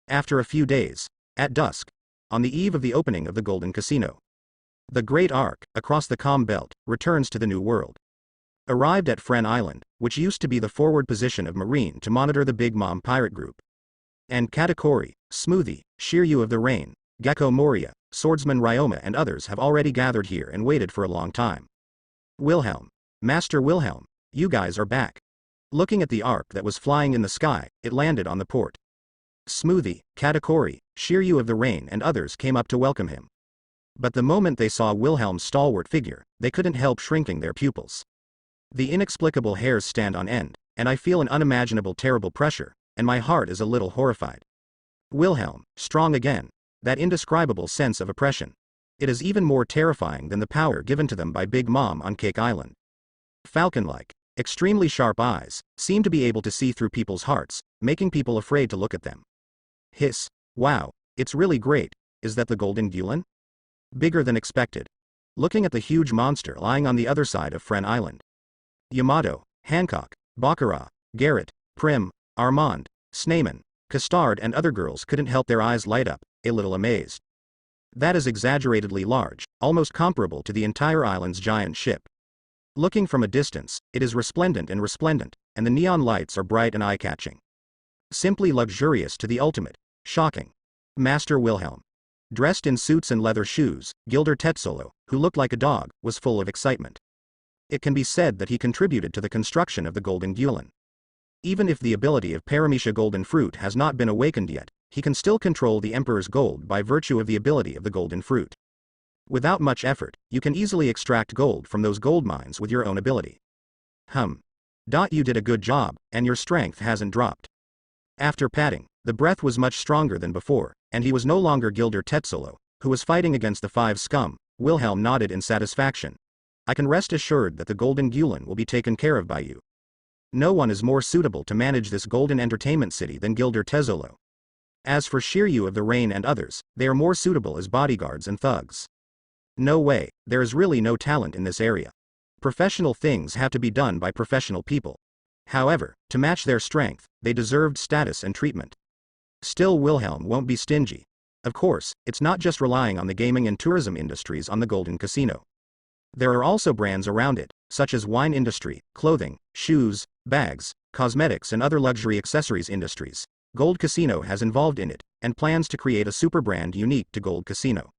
After a few days, at dusk, on the eve of the opening of the Golden Casino, the Great Ark, across the Calm Belt, returns to the New World. Arrived at Fren Island, which used to be the forward position of Marine to monitor the Big Mom pirate group. And Katakuri, Smoothie, Shiryu of the Rain, Gecko Moria, Swordsman Ryoma and others have already gathered here and waited for a long time. Wilhelm. Master Wilhelm, you guys are back. Looking at the Ark that was flying in the sky, it landed on the port. Smoothie, Katakuri, Shiryu of the Rain and others came up to welcome him. But the moment they saw Wilhelm's stalwart figure, they couldn't help shrinking their pupils. The inexplicable hairs stand on end, and I feel an unimaginable terrible pressure, and my heart is a little horrified. Wilhelm, strong again, that indescribable sense of oppression. It is even more terrifying than the power given to them by Big Mom on Cake Island. Falcon-like, extremely sharp eyes, seem to be able to see through people's hearts, making people afraid to look at them. Hiss, wow, it's really great, is that the Golden Gulen? Bigger than expected. Looking at the huge monster lying on the other side of Fren Island. Yamato, Hancock, Baccarat, Garrett, Prim, Armand, Sneyman, Custard and other girls couldn't help their eyes light up, a little amazed. That is exaggeratedly large, almost comparable to the entire island's giant ship. Looking from a distance, it is resplendent, and the neon lights are bright and eye-catching. Simply luxurious to the ultimate. Shocking. Master Wilhelm, dressed in suits and leather shoes, Gilder Tetzolo, who looked like a dog, was full of excitement. It can be said that he contributed to the construction of the Golden Gulen. Even if the ability of Paramecia Golden Fruit has not been awakened yet, he can still control the Emperor's gold by virtue of the ability of the Golden Fruit. Without much effort, you can easily extract gold from those gold mines with your own ability. You did a good job, and your strength hasn't dropped. After patting, the breath was much stronger than before, and he was no longer Gilder Tetzolo, who was fighting against the five scum. Wilhelm nodded in satisfaction. I can rest assured that the Golden Gulen will be taken care of by you. No one is more suitable to manage this golden entertainment city than Gilder Tetzolo. As for Shiryu of the Rain and others, they are more suitable as bodyguards and thugs. No way, there is really no talent in this area. Professional things have to be done by professional people. However, to match their strength, they deserved status and treatment. Still, Wilhelm won't be stingy. Of course, it's not just relying on the gaming and tourism industries on the Golden Casino. There are also brands around it, such as wine industry, clothing, shoes, bags, cosmetics and other luxury accessories industries. Gold Casino has involved in it, and plans to create a super brand unique to Gold Casino.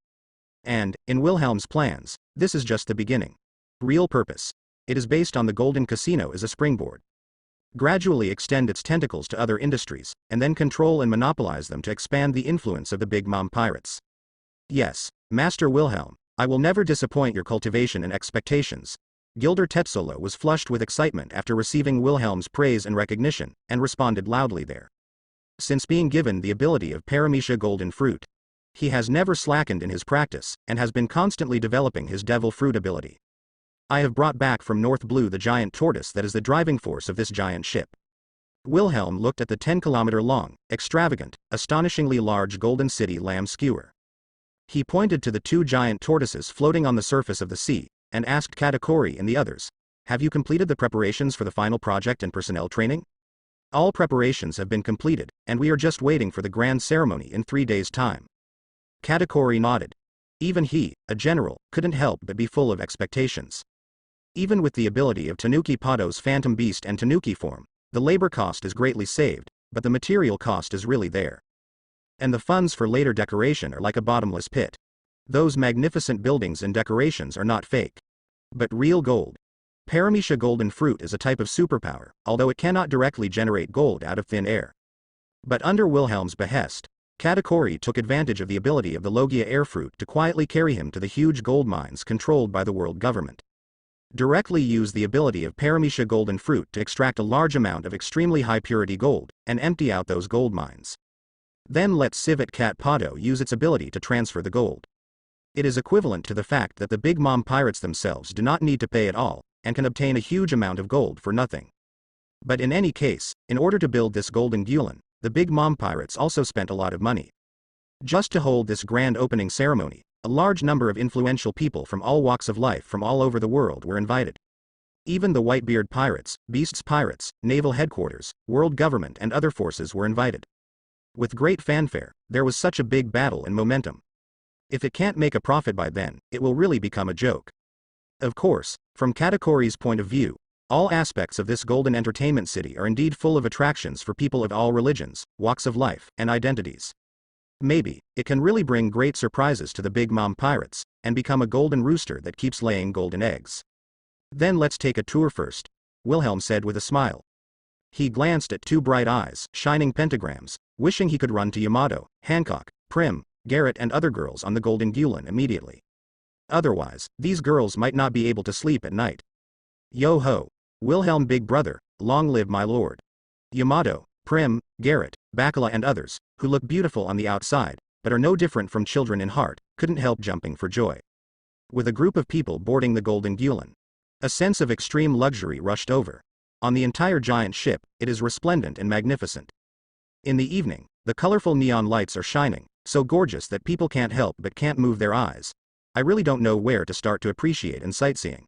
And, in Wilhelm's plans, this is just the beginning. Real purpose. It is based on the Golden Casino as a springboard. Gradually extend its tentacles to other industries, and then control and monopolize them to expand the influence of the Big Mom pirates. Yes, Master Wilhelm, I will never disappoint your cultivation and expectations. Gilder Tetzolo was flushed with excitement after receiving Wilhelm's praise and recognition, and responded loudly there. Since being given the ability of Paramecia Golden Fruit, he has never slackened in his practice, and has been constantly developing his Devil Fruit ability. I have brought back from North Blue the giant tortoise that is the driving force of this giant ship. Wilhelm looked at the 10-kilometer-long, extravagant, astonishingly large Golden City lamb skewer. He pointed to the two giant tortoises floating on the surface of the sea, and asked Katakuri and the others, have you completed the preparations for the final project and personnel training? All preparations have been completed, and we are just waiting for the grand ceremony in 3 days' time. Katakuri nodded. Even he, a general, couldn't help but be full of expectations. Even with the ability of Tanuki Pado's Phantom Beast and Tanuki form, the labor cost is greatly saved, but the material cost is really there. And the funds for later decoration are like a bottomless pit. Those magnificent buildings and decorations are not fake, but real gold. Paramecia Golden Fruit is a type of superpower, although it cannot directly generate gold out of thin air. But under Wilhelm's behest, Katakuri took advantage of the ability of the Logia air fruit to quietly carry him to the huge gold mines controlled by the world government. Directly use the ability of Paramecia Golden Fruit to extract a large amount of extremely high purity gold, and empty out those gold mines. Then let Civet Cat Pado use its ability to transfer the gold. It is equivalent to the fact that the Big Mom pirates themselves do not need to pay at all, and can obtain a huge amount of gold for nothing. But in any case, in order to build this Golden Gulen, the Big Mom pirates also spent a lot of money. Just to hold this grand opening ceremony, a large number of influential people from all walks of life from all over the world were invited. Even the Whitebeard pirates, Beasts pirates, naval headquarters, world government and other forces were invited. With great fanfare, there was such a big battle and momentum. If it can't make a profit by then, it will really become a joke. Of course, from Katakori's point of view, all aspects of this golden entertainment city are indeed full of attractions for people of all religions, walks of life, and identities. Maybe, it can really bring great surprises to the Big Mom Pirates, and become a golden rooster that keeps laying golden eggs. Then let's take a tour first, Wilhelm said with a smile. He glanced at two bright eyes, shining pentagrams, wishing he could run to Yamato, Hancock, Prim, Garrett and other girls on the Golden Gulen immediately. Otherwise, these girls might not be able to sleep at night. Yo-ho, Wilhelm big brother, long live my lord. Yamato, Prim, Garrett, Bacala and others, who look beautiful on the outside, but are no different from children in heart, couldn't help jumping for joy. With a group of people boarding the Golden Gulen, a sense of extreme luxury rushed over. On the entire giant ship, it is resplendent and magnificent. In the evening, the colorful neon lights are shining, so gorgeous that people can't help but can't move their eyes. I really don't know where to start to appreciate and sightseeing.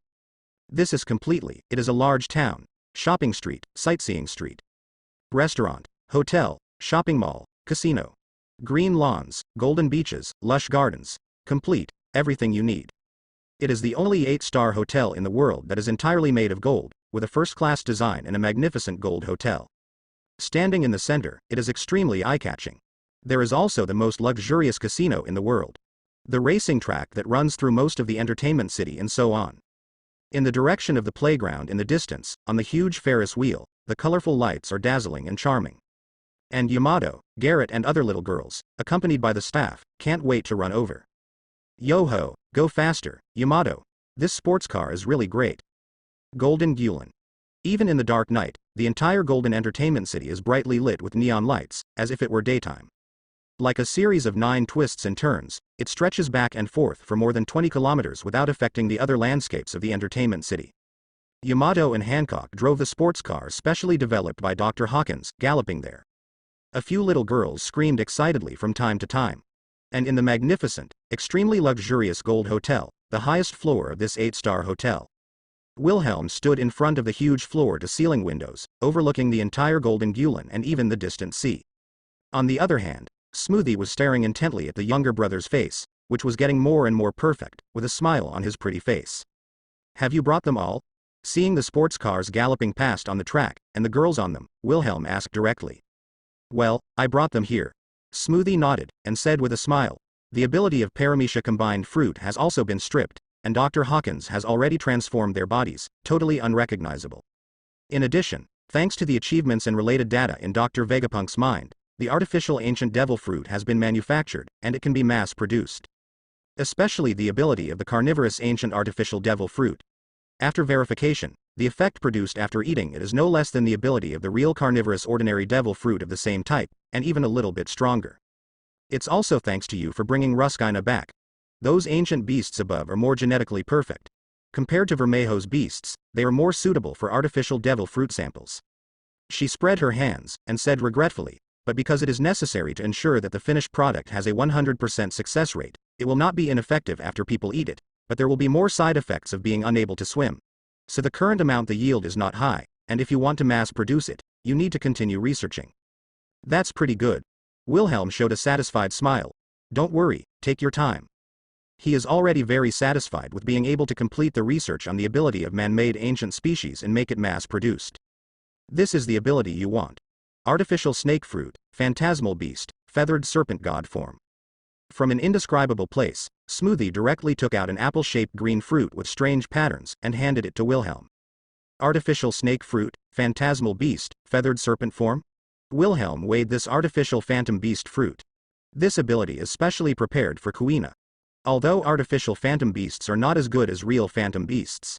This is completely, it is a large town, shopping street, sightseeing street. Restaurant, hotel, shopping mall, casino. Green lawns, golden beaches, lush gardens. Complete, everything you need. It is the only 8-star hotel in the world that is entirely made of gold, with a first-class design and a magnificent gold hotel. Standing in the center, it is extremely eye-catching. There is also the most luxurious casino in the world. The racing track that runs through most of the entertainment city and so on. In the direction of the playground in the distance, on the huge Ferris wheel, the colorful lights are dazzling and charming. And Yamato, Garrett and other little girls, accompanied by the staff, can't wait to run over. Yo-ho, go faster, Yamato. This sports car is really great. Golden Gulen. Even in the dark night, the entire golden entertainment city is brightly lit with neon lights, as if it were daytime. Like a series of 9 twists and turns, it stretches back and forth for more than 20 kilometers without affecting the other landscapes of the entertainment city. Yamato and Hancock drove the sports car specially developed by Dr. Hawkins, galloping there. A few little girls screamed excitedly from time to time. And in the magnificent, extremely luxurious gold hotel, the highest floor of this 8-star hotel, Wilhelm stood in front of the huge floor-to-ceiling windows, overlooking the entire Golden Gulen and even the distant sea. On the other hand, Smoothie was staring intently at the younger brother's face, which was getting more and more perfect, with a smile on his pretty face. Have you brought them all? Seeing the sports cars galloping past on the track, and the girls on them, Wilhelm asked directly. Well, I brought them here. Smoothie nodded, and said with a smile, the ability of Paramecia combined fruit has also been stripped, and Dr. Hawkins has already transformed their bodies, totally unrecognizable. In addition, thanks to the achievements and related data in Dr. Vegapunk's mind, the artificial ancient devil fruit has been manufactured, and it can be mass-produced. Especially the ability of the carnivorous ancient artificial devil fruit. After verification, the effect produced after eating it is no less than the ability of the real carnivorous ordinary devil fruit of the same type, and even a little bit stronger. It's also thanks to you for bringing Ruskina back. Those ancient beasts above are more genetically perfect. Compared to Vermejo's beasts, they are more suitable for artificial devil fruit samples. She spread her hands, and said regretfully, but because it is necessary to ensure that the finished product has a 100% success rate, it will not be ineffective after people eat it, but there will be more side effects of being unable to swim. So the current amount the yield is not high, and if you want to mass produce it, you need to continue researching. That's pretty good. Wilhelm showed a satisfied smile. Don't worry, take your time. He is already very satisfied with being able to complete the research on the ability of man-made ancient species and make it mass-produced. This is the ability you want. Artificial snake fruit, phantasmal beast, feathered serpent god form. From an indescribable place, Smoothie directly took out an apple-shaped green fruit with strange patterns and handed it to Wilhelm. Artificial snake fruit, phantasmal beast, feathered serpent form? Wilhelm weighed this artificial phantom beast fruit. This ability is specially prepared for Kuina. Although artificial phantom beasts are not as good as real phantom beasts.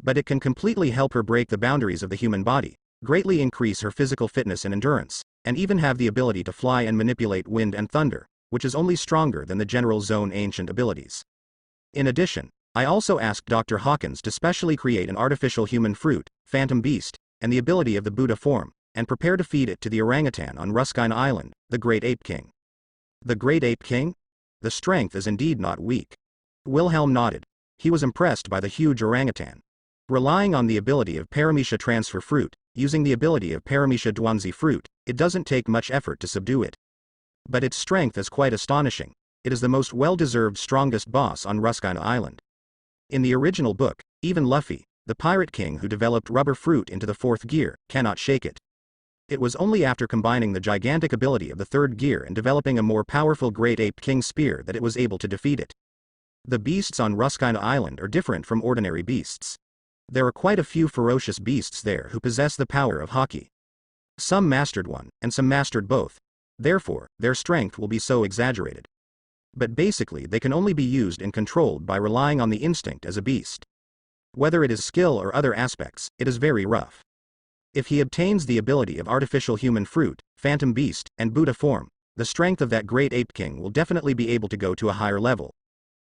But it can completely help her break the boundaries of the human body, greatly increase her physical fitness and endurance, and even have the ability to fly and manipulate wind and thunder, which is only stronger than the general zone ancient abilities. In addition, I also asked Dr. Hawkins to specially create an artificial human fruit, phantom beast, and the ability of the Buddha form, and prepare to feed it to the orangutan on Ruskina Island, the Great Ape King. The Great Ape King? The strength is indeed not weak. Wilhelm nodded. He was impressed by the huge orangutan. Relying on the ability of Paramecia transfer fruit, using the ability of Paramecia Duanzi fruit, it doesn't take much effort to subdue it. But its strength is quite astonishing. It is the most well-deserved strongest boss on Ruskina Island. In the original book, even Luffy, the pirate king who developed rubber fruit into the fourth gear, cannot shake it. It was only after combining the gigantic ability of the third gear and developing a more powerful Great Ape King spear that it was able to defeat it. The beasts on Ruskina Island are different from ordinary beasts. There are quite a few ferocious beasts there who possess the power of Haki. Some mastered one, and some mastered both. Therefore, their strength will be so exaggerated. But basically they can only be used and controlled by relying on the instinct as a beast. Whether it is skill or other aspects, it is very rough. If he obtains the ability of artificial human fruit, phantom beast, and Buddha form, the strength of that great ape king will definitely be able to go to a higher level.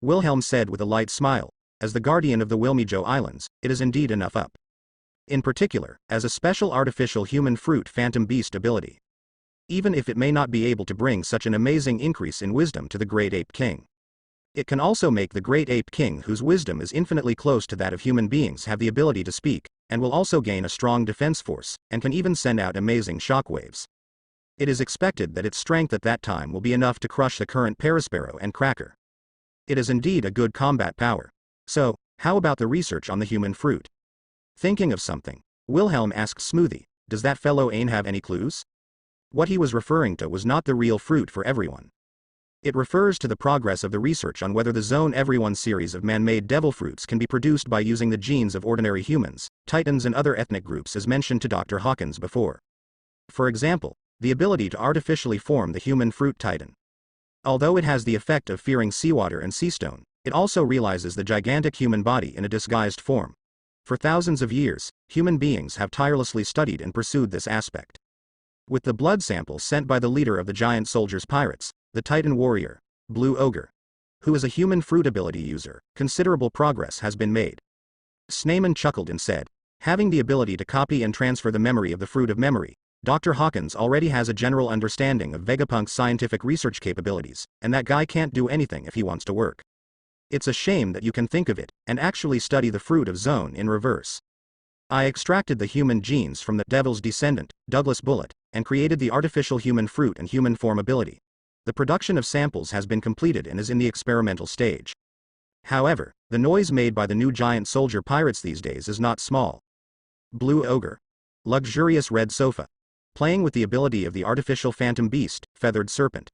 Wilhelm said with a light smile, as the guardian of the Wilmijo Islands, it is indeed enough up. In particular, as a special artificial human fruit phantom beast ability. Even if it may not be able to bring such an amazing increase in wisdom to the great ape king. It can also make the great ape king whose wisdom is infinitely close to that of human beings have the ability to speak, and will also gain a strong defense force, and can even send out amazing shockwaves. It is expected that its strength at that time will be enough to crush the current Parasparrow and Cracker. It is indeed a good combat power. So, how about the research on the human fruit? Thinking of something, Wilhelm asked Smoothie, does that fellow Ain have any clues? What he was referring to was not the real fruit for everyone. It refers to the progress of the research on whether the Zone Everyone series of man-made devil fruits can be produced by using the genes of ordinary humans, titans and other ethnic groups as mentioned to Dr. Hawkins before. For example, the ability to artificially form the human fruit titan. Although it has the effect of fearing seawater and seastone, it also realizes the gigantic human body in a disguised form. For thousands of years, human beings have tirelessly studied and pursued this aspect. With the blood sample sent by the leader of the giant soldiers pirates, the Titan warrior, Blue Ogre, who is a human fruit ability user, considerable progress has been made. Sneyman chuckled and said, having the ability to copy and transfer the memory of the fruit of memory, Dr. Hawkins already has a general understanding of Vegapunk's scientific research capabilities, and that guy can't do anything if he wants to work. It's a shame that you can think of it, and actually study the fruit of Zone in reverse. I extracted the human genes from the Devil's descendant, Douglas Bullet, and created the artificial human fruit and human form ability. The production of samples has been completed and is in the experimental stage. However, the noise made by the new giant soldier pirates these days is not small. Blue Ogre. Luxurious red sofa. Playing with the ability of the artificial phantom beast, Feathered Serpent.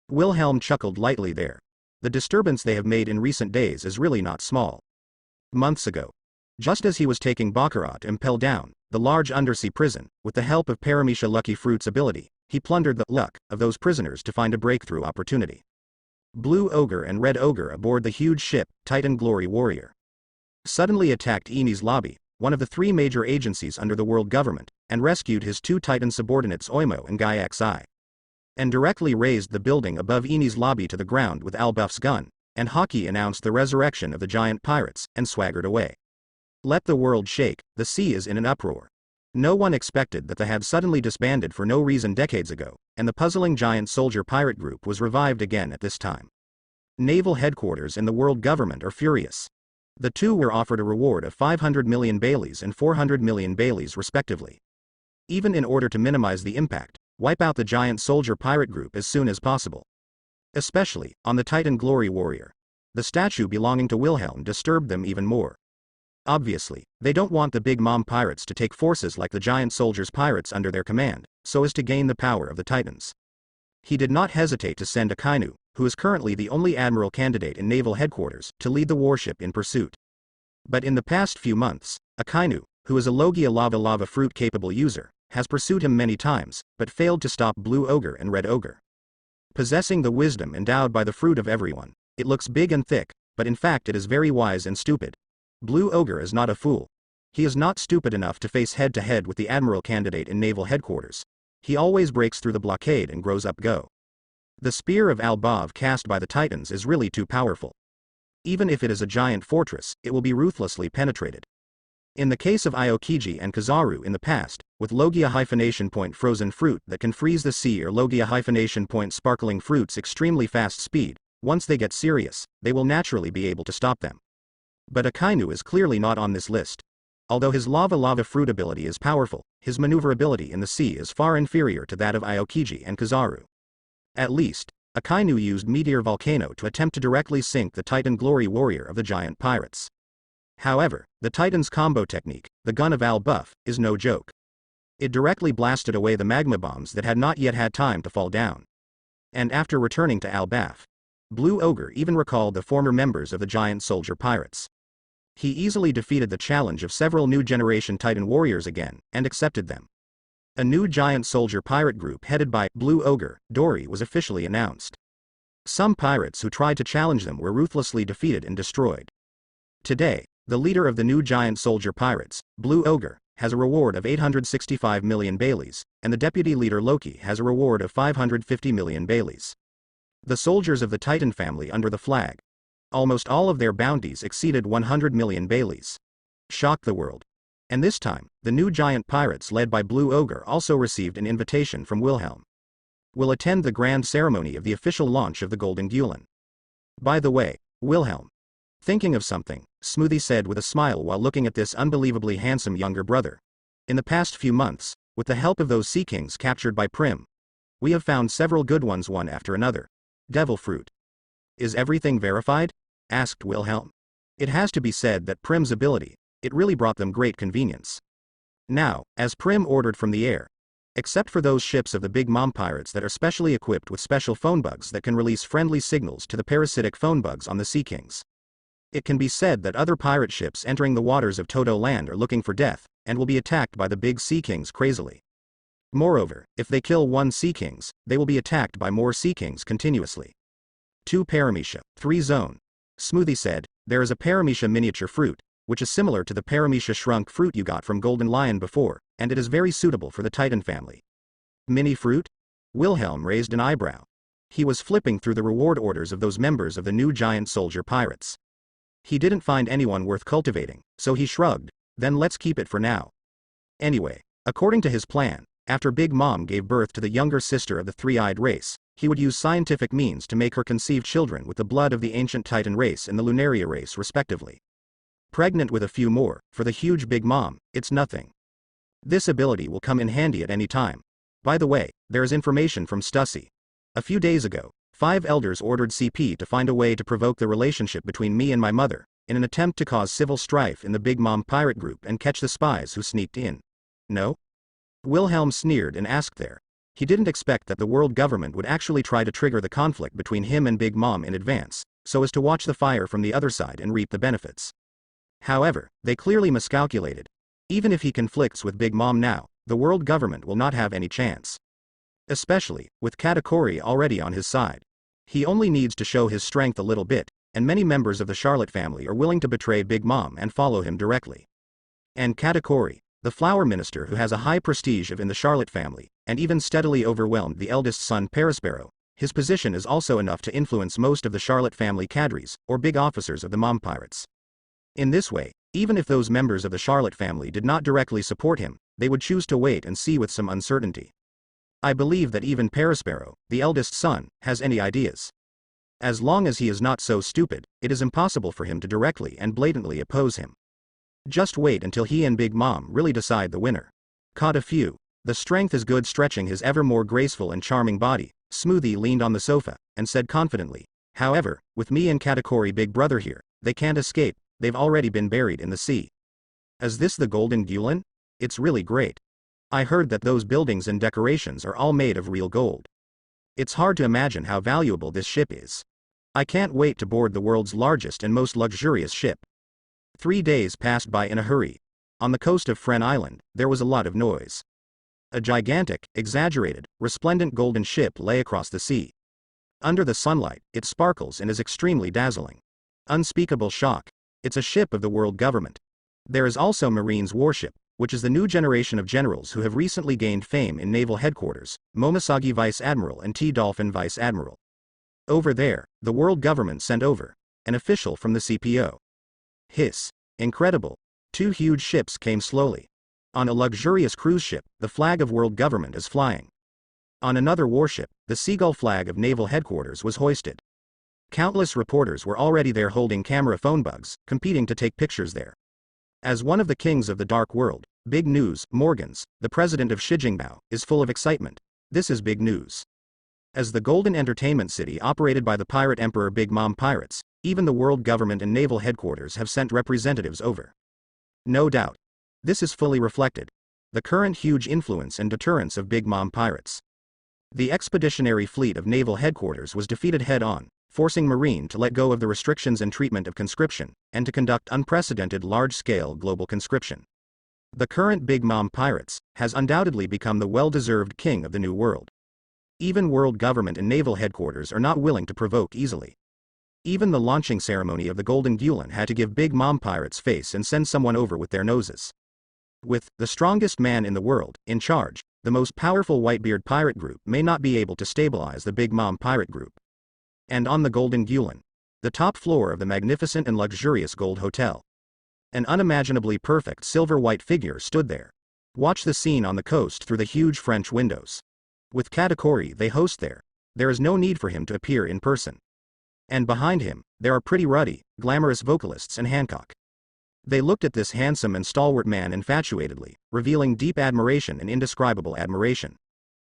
Wilhelm chuckled lightly there. The disturbance they have made in recent days is really not small. Months ago, just as he was taking Baccarat to impel down the large undersea prison, with the help of Paramecia Lucky Fruit's ability, he plundered the luck of those prisoners to find a breakthrough opportunity. Blue Ogre and Red Ogre aboard the huge ship, Titan Glory Warrior, suddenly attacked Eni's lobby, one of the three major agencies under the world government, and rescued his two Titan subordinates Oimo and Guy XI. And directly razed the building above Eni's lobby to the ground with Albuff's gun, and Haki announced the resurrection of the giant pirates, and swaggered away. Let the world shake, the sea is in an uproar. No one expected that they had suddenly disbanded for no reason decades ago, and the puzzling giant soldier pirate group was revived again at this time. Naval headquarters and the world government are furious. The two were offered a reward of 500 million Baileys and 400 million Baileys respectively. Even in order to minimize the impact, wipe out the giant soldier pirate group as soon as possible. Especially, on the Titan Glory Warrior. The statue belonging to Wilhelm disturbed them even more. Obviously, they don't want the Big Mom pirates to take forces like the giant soldiers pirates under their command, so as to gain the power of the Titans. He did not hesitate to send Akainu, who is currently the only admiral candidate in naval headquarters, to lead the warship in pursuit. But in the past few months, Akainu, who is a Logia lava fruit capable user, has pursued him many times, but failed to stop Blue Ogre and Red Ogre. Possessing the wisdom endowed by the fruit of everyone, it looks big and thick, but in fact it is very wise and stupid. Blue Ogre is not a fool. He is not stupid enough to face head-to-head with the admiral candidate in naval headquarters. He always breaks through the blockade and grows up go. The spear of Albav cast by the Titans is really too powerful. Even if it is a giant fortress, it will be ruthlessly penetrated. In the case of Aokiji and Kizaru in the past, with Logia hyphenation point frozen fruit that can freeze the sea or Logia hyphenation point sparkling fruits extremely fast speed, once they get serious, they will naturally be able to stop them. But Akainu is clearly not on this list. Although his lava fruit ability is powerful, his maneuverability in the sea is far inferior to that of Aokiji and Kizaru. At least, Akainu used Meteor Volcano to attempt to directly sink the Titan Glory Warrior of the giant pirates. However, the Titan's combo technique, the Gun of Al-Buff, is no joke. It directly blasted away the magma bombs that had not yet had time to fall down. And after returning to Al-Buff, Blue Ogre even recalled the former members of the giant soldier pirates. He easily defeated the challenge of several new generation Titan warriors again, and accepted them. A new giant soldier pirate group headed by Blue Ogre, Dory, was officially announced. Some pirates who tried to challenge them were ruthlessly defeated and destroyed. Today, the leader of the new giant soldier pirates, Blue Ogre, has a reward of 865 million Baileys, and the deputy leader Loki has a reward of 550 million Baileys. The soldiers of the Titan family under the flag, almost all of their bounties exceeded 100 million Baileys. Shocked the world. And this time, the new giant pirates led by Blue Ogre also received an invitation from Wilhelm. Will attend the grand ceremony of the official launch of the Golden Gulen. By the way, Wilhelm. Thinking of something, Smoothie said with a smile while looking at this unbelievably handsome younger brother. In the past few months, with the help of those sea kings captured by Prim, we have found several good ones one after another. Devil fruit. Is everything verified? Asked Wilhelm. It has to be said that Prim's ability, it really brought them great convenience. Now, as Prim ordered from the air, except for those ships of the Big Mom pirates that are specially equipped with special phone bugs that can release friendly signals to the parasitic phone bugs on the Sea Kings. It can be said that other pirate ships entering the waters of Toto Land are looking for death, and will be attacked by the big Sea Kings crazily. Moreover, if they kill one Sea Kings, they will be attacked by more Sea Kings continuously. 2 Paramecia, 3 Zone. Smoothie said, there is a Paramecia miniature fruit, which is similar to the Paramecia shrunk fruit you got from Golden Lion before, and it is very suitable for the Titan family. Mini fruit? Wilhelm raised an eyebrow. He was flipping through the reward orders of those members of the new giant soldier pirates. He didn't find anyone worth cultivating, so he shrugged, then let's keep it for now. Anyway, according to his plan, after Big Mom gave birth to the younger sister of the three-eyed race, he would use scientific means to make her conceive children with the blood of the ancient Titan race and the Lunaria race respectively. Pregnant with a few more, for the huge Big Mom, it's nothing. This ability will come in handy at any time. By the way, there is information from Stussy. A few days ago, 5 elders ordered CP to find a way to provoke the relationship between me and my mother, in an attempt to cause civil strife in the Big Mom pirate group and catch the spies who sneaked in. No? Wilhelm sneered and asked there. He didn't expect that the world government would actually try to trigger the conflict between him and Big Mom in advance, so as to watch the fire from the other side and reap the benefits. However, they clearly miscalculated. Even if he conflicts with Big Mom now, the world government will not have any chance. Especially, with Katakuri already on his side. He only needs to show his strength a little bit, and many members of the Charlotte family are willing to betray Big Mom and follow him directly. And Katakuri, the flower minister who has a high prestige in the Charlotte family, and even steadily overwhelmed the eldest son Perispero, his position is also enough to influence most of the Charlotte family cadres, or big officers of the Mom Pirates. In this way, even if those members of the Charlotte family did not directly support him, they would choose to wait and see with some uncertainty. I believe that even Perispero, the eldest son, has any ideas. As long as he is not so stupid, it is impossible for him to directly and blatantly oppose him. Just wait until he and Big Mom really decide the winner. Caught a few. The strength is good. Stretching his ever more graceful and charming body, Smoothie leaned on the sofa, and said confidently, however, with me and Katakuri Big Brother here, they can't escape, they've already been buried in the sea. Is this the Golden Gulen? It's really great. I heard that those buildings and decorations are all made of real gold. It's hard to imagine how valuable this ship is. I can't wait to board the world's largest and most luxurious ship. 3 days passed by in a hurry. On the coast of Fren Island, there was a lot of noise. A gigantic, exaggerated, resplendent golden ship lay across the sea. Under the sunlight, it sparkles and is extremely dazzling. Unspeakable shock. It's a ship of the world government. There is also Marine's warship, which is the new generation of generals who have recently gained fame in naval headquarters, Momosagi Vice Admiral and T-Dolphin Vice Admiral. Over there, the world government sent over an official from the CPO. Hiss. Incredible. 2 huge ships came slowly. On a luxurious cruise ship, the flag of world government is flying. On another warship, the seagull flag of naval headquarters was hoisted. Countless reporters were already there holding camera phone bugs, competing to take pictures there. As one of the kings of the dark world, big news, Morgans, the president of Shijingbao, is full of excitement. This is big news. As the Golden Entertainment City operated by the pirate emperor Big Mom Pirates, even the world government and naval headquarters have sent representatives over. No doubt. This is fully reflected. The current huge influence and deterrence of Big Mom Pirates. The expeditionary fleet of naval headquarters was defeated head-on, forcing Marine to let go of the restrictions and treatment of conscription, and to conduct unprecedented large-scale global conscription. The current Big Mom Pirates has undoubtedly become the well-deserved king of the New World. Even world government and naval headquarters are not willing to provoke easily. Even the launching ceremony of the Golden Gulen had to give Big Mom Pirates face and send someone over with their noses. With the strongest man in the world in charge, the most powerful Whitebeard pirate group may not be able to stabilize the Big Mom pirate group. And on the Golden Gulen, the top floor of the magnificent and luxurious gold hotel, an unimaginably perfect silver-white figure stood there. Watch the scene on the coast through the huge French windows. With Katakuri they host there is no need for him to appear in person. And behind him, there are pretty ruddy, glamorous vocalists and Hancock. They looked at this handsome and stalwart man infatuatedly, revealing deep admiration and indescribable admiration.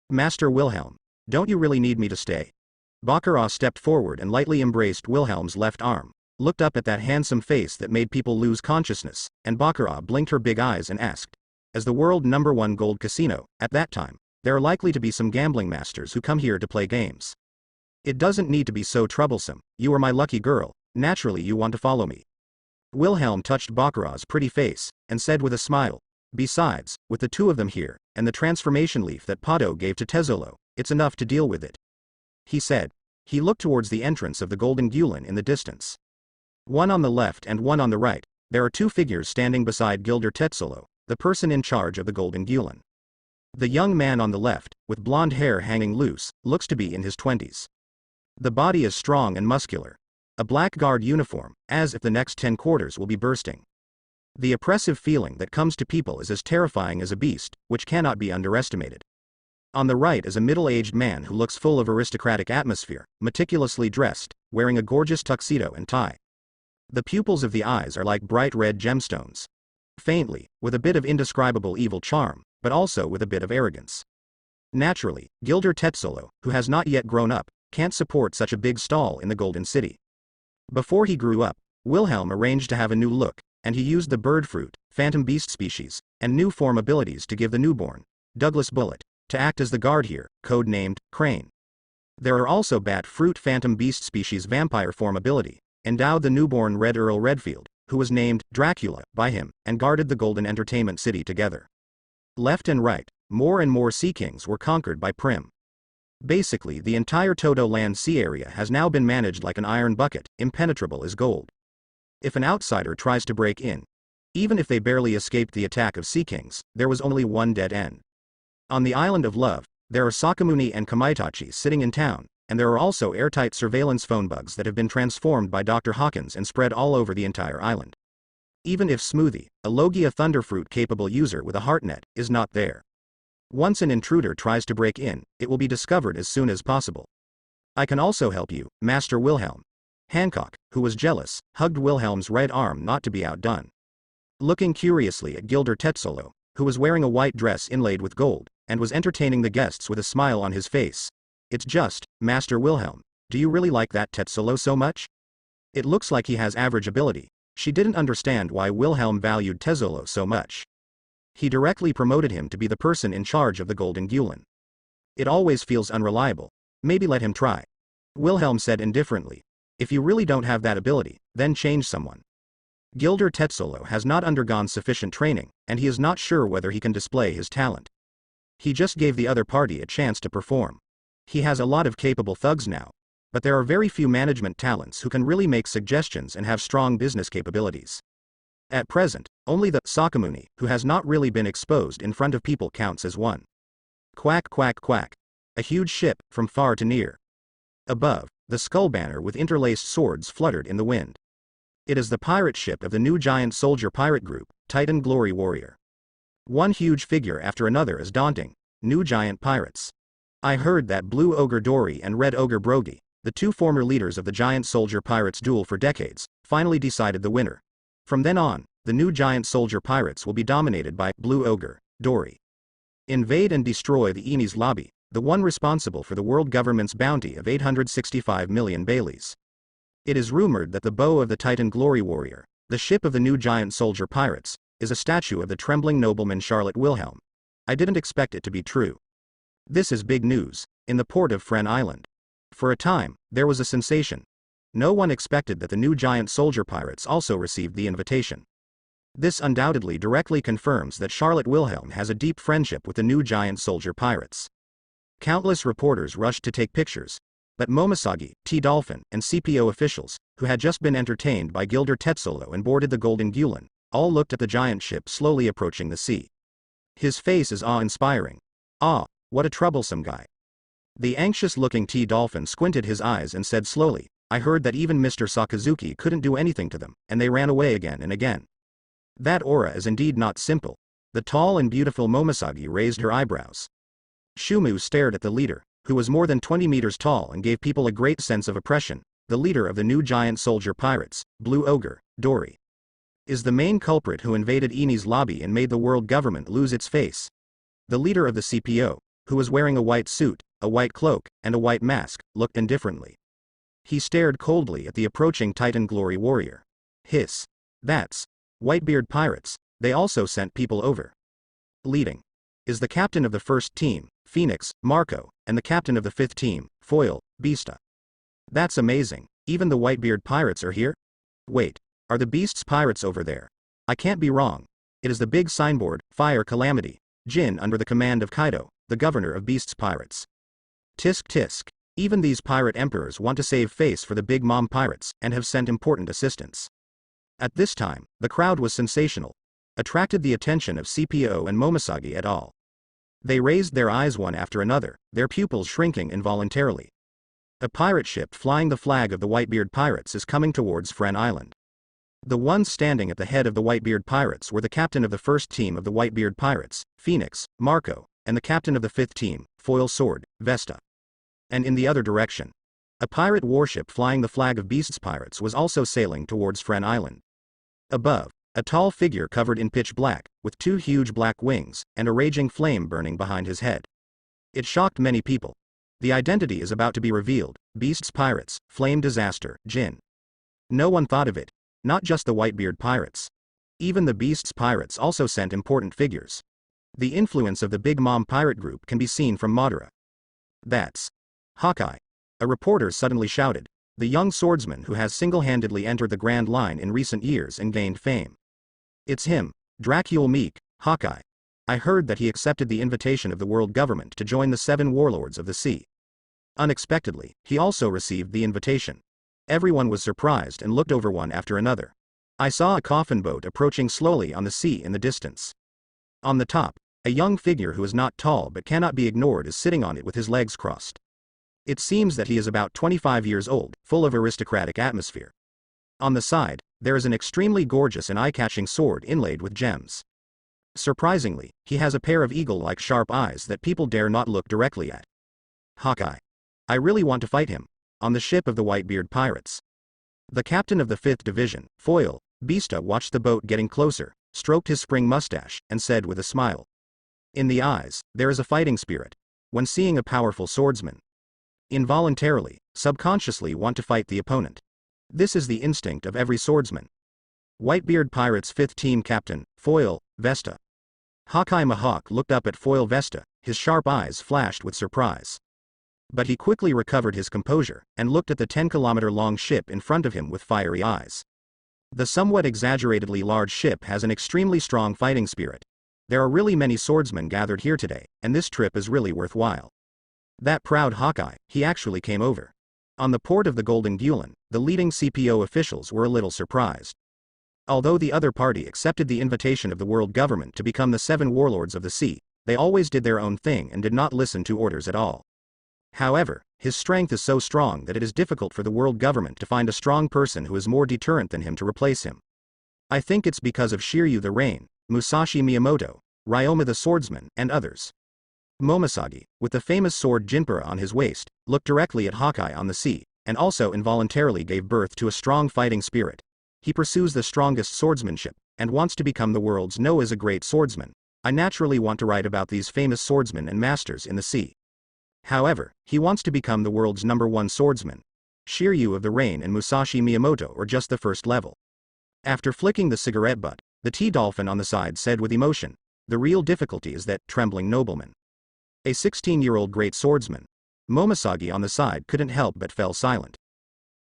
Master Wilhelm, don't you really need me to stay? Baccarat stepped forward and lightly embraced Wilhelm's left arm, looked up at that handsome face that made people lose consciousness, and Baccarat blinked her big eyes and asked, as the world #1 gold casino, at that time, there are likely to be some gambling masters who come here to play games. It doesn't need to be so troublesome, you are my lucky girl, naturally you want to follow me. Wilhelm touched Baccarat's pretty face, and said with a smile, besides, with the two of them here, and the transformation leaf that Pado gave to Tezzolo, it's enough to deal with it. He said. He looked towards the entrance of the Golden Gulen in the distance. One on the left and one on the right, there are two figures standing beside Gilder Tetzolo, the person in charge of the Golden Gulen. The young man on the left, with blonde hair hanging loose, looks to be in his 20s. The body is strong and muscular. A black guard uniform, as if the next 10 quarters will be bursting. The oppressive feeling that comes to people is as terrifying as a beast, which cannot be underestimated. On the right is a middle-aged man who looks full of aristocratic atmosphere, meticulously dressed, wearing a gorgeous tuxedo and tie. The pupils of the eyes are like bright red gemstones. Faintly, with a bit of indescribable evil charm, but also with a bit of arrogance. Naturally, Gilder Tetzolo, who has not yet grown up, can't support such a big stall in the Golden City. Before he grew up, Wilhelm arranged to have a new look, and he used the bird fruit, phantom beast species, and new form abilities to give the newborn, Douglas Bullet, to act as the guard here, code-named Crane. There are also bat fruit phantom beast species vampire form ability, endowed the newborn Red Earl Redfield, who was named Dracula by him, and guarded the Golden Entertainment City together. Left and right, more and more sea kings were conquered by Prim. Basically the entire Todo Land Sea area has now been managed like an iron bucket, impenetrable as gold. If an outsider tries to break in, even if they barely escaped the attack of sea kings, there was only one dead end. On the island of Love, there are Sakamuni and Kamaitachi sitting in town, and there are also airtight surveillance phone bugs that have been transformed by Dr. Hawkins and spread all over the entire island. Even if Smoothie, a Logia Thunderfruit-capable user with a heartnet, is not there. Once an intruder tries to break in, it will be discovered as soon as possible. I can also help you, Master Wilhelm. Hancock, who was jealous, hugged Wilhelm's right arm not to be outdone. Looking curiously at Gilder Tetzolo, who was wearing a white dress inlaid with gold, and was entertaining the guests with a smile on his face. It's just, Master Wilhelm, do you really like that Tetzolo so much? It looks like he has average ability. She didn't understand why Wilhelm valued Tetzolo so much. He directly promoted him to be the person in charge of the Golden Gulen. It always feels unreliable. Maybe let him try. Wilhelm said indifferently. If you really don't have that ability, then change someone. Gilder Tetzolo has not undergone sufficient training, and he is not sure whether he can display his talent. He just gave the other party a chance to perform. He has a lot of capable thugs now, but there are very few management talents who can really make suggestions and have strong business capabilities. At present, only the Sakamuni, who has not really been exposed in front of people, counts as one. Quack quack quack. A huge ship, from far to near. Above, the skull banner with interlaced swords fluttered in the wind. It is the pirate ship of the new giant soldier pirate group, Titan Glory Warrior. One huge figure after another is daunting, new giant pirates. I heard that Blue Ogre Dory and Red Ogre Brogy, the two former leaders of the giant soldier pirates duel for decades, finally decided the winner. From then on, the new giant soldier pirates will be dominated by Blue Ogre Dory. Invade and destroy the Eni's lobby, the one responsible for the world government's bounty of 865 million Baileys. It is rumored that the bow of the Titan Glory Warrior, the ship of the new giant soldier pirates, is a statue of the trembling nobleman Charlotte Wilhelm. I didn't expect it to be true. This is big news, in the port of Fren Island. For a time, there was a sensation. No one expected that the new giant soldier pirates also received the invitation. This undoubtedly directly confirms that Charlotte Wilhelm has a deep friendship with the new giant soldier pirates. Countless reporters rushed to take pictures, but Momosagi, T-Dolphin, and CPO officials, who had just been entertained by Gilder Tetzolo and boarded the Golden Gulen, all looked at the giant ship slowly approaching the sea. His face is awe-inspiring. Ah, what a troublesome guy. The anxious-looking T-Dolphin squinted his eyes and said slowly, I heard that even Mr. Sakazuki couldn't do anything to them, and they ran away again and again. That aura is indeed not simple. The tall and beautiful Momosagi raised her eyebrows. Shumu stared at the leader, who was more than 20 meters tall and gave people a great sense of oppression, the leader of the new giant soldier pirates, Blue Ogre, Dory. Is the main culprit who invaded Eni's lobby and made the world government lose its face. The leader of the CPO, who was wearing a white suit, a white cloak, and a white mask, looked indifferently. He stared coldly at the approaching Titan Glory Warrior. Hiss. That's Whitebeard pirates, they also sent people over. Leading is the captain of the first team, Phoenix, Marco, and the captain of the fifth team, Foil, Beasta. That's amazing, even the Whitebeard pirates are here? Wait, are the Beast's pirates over there? I can't be wrong. It is the big signboard, Fire Calamity, Jin under the command of Kaido, the governor of Beast's pirates. Tisk tisk, even these pirate emperors want to save face for the Big Mom pirates, and have sent important assistance. At this time, the crowd was sensational, attracted the attention of CPO and Momosagi et al. They raised their eyes one after another, their pupils shrinking involuntarily. A pirate ship flying the flag of the Whitebeard pirates is coming towards Fren Island. The ones standing at the head of the Whitebeard pirates were the captain of the first team of the Whitebeard pirates, Phoenix, Marco, and the captain of the fifth team, Foil Sword, Vesta. And in the other direction, a pirate warship flying the flag of Beast's pirates was also sailing towards Fren Island. Above, a tall figure covered in pitch black, with two huge black wings, and a raging flame burning behind his head. It shocked many people. The identity is about to be revealed, Beast's pirates, Flame Disaster, Jin. No one thought of it, not just the Whitebeard pirates. Even the Beast's pirates also sent important figures. The influence of the Big Mom pirate group can be seen from Madara. That's Hawkeye. A reporter suddenly shouted. The young swordsman who has single-handedly entered the Grand Line in recent years and gained fame. It's him, Dracule Meek, Hawkeye. I heard that he accepted the invitation of the world government to join the 7 warlords of the sea. Unexpectedly, he also received the invitation. Everyone was surprised and looked over one after another. I saw a coffin boat approaching slowly on the sea in the distance. On the top, a young figure who is not tall but cannot be ignored is sitting on it with his legs crossed. It seems that he is about 25 years old, full of aristocratic atmosphere. On the side, there is an extremely gorgeous and eye-catching sword inlaid with gems. Surprisingly, he has a pair of eagle-like sharp eyes that people dare not look directly at. Hawkeye. I really want to fight him. On the ship of the Whitebeard pirates. The captain of the 5th division, Foil, Beasta watched the boat getting closer, stroked his spring mustache, and said with a smile. In the eyes, there is a fighting spirit. When seeing a powerful swordsman, involuntarily, subconsciously want to fight the opponent. This is the instinct of every swordsman. Whitebeard Pirates 5th Team Captain, Foil, Vesta. Hawkeye Mahawk looked up at Foil Vesta, his sharp eyes flashed with surprise. But he quickly recovered his composure, and looked at the 10-kilometer-long ship in front of him with fiery eyes. The somewhat exaggeratedly large ship has an extremely strong fighting spirit. There are really many swordsmen gathered here today, and this trip is really worthwhile. That proud Hawkeye, he actually came over. On the port of the Golden Gulen, the leading CPO officials were a little surprised. Although the other party accepted the invitation of the world government to become the 7 warlords of the sea, they always did their own thing and did not listen to orders at all. However, his strength is so strong that it is difficult for the world government to find a strong person who is more deterrent than him to replace him. I think it's because of Shiryu the Rain, Musashi Miyamoto, Ryoma the Swordsman, and others. Momosagi, with the famous sword Jinpura on his waist, looked directly at Hawkeye on the sea, and also involuntarily gave birth to a strong fighting spirit. He pursues the strongest swordsmanship, and wants to become the world's known as a great swordsman. I naturally want to write about these famous swordsmen and masters in the sea. However, he wants to become the world's #1 swordsman. Shiryu of the Rain and Musashi Miyamoto are just the first level. After flicking the cigarette butt, the T-Dolphin on the side said with emotion, the real difficulty is that trembling nobleman. A 16-year-old great swordsman. Momoshagi on the side couldn't help but fell silent.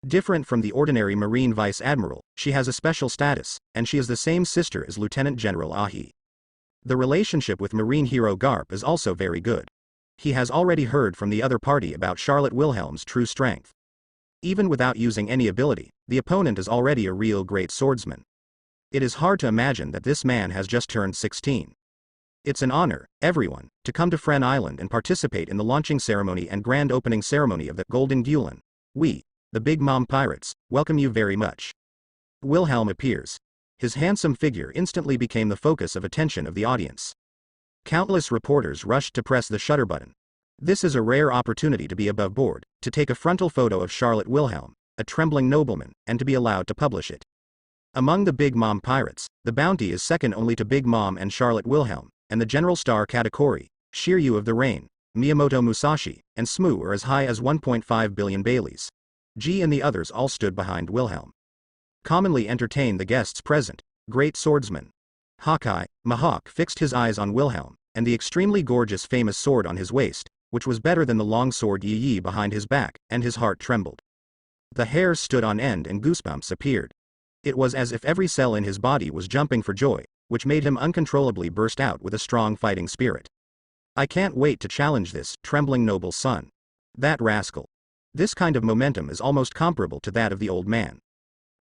Different from the ordinary Marine Vice Admiral, she has a special status, and she is the same sister as Lieutenant General Ahi. The relationship with Marine hero Garp is also very good. He has already heard from the other party about Charlotte Wilhelm's true strength. Even without using any ability, the opponent is already a real great swordsman. It is hard to imagine that this man has just turned 16. It's an honor, everyone, to come to Fren Island and participate in the launching ceremony and grand opening ceremony of the Golden Gulen. We, the Big Mom Pirates, welcome you very much. Wilhelm appears. His handsome figure instantly became the focus of attention of the audience. Countless reporters rushed to press the shutter button. This is a rare opportunity to be above board, to take a frontal photo of Charlotte Wilhelm, a trembling nobleman, and to be allowed to publish it. Among the Big Mom Pirates, the bounty is second only to Big Mom and Charlotte Wilhelm, and the general star Katakuri, Shiryu of the Rain, Miyamoto Musashi, and Smoo are as high as 1.5 billion Baileys. G and the others all stood behind Wilhelm. Commonly entertained the guests present, great swordsman. Hawkeye, Mahawk fixed his eyes on Wilhelm, and the extremely gorgeous famous sword on his waist, which was better than the long sword Yi behind his back, and his heart trembled. The hairs stood on end and goosebumps appeared. It was as if every cell in his body was jumping for joy, which made him uncontrollably burst out with a strong fighting spirit. I can't wait to challenge this trembling noble son. That rascal. This kind of momentum is almost comparable to that of the old man.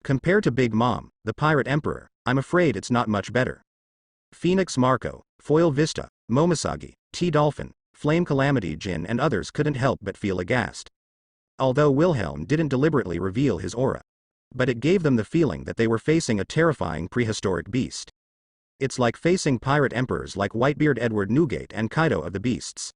Compared to Big Mom, the Pirate Emperor, I'm afraid it's not much better. Phoenix Marco, Foil Vista, Momoshagi, T-Dolphin, Flame Calamity Jin and others couldn't help but feel aghast. Although Wilhelm didn't deliberately reveal his aura. But it gave them the feeling that they were facing a terrifying prehistoric beast. It's like facing pirate emperors like Whitebeard Edward Newgate and Kaido of the Beasts.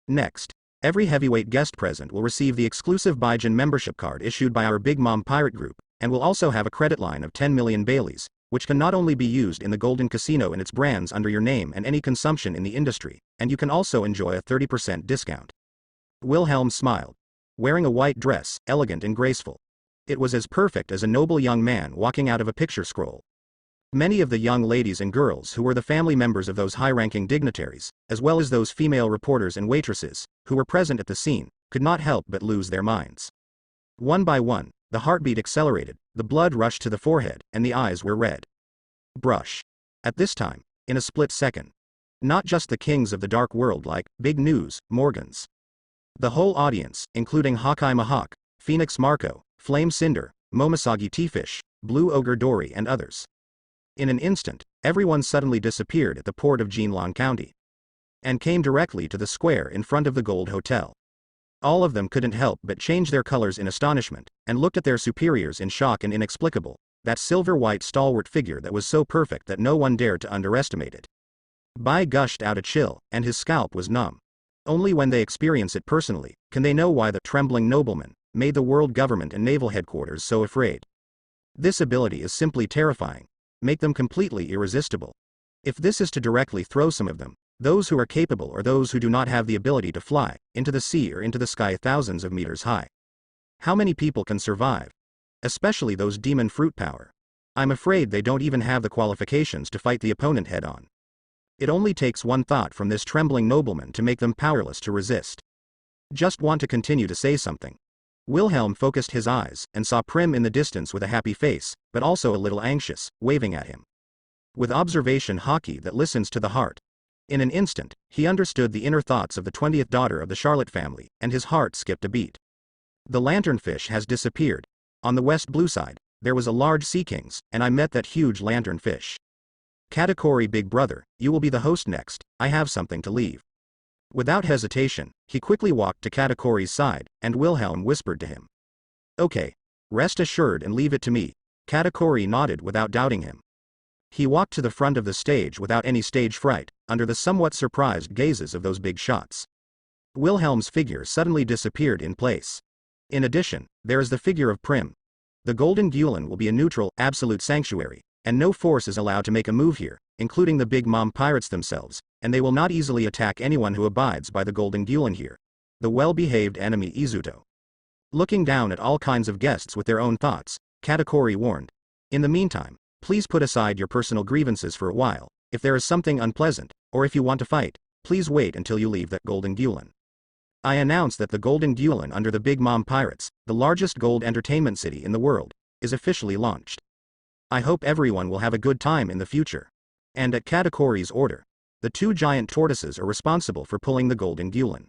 Next, every heavyweight guest present will receive the exclusive Baijin membership card issued by our Big Mom Pirate Group, and will also have a credit line of 10 million Baileys, which can not only be used in the Golden Casino and its brands under your name and any consumption in the industry, and you can also enjoy a 30% discount. Wilhelm smiled. Wearing a white dress, elegant and graceful. It was as perfect as a noble young man walking out of a picture scroll. Many of the young ladies and girls who were the family members of those high-ranking dignitaries, as well as those female reporters and waitresses, who were present at the scene, could not help but lose their minds. One by one, the heartbeat accelerated, the blood rushed to the forehead, and the eyes were red. Brush. At this time, in a split second. Not just the kings of the dark world like Big News, Morgans. The whole audience, including Hawkeye Mahawk, Phoenix Marco, Flame Cinder, Momoshagi T-Fish, Blue Ogre Dory and others. In an instant, everyone suddenly disappeared at the port of Jinlan County. And came directly to the square in front of the Gold Hotel. All of them couldn't help but change their colors in astonishment, and looked at their superiors in shock and inexplicable, that silver-white stalwart figure that was so perfect that no one dared to underestimate it. Bai gushed out a chill, and his scalp was numb. Only when they experience it personally, can they know why the trembling nobleman made the world government and naval headquarters so afraid. This ability is simply terrifying. Make them completely irresistible. If this is to directly throw some of them, those who are capable or those who do not have the ability to fly, into the sea or into the sky thousands of meters high. How many people can survive? Especially those demon fruit power. I'm afraid they don't even have the qualifications to fight the opponent head on. It only takes one thought from this trembling nobleman to make them powerless to resist. Just want to continue to say something. Wilhelm focused his eyes, and saw Prim in the distance with a happy face, but also a little anxious, waving at him. With observation hockey that listens to the heart. In an instant, he understood the inner thoughts of the 20th daughter of the Charlotte family, and his heart skipped a beat. The lanternfish has disappeared. On the west blue side, there was a large sea king's, and I met that huge lanternfish. Katakuri big brother, you will be the host next, I have something to leave. Without hesitation, he quickly walked to Katakuri's side, and Wilhelm whispered to him. Okay. Rest assured and leave it to me. Katakuri nodded without doubting him. He walked to the front of the stage without any stage fright, under the somewhat surprised gazes of those big shots. Wilhelm's figure suddenly disappeared in place. In addition, there is the figure of Prim. The Golden Gulen will be a neutral, absolute sanctuary, and no force is allowed to make a move here, including the Big Mom Pirates themselves, and they will not easily attack anyone who abides by the Golden Gulen here. the well-behaved enemy Izuto. Looking down at all kinds of guests with their own thoughts, Katakuri warned. In the meantime, please put aside your personal grievances for a while. If there is something unpleasant, or if you want to fight, please wait until you leave that Golden Gulen. I announce that the Golden Gulen under the Big Mom Pirates, the largest gold entertainment city in the world, is officially launched. I hope everyone will have a good time in the future. And at Katakuri's order, the two giant tortoises are responsible for pulling the Golden Gulen.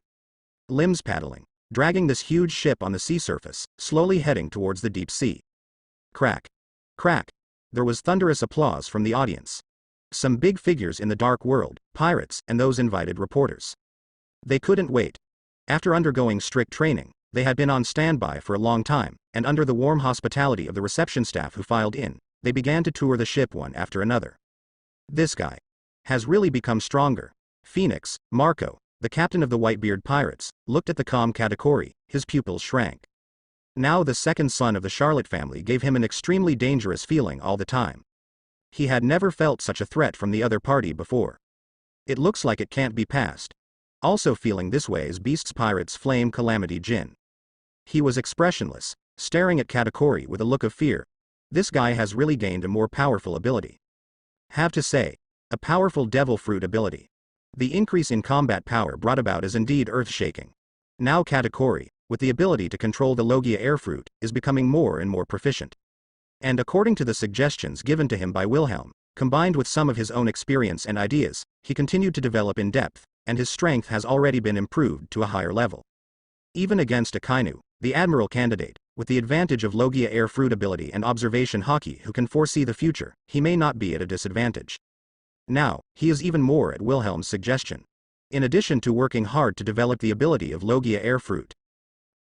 Limbs paddling, dragging this huge ship on the sea surface, slowly heading towards the deep sea. Crack. Crack. There was thunderous applause from the audience. Some big figures in the dark world, pirates, and those invited reporters. They couldn't wait. After undergoing strict training, they had been on standby for a long time, and under the warm hospitality of the reception staff who filed in, they began to tour the ship one after another. This guy has really become stronger. Phoenix, Marco, the captain of the Whitebeard Pirates, looked at the calm Katakuri, his pupils shrank. Now the second son of the Charlotte family gave him an extremely dangerous feeling all the time. He had never felt such a threat from the other party before. It looks like it can't be passed. Also feeling this way is Beast's Pirates Flame Calamity Jin. He was expressionless, staring at Katakuri with a look of fear. This guy has really gained a more powerful ability. Have to say, a powerful devil fruit ability. The increase in combat power brought about is indeed earth-shaking. Now Katakuri, with the ability to control the Logia air fruit, is becoming more and more proficient. And according to the suggestions given to him by Wilhelm, combined with some of his own experience and ideas, he continued to develop in depth, and his strength has already been improved to a higher level. Even against Akainu, the admiral candidate, with the advantage of Logia air fruit ability and observation haki who can foresee the future, he may not be at a disadvantage. Now, he is even more at Wilhelm's suggestion. In addition to working hard to develop the ability of Logia air fruit,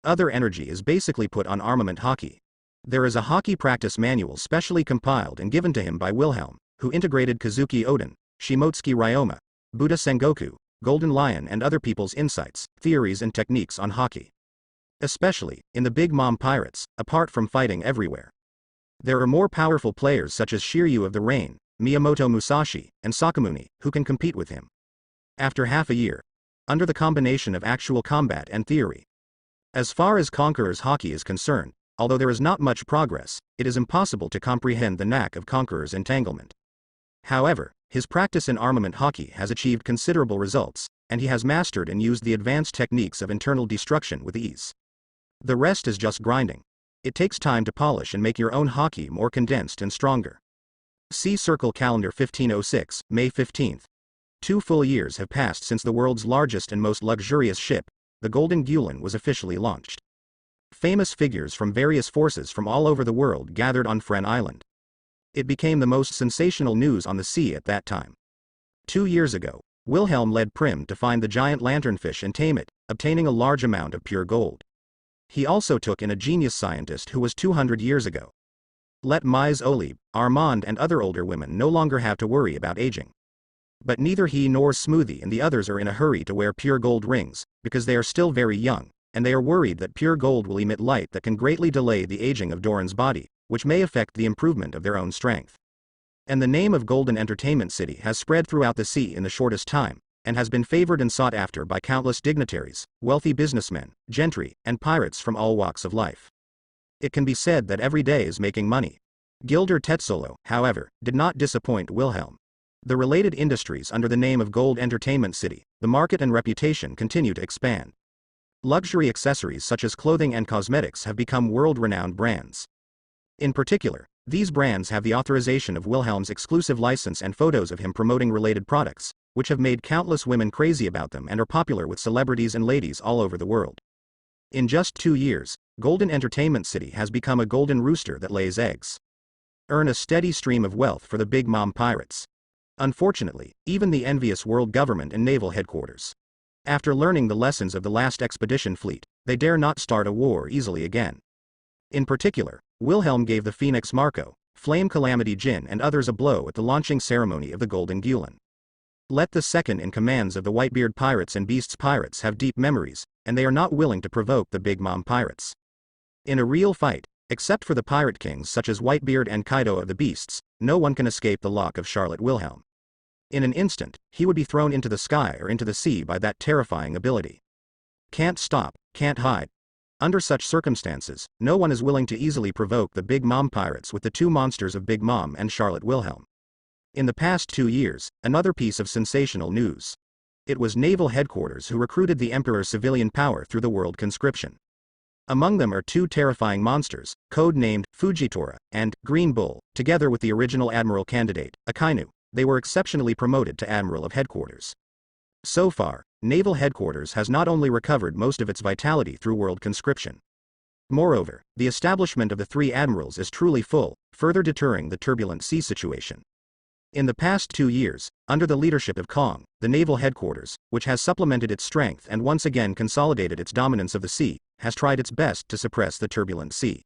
other energy is basically put on armament haki. There is a hockey practice manual specially compiled and given to him by Wilhelm, who integrated Kazuki Oden, Shimotsuki Ryoma, Buddha Sengoku, Golden Lion and other people's insights, theories and techniques on hockey. Especially, in the Big Mom Pirates, apart from fighting everywhere. There are more powerful players such as Shiryu of the Rain, Miyamoto Musashi, and Sakamuni, who can compete with him. After half a year, under the combination of actual combat and theory. As far as Conqueror's hockey is concerned, although there is not much progress, it is impossible to comprehend the knack of Conqueror's entanglement. However, his practice in armament hockey has achieved considerable results, and he has mastered and used the advanced techniques of internal destruction with ease. The rest is just grinding. It takes time to polish and make your own hockey more condensed and stronger. See Circle Calendar 1506, May 15th. 2 full years have passed since the world's largest and most luxurious ship, the Golden Gulen, was officially launched. Famous figures from various forces from all over the world gathered on Fren Island. It became the most sensational news on the sea at that time. 2 years ago, Wilhelm led Prim to find the giant lanternfish and tame it, obtaining a large amount of pure gold. He also took in a genius scientist who was 200 years ago. Let Mise Olib, Armand and other older women no longer have to worry about aging. But neither he nor Smoothie and the others are in a hurry to wear pure gold rings, because they are still very young, and they are worried that pure gold will emit light that can greatly delay the aging of Doran's body, which may affect the improvement of their own strength. And the name of Golden Entertainment City has spread throughout the sea in the shortest time, and has been favored and sought after by countless dignitaries, wealthy businessmen, gentry, and pirates from all walks of life. It can be said that every day is making money. Gilder Tetzolo, however, did not disappoint Wilhelm. The related industries under the name of Gold Entertainment City, the market and reputation continue to expand. Luxury accessories such as clothing and cosmetics have become world-renowned brands. In particular, these brands have the authorization of Wilhelm's exclusive license and photos of him promoting related products, which have made countless women crazy about them and are popular with celebrities and ladies all over the world. In just 2 years, Golden Entertainment City has become a golden rooster that lays eggs. Earn a steady stream of wealth for the Big Mom Pirates. Unfortunately, even the envious world government and naval headquarters, after learning the lessons of the last expedition fleet, they dare not start a war easily again. In particular, Wilhelm gave the Phoenix Marco, Flame Calamity Jin and others a blow at the launching ceremony of the Golden Gulen. Let the second in commands of the Whitebeard Pirates and Beast's Pirates have deep memories, and they are not willing to provoke the Big Mom Pirates. In a real fight, except for the pirate kings such as Whitebeard and Kaido of the Beasts, no one can escape the lock of Charlotte Wilhelm. In an instant, he would be thrown into the sky or into the sea by that terrifying ability. Can't stop, can't hide. Under such circumstances, no one is willing to easily provoke the Big Mom pirates with the two monsters of Big Mom and Charlotte Wilhelm. In the past 2 years, another piece of sensational news. It was naval headquarters who recruited the Emperor's civilian power through the world conscription. Among them are two terrifying monsters, code-named Fujitora and Green Bull, together with the original admiral candidate, Akainu. They were exceptionally promoted to admiral of headquarters. So far, naval headquarters has not only recovered most of its vitality through world conscription. Moreover, the establishment of the three admirals is truly full, further deterring the turbulent sea situation. In the past 2 years, under the leadership of Kong, the naval headquarters, which has supplemented its strength and once again consolidated its dominance of the sea, has tried its best to suppress the turbulent sea.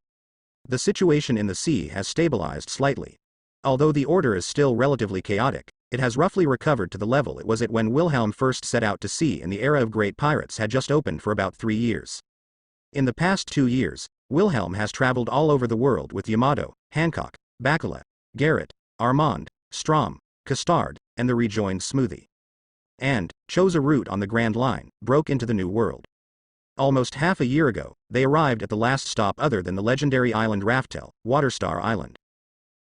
The situation in the sea has stabilized slightly. Although the order is still relatively chaotic, it has roughly recovered to the level it was at when Wilhelm first set out to sea, and the era of great pirates had just opened for about 3 years. In the past 2 years, Wilhelm has traveled all over the world with Yamato, Hancock, Bacala, Garrett, Armand, Strom, Custard, and the rejoined Smoothie. And chose a route on the Grand Line, broke into the New World. Almost half a year ago, they arrived at the last stop other than the legendary island Raftel, Waterstar Island.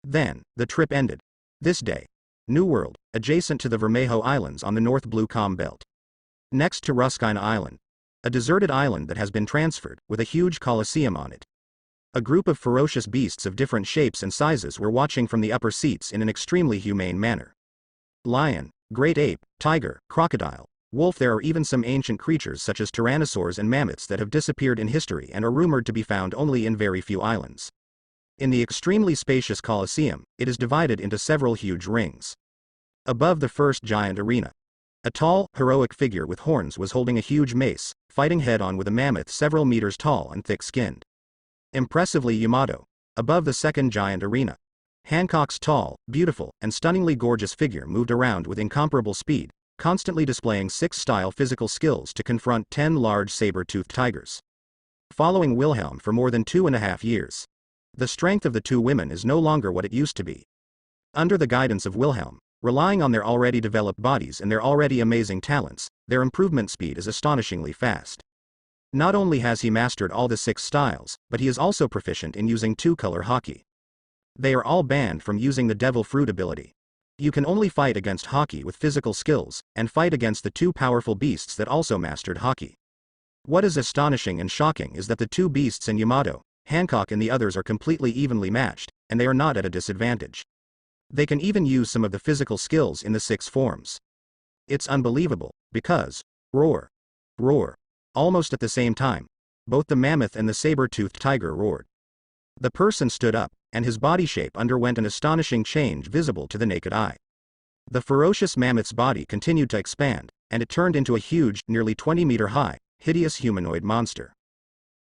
Then, the trip ended. This day, New World, adjacent to the Vermejo Islands on the North Blue Calm Belt. Next to Ruskina Island. A deserted island that has been transferred, with a huge coliseum on it. A group of ferocious beasts of different shapes and sizes were watching from the upper seats in an extremely humane manner. Lion, great ape, tiger, crocodile, wolf. There are even some ancient creatures such as tyrannosaurs and mammoths that have disappeared in history and are rumored to be found only in very few islands. In the extremely spacious coliseum, it is divided into several huge rings. Above the first giant arena, a tall, heroic figure with horns was holding a huge mace, fighting head-on with a mammoth several meters tall and thick-skinned. Impressively Yamato. Above the second giant arena, Hancock's tall, beautiful, and stunningly gorgeous figure moved around with incomparable speed, constantly displaying 6-style physical skills to confront 10 large saber-toothed tigers. Following Wilhelm for more than 2.5 years, the strength of the two women is no longer what it used to be. Under the guidance of Wilhelm, relying on their already developed bodies and their already amazing talents, their improvement speed is astonishingly fast. Not only has he mastered all the 6 styles, but he is also proficient in using 2-color hockey. They are all banned from using the Devil Fruit ability. You can only fight against hockey with physical skills, and fight against the 2 powerful beasts that also mastered hockey. What is astonishing and shocking is that the 2 beasts and Yamato, Hancock and the others are completely evenly matched, and they are not at a disadvantage. They can even use some of the physical skills in the 6 forms. It's unbelievable, because, roar, roar. Almost at the same time, both the mammoth and the saber-toothed tiger roared. The person stood up, and his body shape underwent an astonishing change visible to the naked eye. The ferocious mammoth's body continued to expand, and it turned into a huge, nearly 20-meter-high, hideous humanoid monster.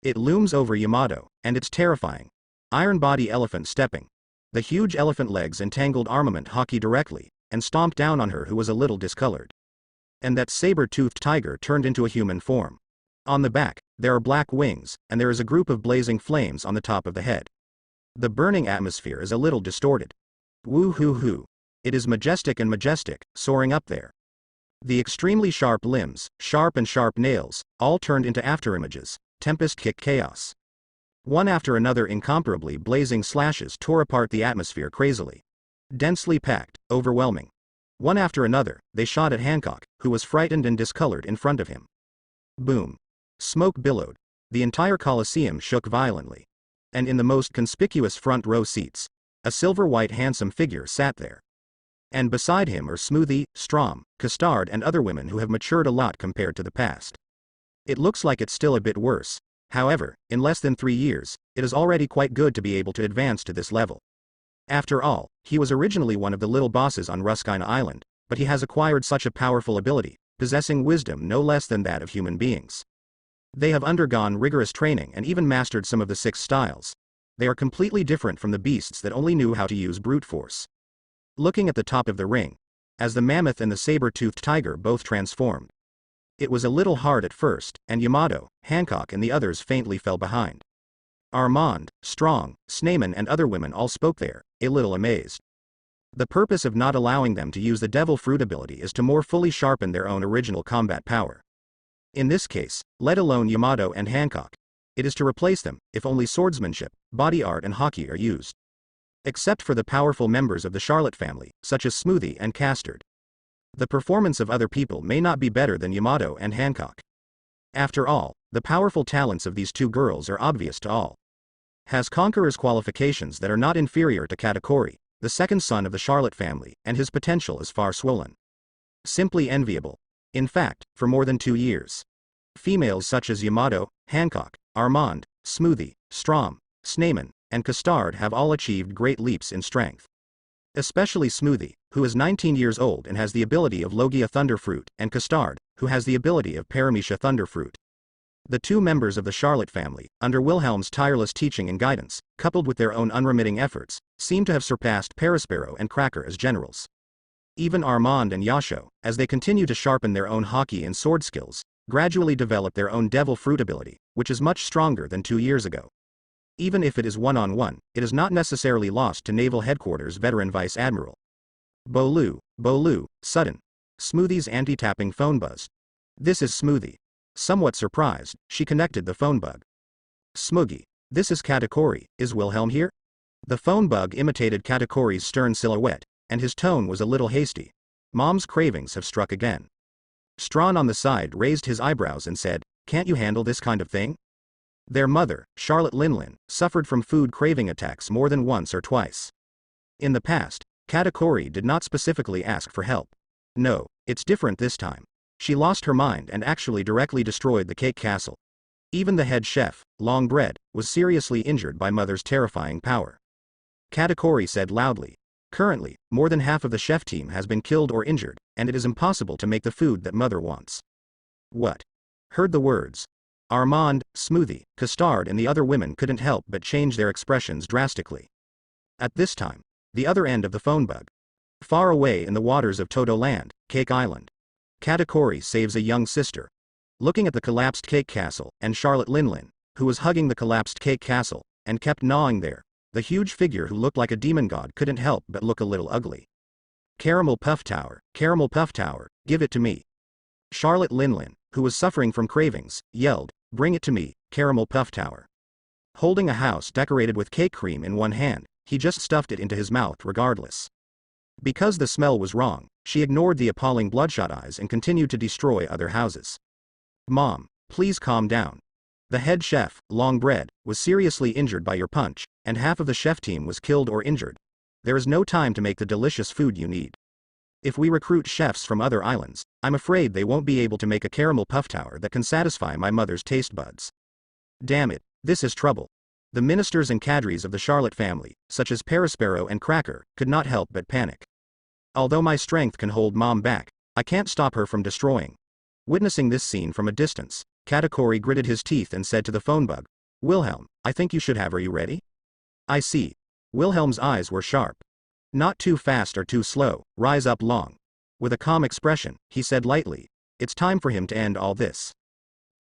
It looms over Yamato, and it's terrifying. Iron body elephant stepping. The huge elephant legs entangled armament hockey directly, and stomped down on her who was a little discolored. And that saber-toothed tiger turned into a human form. On the back, there are black wings, and there is a group of blazing flames on the top of the head. The burning atmosphere is a little distorted. Woo-hoo-hoo. It is majestic and majestic, soaring up there. The extremely sharp limbs, sharp nails, all turned into afterimages, tempest kick chaos. One after another incomparably blazing slashes tore apart the atmosphere crazily. Densely packed, overwhelming. One after another, they shot at Hancock, who was frightened and discolored in front of him. Boom. Smoke billowed. The entire coliseum shook violently. And in the most conspicuous front row seats, a silver-white handsome figure sat there. And beside him are Smoothie, Strom, Custard and other women who have matured a lot compared to the past. It looks like it's still a bit worse. However, in less than 3 years, it is already quite good to be able to advance to this level. After all, he was originally one of the little bosses on Ruskina Island, but he has acquired such a powerful ability, possessing wisdom no less than that of human beings. They have undergone rigorous training and even mastered some of the 6 styles. They are completely different from the beasts that only knew how to use brute force. Looking at the top of the ring, as the mammoth and the saber-toothed tiger both transformed. It was a little hard at first, and Yamato, Hancock and the others faintly fell behind. Armand, Strong, Sneyman and other women all spoke there, a little amazed. The purpose of not allowing them to use the Devil Fruit ability is to more fully sharpen their own original combat power. In this case, let alone Yamato and Hancock. It is to replace them, if only swordsmanship, body art and hockey are used. Except for the powerful members of the Charlotte family, such as Smoothie and Castard. The performance of other people may not be better than Yamato and Hancock. After all, the powerful talents of these two girls are obvious to all. Has Conqueror's qualifications that are not inferior to Katakuri, the second son of the Charlotte family, and his potential is far swollen. Simply enviable. In fact, for more than 2 years. Females such as Yamato, Hancock, Armand, Smoothie, Strom, Sneyman, and Castard have all achieved great leaps in strength. Especially Smoothie, who is 19 years old and has the ability of Logia Thunderfruit, and Castard, who has the ability of Paramecia Thunderfruit. The two members of the Charlotte family, under Wilhelm's tireless teaching and guidance, coupled with their own unremitting efforts, seem to have surpassed Perispero and Cracker as generals. Even Armand and Yasho, as they continue to sharpen their own hockey and sword skills, gradually develop their own devil fruit ability, which is much stronger than 2 years ago. Even if it is one-on-one, it is not necessarily lost to Naval Headquarters veteran Vice Admiral. Bolu, sudden. Smoothie's anti-tapping phone buzzed. This is Smoothie. Somewhat surprised, she connected the phone bug. Smoogie. This is Katakuri, is Wilhelm here? The phone bug imitated Katakuri's stern silhouette, and his tone was a little hasty. Mom's cravings have struck again. Strawn on the side raised his eyebrows and said, "Can't you handle this kind of thing?" Their mother, Charlotte Linlin, suffered from food craving attacks more than once or twice. In the past, Katakuri did not specifically ask for help. No, it's different this time. She lost her mind and actually directly destroyed the cake castle. Even the head chef, Longbread, was seriously injured by Mother's terrifying power. Katakuri said loudly, "Currently, more than half of the chef team has been killed or injured, and it is impossible to make the food that Mother wants." What? Heard the words. Armand, Smoothie, Castard and the other women couldn't help but change their expressions drastically. At this time, the other end of the phone bug. Far away in the waters of Todo Land, Cake Island. Katakuri saves a young sister. Looking at the collapsed cake castle, and Charlotte Linlin, who was hugging the collapsed cake castle, and kept gnawing there, the huge figure who looked like a demon god couldn't help but look a little ugly. Caramel Puff Tower, give it to me. Charlotte Linlin, who was suffering from cravings, yelled, "Bring it to me, Caramel Puff Tower." Holding a house decorated with cake cream in one hand, he just stuffed it into his mouth regardless. Because the smell was wrong, she ignored the appalling bloodshot eyes and continued to destroy other houses. "Mom, please calm down. The head chef, Longbread, was seriously injured by your punch, and half of the chef team was killed or injured. There is no time to make the delicious food you need. If we recruit chefs from other islands, I'm afraid they won't be able to make a caramel puff tower that can satisfy my mother's taste buds. Damn it, this is trouble." The ministers and cadres of the Charlotte family, such as Perispero and Cracker, could not help but panic. "Although my strength can hold Mom back, I can't stop her from destroying." Witnessing this scene from a distance, Katakuri gritted his teeth and said to the phone bug, "Wilhelm, I think you should have. Are you ready?" "I see." Wilhelm's eyes were sharp. "Not too fast or too slow, rise up long." With a calm expression, he said lightly, "It's time for him to end all this."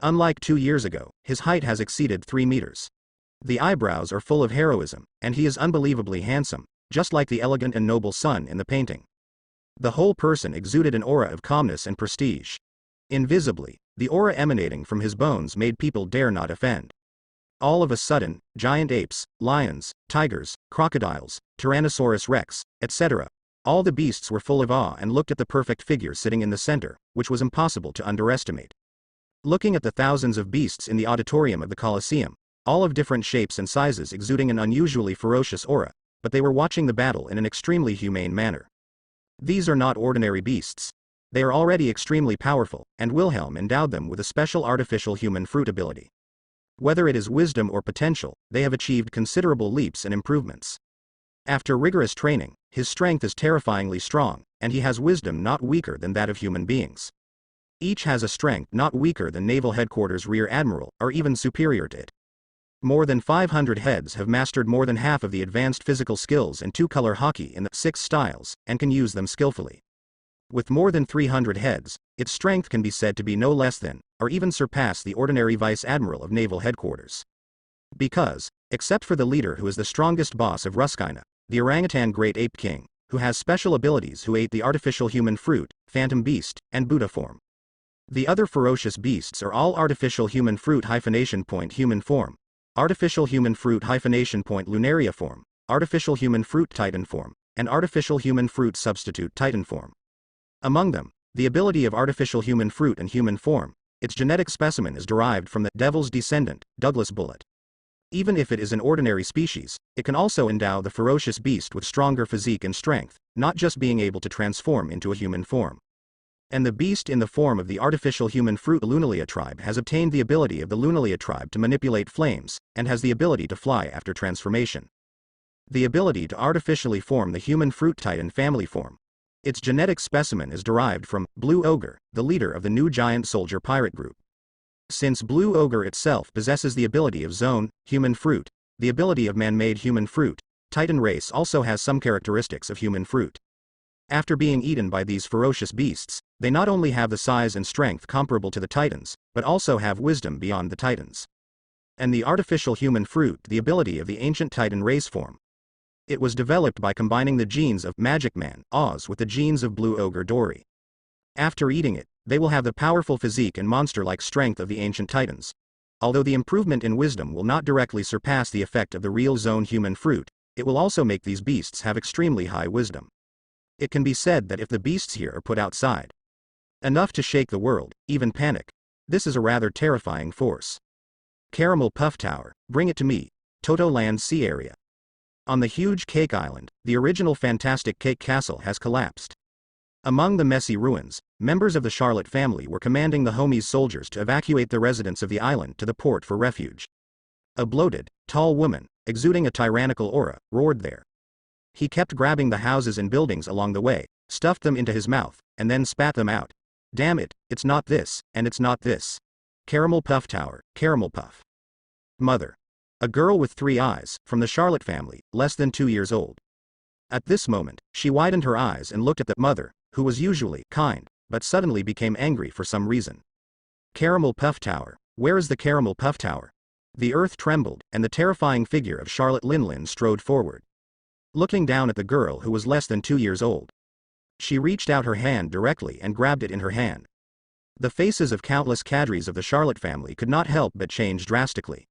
Unlike 2 years ago, his height has exceeded 3 meters. The eyebrows are full of heroism, and he is unbelievably handsome, just like the elegant and noble son in the painting. The whole person exuded an aura of calmness and prestige. Invisibly, the aura emanating from his bones made people dare not offend. All of a sudden, giant apes, lions, tigers, crocodiles, Tyrannosaurus rex, etc., all the beasts were full of awe and looked at the perfect figure sitting in the center, which was impossible to underestimate. Looking at the thousands of beasts in the auditorium of the Colosseum, all of different shapes and sizes exuding an unusually ferocious aura, but they were watching the battle in an extremely humane manner. These are not ordinary beasts. They are already extremely powerful, and Wilhelm endowed them with a special artificial human fruit ability. Whether it is wisdom or potential, they have achieved considerable leaps and improvements. After rigorous training, his strength is terrifyingly strong, and he has wisdom not weaker than that of human beings. Each has a strength not weaker than Naval Headquarters Rear Admiral, or even superior to it. More than 500 heads have mastered more than half of the advanced physical skills in two-color hockey in the 6 styles, and can use them skillfully. With more than 300 heads, its strength can be said to be no less than, or even surpass the ordinary Vice Admiral of Naval Headquarters. Because, except for the leader who is the strongest boss of Ruskina, the orangutan Great Ape King, who has special abilities who ate the artificial human fruit, Phantom Beast, and Buddha form. The other ferocious beasts are all artificial human fruit human form, artificial human fruit lunaria form, artificial human fruit titan form, and artificial human fruit substitute titan form. Among them, the ability of artificial human fruit and human form, its genetic specimen is derived from the devil's descendant, Douglas Bullet. Even if it is an ordinary species, it can also endow the ferocious beast with stronger physique and strength, not just being able to transform into a human form. And the beast in the form of the artificial human fruit Lunalia tribe has obtained the ability of the Lunalia tribe to manipulate flames, and has the ability to fly after transformation. The ability to artificially form the human fruit titan family form. Its genetic specimen is derived from Blue Ogre, the leader of the new giant soldier pirate group. Since Blue Ogre itself possesses the ability of Zone, human fruit, the ability of man-made human fruit, Titan race also has some characteristics of human fruit. After being eaten by these ferocious beasts, they not only have the size and strength comparable to the Titans, but also have wisdom beyond the Titans. And the artificial human fruit, the ability of the ancient Titan race form. It was developed by combining the genes of Magic Man, Oz, with the genes of Blue Ogre Dory. After eating it, they will have the powerful physique and monster-like strength of the ancient Titans. Although the improvement in wisdom will not directly surpass the effect of the real Zone human fruit, it will also make these beasts have extremely high wisdom. It can be said that if the beasts here are put outside, enough to shake the world, even panic, this is a rather terrifying force. Caramel Puff Tower, bring it to me, Toto Land Sea Area. On the huge Cake Island, the original fantastic Cake Castle has collapsed. Among the messy ruins, members of the Charlotte family were commanding the Homies soldiers to evacuate the residents of the island to the port for refuge. A bloated, tall woman, exuding a tyrannical aura, roared there. He kept grabbing the houses and buildings along the way, stuffed them into his mouth, and then spat them out. Damn it, it's not this, and it's not this. Caramel Puff Tower, Caramel Puff. Mother. A girl with 3 eyes, from the Charlotte family, less than 2 years old. At this moment, she widened her eyes and looked at the mother, who was usually kind, but suddenly became angry for some reason. Caramel Puff Tower, where is the Caramel Puff Tower? The earth trembled, and the terrifying figure of Charlotte Linlin strode forward. Looking down at the girl who was less than 2 years old, she reached out her hand directly and grabbed it in her hand. The faces of countless cadres of the Charlotte family could not help but change drastically.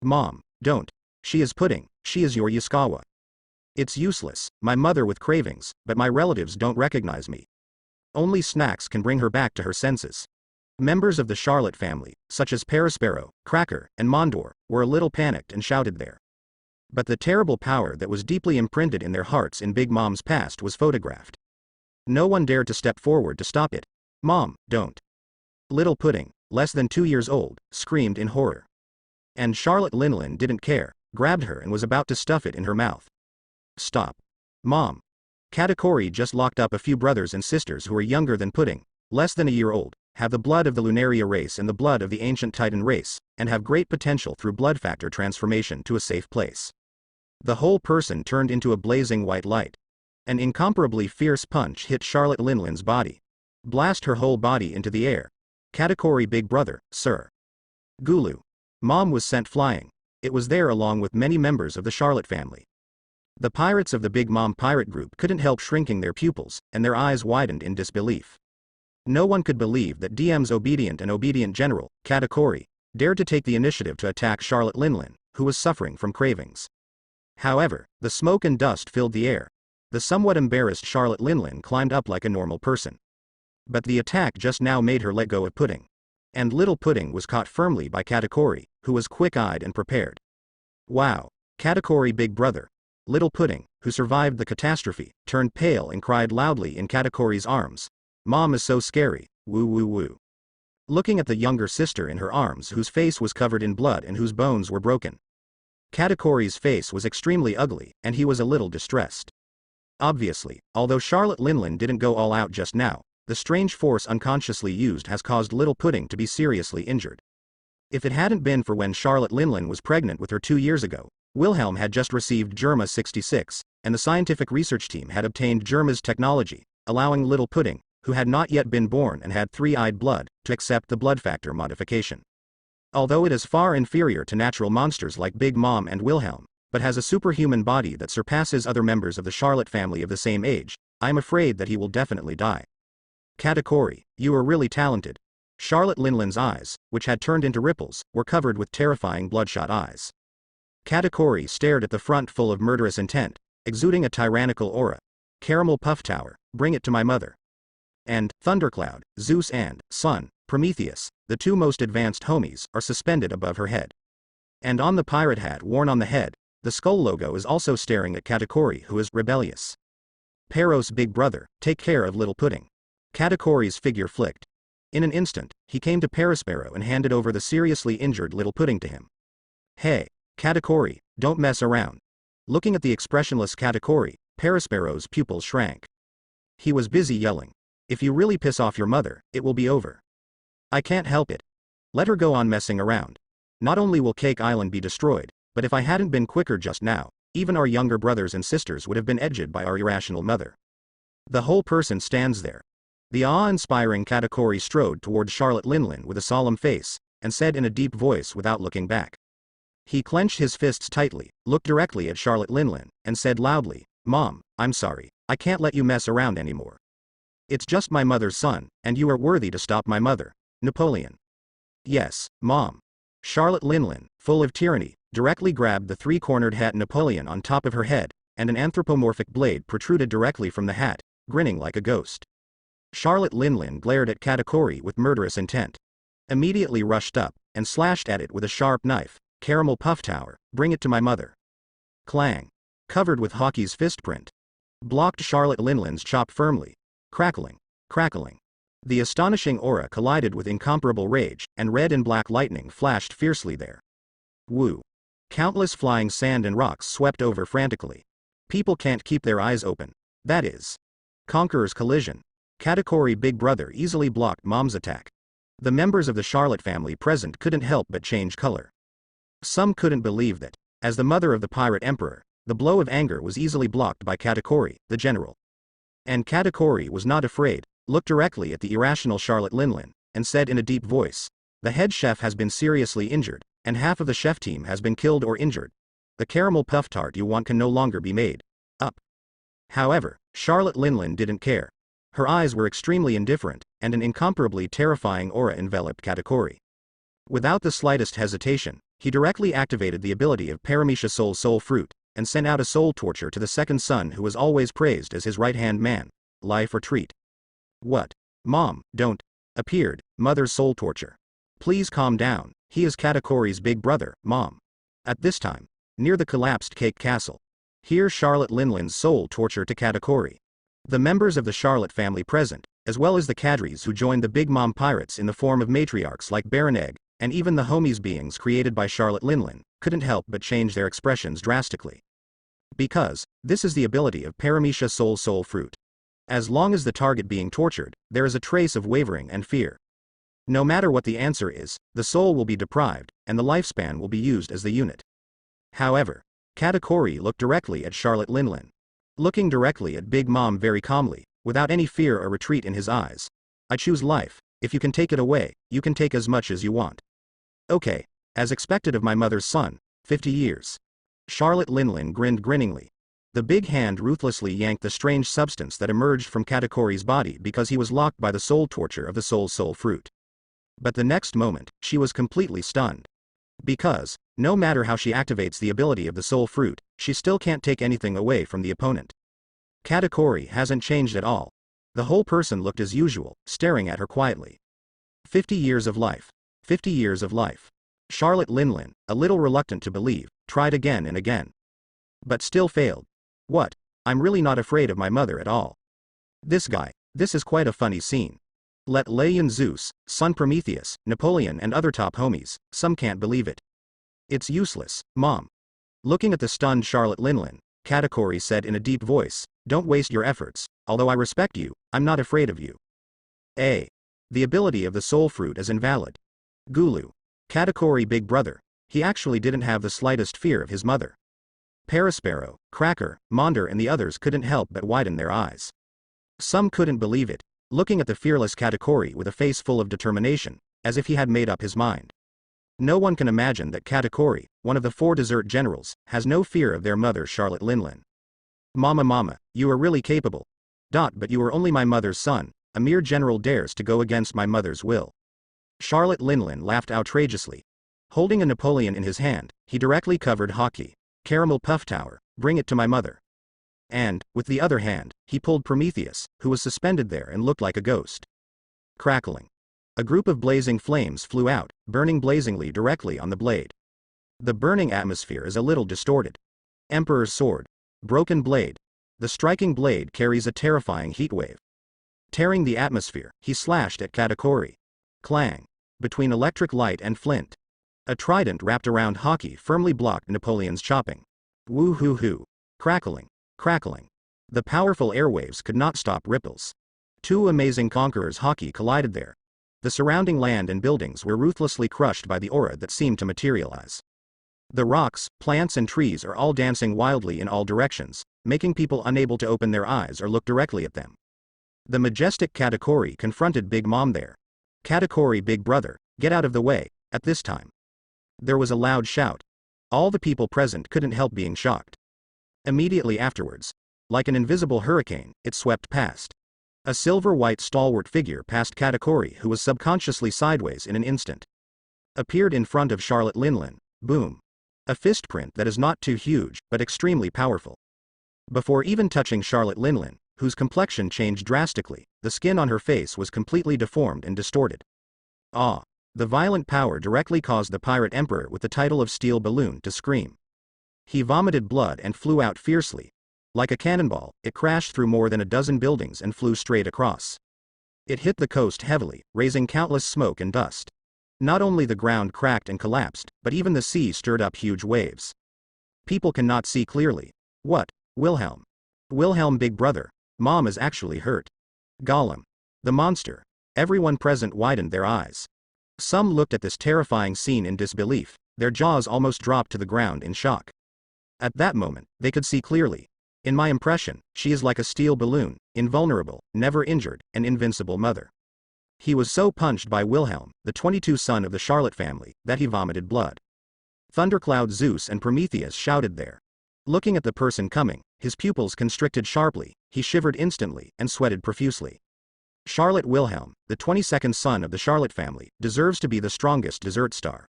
Mom, don't. She is pudding, she is your Yuskawa. It's useless, my mother with cravings, but my relatives don't recognize me. Only snacks can bring her back to her senses. Members of the Charlotte family, such as Perispero, Cracker, and Mondor, were a little panicked and shouted there. But the terrible power that was deeply imprinted in their hearts in Big Mom's past was photographed. No one dared to step forward to stop it. Mom, don't. Little Pudding, less than 2 years old, screamed in horror. And Charlotte Linlin didn't care, grabbed her and was about to stuff it in her mouth. Stop. Mom. Katakuri just locked up a few brothers and sisters who are younger than Pudding, less than a year old, have the blood of the Lunaria race and the blood of the ancient Titan race, and have great potential through blood factor transformation to a safe place. The whole person turned into a blazing white light. An incomparably fierce punch hit Charlotte Linlin's body. Blast her whole body into the air. Katakuri Big Brother, sir. Gulu. Mom was sent flying. It was there along with many members of the Charlotte family. The pirates of the Big Mom pirate group couldn't help shrinking their pupils, and their eyes widened in disbelief. No one could believe that DM's obedient general, Katakuri, dared to take the initiative to attack Charlotte Linlin, who was suffering from cravings. However, the smoke and dust filled the air. The somewhat embarrassed Charlotte Linlin climbed up like a normal person. But the attack just now made her let go of Pudding. And Little Pudding was caught firmly by Katakuri, who was quick-eyed and prepared. Wow. Katakuri Big Brother. Little Pudding, who survived the catastrophe, turned pale and cried loudly in Katakuri's arms. Mom is so scary, woo woo woo. Looking at the younger sister in her arms whose face was covered in blood and whose bones were broken. Katakuri's face was extremely ugly, and he was a little distressed. Obviously, although Charlotte Linlin didn't go all out just now, the strange force unconsciously used has caused Little Pudding to be seriously injured. If it hadn't been for when Charlotte Linlin was pregnant with her 2 years ago, Wilhelm had just received Germa 66, and the scientific research team had obtained Germa's technology, allowing Little Pudding, who had not yet been born and had 3-eyed blood, to accept the blood factor modification. Although it is far inferior to natural monsters like Big Mom and Wilhelm, but has a superhuman body that surpasses other members of the Charlotte family of the same age, I am afraid that he will definitely die. Katakuri, you are really talented. Charlotte Linlin's eyes, which had turned into ripples, were covered with terrifying bloodshot eyes. Katakuri stared at the front full of murderous intent, exuding a tyrannical aura. Caramel Puff Tower, bring it to my mother. And, Thundercloud, Zeus and, Sun, Prometheus, the two most advanced homies, are suspended above her head. And on the pirate hat worn on the head, the skull logo is also staring at Katakuri, who is rebellious. Peros big brother, take care of little pudding. Katakuri's figure flicked. In an instant, he came to Perospero and handed over the seriously injured little pudding to him. Hey, Katakuri, don't mess around. Looking at the expressionless Katakuri, Perospero's pupils shrank. He was busy yelling. If you really piss off your mother, it will be over. I can't help it. Let her go on messing around. Not only will Cake Island be destroyed, but if I hadn't been quicker just now, even our younger brothers and sisters would have been edged by our irrational mother. The whole person stands there. The awe-inspiring Katakuri strode toward Charlotte Linlin with a solemn face, and said in a deep voice without looking back. He clenched his fists tightly, looked directly at Charlotte Linlin, and said loudly, Mom, I'm sorry, I can't let you mess around anymore. It's just my mother's son, and you are worthy to stop my mother, Napoleon. Yes, Mom. Charlotte Linlin, full of tyranny, directly grabbed the three-cornered hat Napoleon on top of her head, and an anthropomorphic blade protruded directly from the hat, grinning like a ghost. Charlotte Linlin glared at Katakuri with murderous intent. Immediately rushed up, and slashed at it with a sharp knife. Caramel Puff Tower, bring it to my mother. Clang. Covered with Hockey's fist print. Blocked Charlotte Linlin's chop firmly. Crackling. Crackling. The astonishing aura collided with incomparable rage, and red and black lightning flashed fiercely there. Woo. Countless flying sand and rocks swept over frantically. People can't keep their eyes open. That is. Conqueror's collision. Katakuri Big Brother easily blocked Mom's attack. The members of the Charlotte family present couldn't help but change color. Some couldn't believe that, as the mother of the pirate emperor, the blow of anger was easily blocked by Katakuri, the general. And Katakuri was not afraid, looked directly at the irrational Charlotte Linlin, and said in a deep voice, the head chef has been seriously injured, and half of the chef team has been killed or injured. The caramel puff tart you want can no longer be made. Up. However, Charlotte Linlin didn't care. Her eyes were extremely indifferent, and an incomparably terrifying aura enveloped Katakuri. Without the slightest hesitation, he directly activated the ability of Paramecia Soul Fruit, and sent out a soul torture to the second son who was always praised as his right-hand man. Life or treat. What? Mom, don't. Appeared, mother's soul torture. Please calm down, he is Katakuri's big brother, Mom. At this time, near the collapsed Cake Castle. Here's Charlotte Linlin's soul torture to Katakuri. The members of the Charlotte family present, as well as the cadres who joined the Big Mom pirates in the form of matriarchs like Baron Egg, and even the homies beings created by Charlotte Linlin, couldn't help but change their expressions drastically. Because, this is the ability of Paramecia Soul Fruit. As long as the target being tortured, there is a trace of wavering and fear. No matter what the answer is, the soul will be deprived, and the lifespan will be used as the unit. However, Katakuri looked directly at Charlotte Linlin. Looking directly at Big Mom very calmly, without any fear or retreat in his eyes. I choose life, if you can take it away, you can take as much as you want. Okay, as expected of my mother's son, 50 years. Charlotte Linlin grinned grinningly. The big hand ruthlessly yanked the strange substance that emerged from Katakuri's body because he was locked by the soul torture of the soul fruit. But the next moment, she was completely stunned. Because, no matter how she activates the ability of the soul fruit, she still can't take anything away from the opponent. Katakuri hasn't changed at all. The whole person looked as usual, staring at her quietly. 50 years of life. 50 years of life. Charlotte Linlin, a little reluctant to believe, tried again and again. But still failed. What? I'm really not afraid of my mother at all. This guy, this is quite a funny scene. Let Leon Zeus, Sun Prometheus, Napoleon and other top homies, some can't believe it. It's useless, Mom. Looking at the stunned Charlotte Linlin, Katakuri said in a deep voice, don't waste your efforts, although I respect you, I'm not afraid of you. A. The ability of the soul fruit is invalid. Gulu. Katakuri Big Brother, he actually didn't have the slightest fear of his mother. Perospero, Cracker, Monder and the others couldn't help but widen their eyes. Some couldn't believe it, looking at the fearless Katakuri with a face full of determination, as if he had made up his mind. No one can imagine that Katakuri, one of the 4 desert generals, has no fear of their mother Charlotte Linlin. Mama, you are really capable. But you are only my mother's son, a mere general dares to go against my mother's will. Charlotte Linlin laughed outrageously. Holding a Napoleon in his hand, he directly covered Hockey. Caramel Puff Tower, bring it to my mother. And, with the other hand, he pulled Prometheus, who was suspended there and looked like a ghost. Crackling. A group of blazing flames flew out, burning blazingly directly on the blade. The burning atmosphere is a little distorted. Emperor's sword. Broken blade. The striking blade carries a terrifying heatwave. Tearing the atmosphere, he slashed at Katakuri. Clang. Between electric light and flint. A trident wrapped around Hockey firmly blocked Napoleon's chopping. Woo-hoo-hoo. Crackling. Crackling. The powerful airwaves could not stop ripples. Two amazing conquerors Hockey collided there. The surrounding land and buildings were ruthlessly crushed by the aura that seemed to materialize. The rocks, plants and trees are all dancing wildly in all directions, making people unable to open their eyes or look directly at them. The majestic Katakuri confronted Big Mom there. Katakuri, big brother, get out of the way. At this time, there was a loud shout. All the people present couldn't help being shocked. Immediately afterwards, like an invisible hurricane, it swept past. A silver-white stalwart figure passed Katakuri, who was subconsciously sideways in an instant. Appeared in front of Charlotte Linlin. Boom. A fist print that is not too huge, but extremely powerful. Before even touching Charlotte Linlin, whose complexion changed drastically, the skin on her face was completely deformed and distorted. Ah! The violent power directly caused the pirate emperor with the title of Steel Balloon to scream. He vomited blood and flew out fiercely. Like a cannonball, it crashed through more than a dozen buildings and flew straight across. It hit the coast heavily, raising countless smoke and dust. Not only the ground cracked and collapsed, but even the sea stirred up huge waves. People cannot see clearly. What? Wilhelm. Wilhelm, big brother. Mom is actually hurt. Gollum. The monster. Everyone present widened their eyes. Some looked at this terrifying scene in disbelief, their jaws almost dropped to the ground in shock. At that moment, they could see clearly. In my impression, she is like a steel balloon, invulnerable, never injured, an invincible mother. He was so punched by Wilhelm, the 22 son of the Charlotte family, that he vomited blood. Thundercloud, Zeus and Prometheus shouted there. Looking at the person coming, his pupils constricted sharply, he shivered instantly, and sweated profusely. Charlotte Wilhelm, the 22nd son of the Charlotte family, deserves to be the strongest dessert star.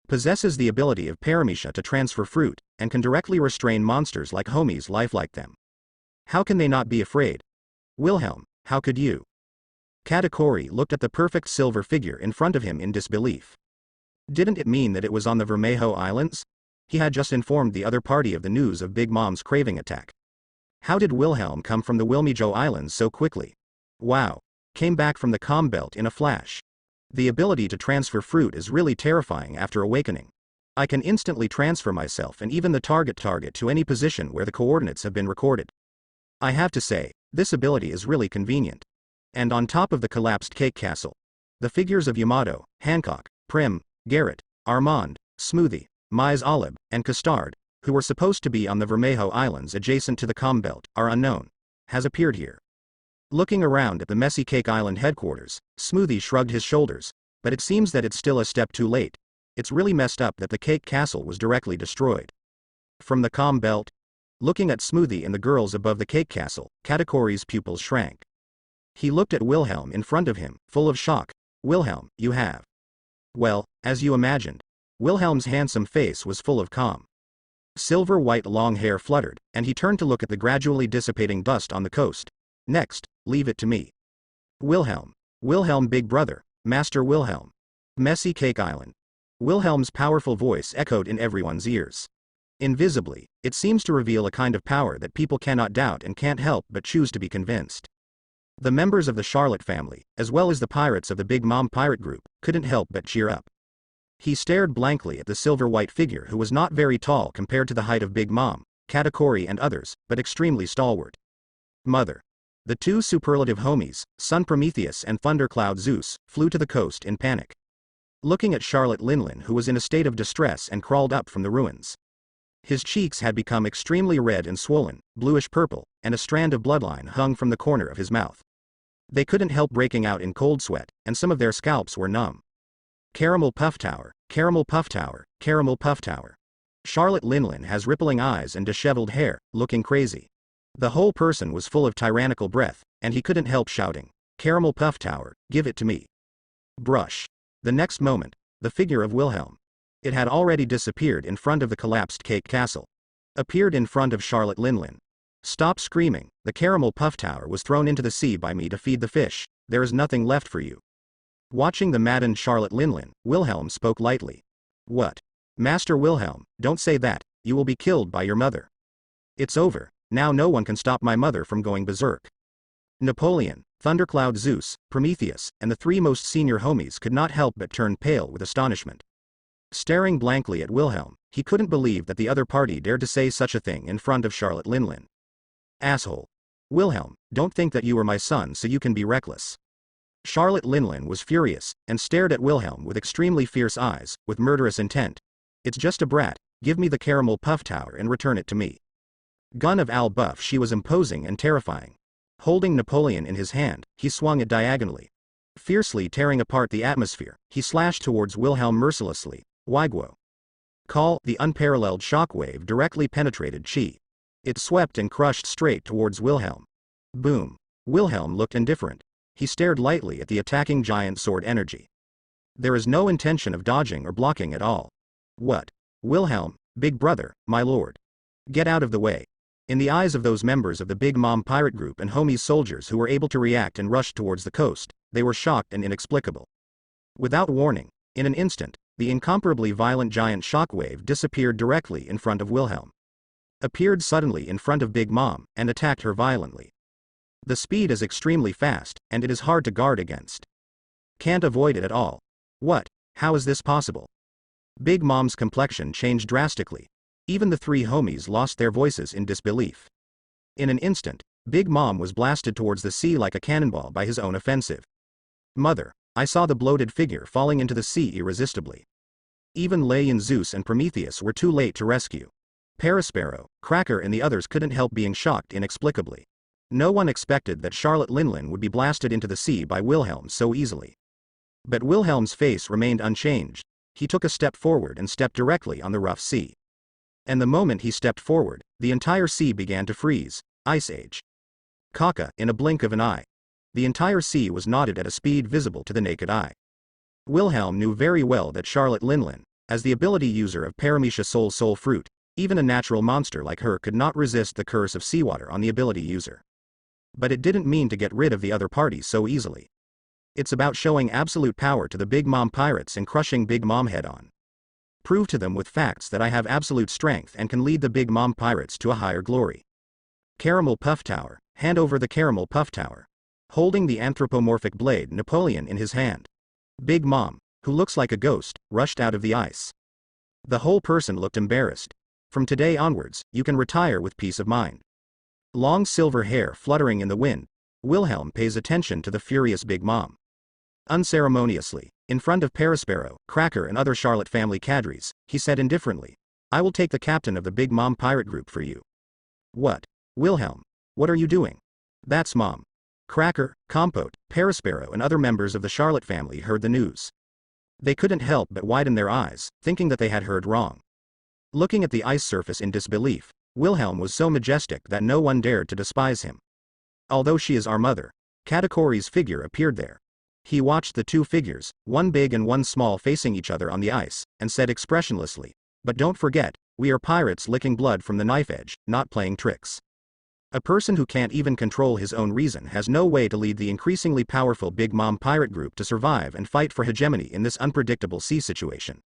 Possesses the ability of Paramecia to transfer fruit, and can directly restrain monsters like homies lifelike them. How can they not be afraid? Wilhelm, how could you? Katakuri looked at the perfect silver figure in front of him in disbelief. Didn't it mean that it was on the Vermejo Islands? He had just informed the other party of the news of Big Mom's craving attack. How did Wilhelm come from the Wilmejo Islands so quickly? Wow. Came back from the calm belt in a flash. The ability to transfer fruit is really terrifying after awakening. I can instantly transfer myself and even the target to any position where the coordinates have been recorded. I have to say, this ability is really convenient. And on top of the collapsed cake castle, the figures of Yamato, Hancock, Prim, Garrett, Armand, Smoothie, Mise Olive, and Custard, who were supposed to be on the Vermejo Islands adjacent to the calm belt, are unknown, has appeared here. Looking around at the messy Cake Island headquarters, Smoothie shrugged his shoulders, but it seems that it's still a step too late. It's really messed up that the cake castle was directly destroyed. From the calm belt? Looking at Smoothie and the girls above the cake castle, Katakuri's pupils shrank. He looked at Wilhelm in front of him, full of shock. Wilhelm, you have. Well, as you imagined. Wilhelm's handsome face was full of calm. Silver-white long hair fluttered, and he turned to look at the gradually dissipating dust on the coast. Next, leave it to me. Wilhelm. Wilhelm, big brother. Master Wilhelm. Messy Cake Island. Wilhelm's powerful voice echoed in everyone's ears. Invisibly, it seems to reveal a kind of power that people cannot doubt and can't help but choose to be convinced. The members of the Charlotte family, as well as the pirates of the Big Mom pirate group, couldn't help but cheer up. He stared blankly at the silver-white figure who was not very tall compared to the height of Big Mom, Katakuri and others, but extremely stalwart. Mother. The two superlative homies, Sun Prometheus and Thundercloud Zeus, flew to the coast in panic. Looking at Charlotte Linlin, who was in a state of distress and crawled up from the ruins. His cheeks had become extremely red and swollen, bluish-purple, and a strand of bloodline hung from the corner of his mouth. They couldn't help breaking out in cold sweat, and some of their scalps were numb. Caramel Puff Tower, Caramel Puff Tower, Caramel Puff Tower. Charlotte Linlin has rippling eyes and disheveled hair, looking crazy. The whole person was full of tyrannical breath, and he couldn't help shouting, Caramel Puff Tower, give it to me. Brush. The next moment, the figure of Wilhelm. It had already disappeared in front of the collapsed cake castle. Appeared in front of Charlotte Linlin. Stop screaming, the caramel puff tower was thrown into the sea by me to feed the fish, there is nothing left for you. Watching the maddened Charlotte Linlin, Wilhelm spoke lightly. What? Master Wilhelm, don't say that, you will be killed by your mother. It's over, now no one can stop my mother from going berserk. Napoleon, Thundercloud Zeus, Prometheus, and the three most senior homies could not help but turn pale with astonishment. Staring blankly at Wilhelm, he couldn't believe that the other party dared to say such a thing in front of Charlotte Linlin. Asshole. Wilhelm, don't think that you are my son so you can be reckless. Charlotte Linlin was furious, and stared at Wilhelm with extremely fierce eyes, with murderous intent. It's just a brat, give me the caramel puff tower and return it to me. Gun of Al Buff, she was imposing and terrifying. Holding Napoleon in his hand, he swung it diagonally. Fiercely tearing apart the atmosphere, he slashed towards Wilhelm mercilessly. Wiguo. Call, the unparalleled shockwave directly penetrated chi. It swept and crushed straight towards Wilhelm. Boom. Wilhelm looked indifferent. He stared lightly at the attacking giant sword energy. There is no intention of dodging or blocking at all. What? Wilhelm, big brother, my lord. Get out of the way. In the eyes of those members of the Big Mom pirate group and homies soldiers who were able to react and rushed towards the coast, they were shocked and inexplicable. Without warning, in an instant, the incomparably violent giant shockwave disappeared directly in front of Wilhelm. Appeared suddenly in front of Big Mom, and attacked her violently. The speed is extremely fast, and it is hard to guard against. Can't avoid it at all. What? How is this possible? Big Mom's complexion changed drastically. Even the three homies lost their voices in disbelief. In an instant, Big Mom was blasted towards the sea like a cannonball by his own offensive. Mother, I saw the bloated figure falling into the sea irresistibly. Even Leyen, Zeus and Prometheus were too late to rescue. Parasparrow, Cracker and the others couldn't help being shocked inexplicably. No one expected that Charlotte Linlin would be blasted into the sea by Wilhelm so easily. But Wilhelm's face remained unchanged. He took a step forward and stepped directly on the rough sea. And the moment he stepped forward, the entire sea began to freeze. Ice Age. Kaka, in a blink of an eye. The entire sea was knotted at a speed visible to the naked eye. Wilhelm knew very well that Charlotte Linlin, as the ability user of Paramecia Soul Fruit, even a natural monster like her could not resist the curse of seawater on the ability user. But it didn't mean to get rid of the other party so easily. It's about showing absolute power to the Big Mom pirates and crushing Big Mom head on. Prove to them with facts that I have absolute strength and can lead the Big Mom pirates to a higher glory. Caramel Puff Tower, hand over the Caramel Puff Tower. Holding the anthropomorphic blade Napoleon in his hand. Big Mom, who looks like a ghost, rushed out of the ice. The whole person looked embarrassed. From today onwards, you can retire with peace of mind. Long silver hair fluttering in the wind, Wilhelm pays attention to the furious Big Mom. Unceremoniously, in front of Parasparrow, Cracker and other Charlotte family cadres, he said indifferently, I will take the captain of the Big Mom pirate group for you. What? Wilhelm, what are you doing? That's Mom. Cracker, Compote, Parasparrow and other members of the Charlotte family heard the news. They couldn't help but widen their eyes, thinking that they had heard wrong. Looking at the ice surface in disbelief, Wilhelm was so majestic that no one dared to despise him. Although she is our mother, Katakori's figure appeared there. He watched the two figures, one big and one small facing each other on the ice, and said expressionlessly, but don't forget, we are pirates licking blood from the knife edge, not playing tricks. A person who can't even control his own reason has no way to lead the increasingly powerful Big Mom pirate group to survive and fight for hegemony in this unpredictable sea situation.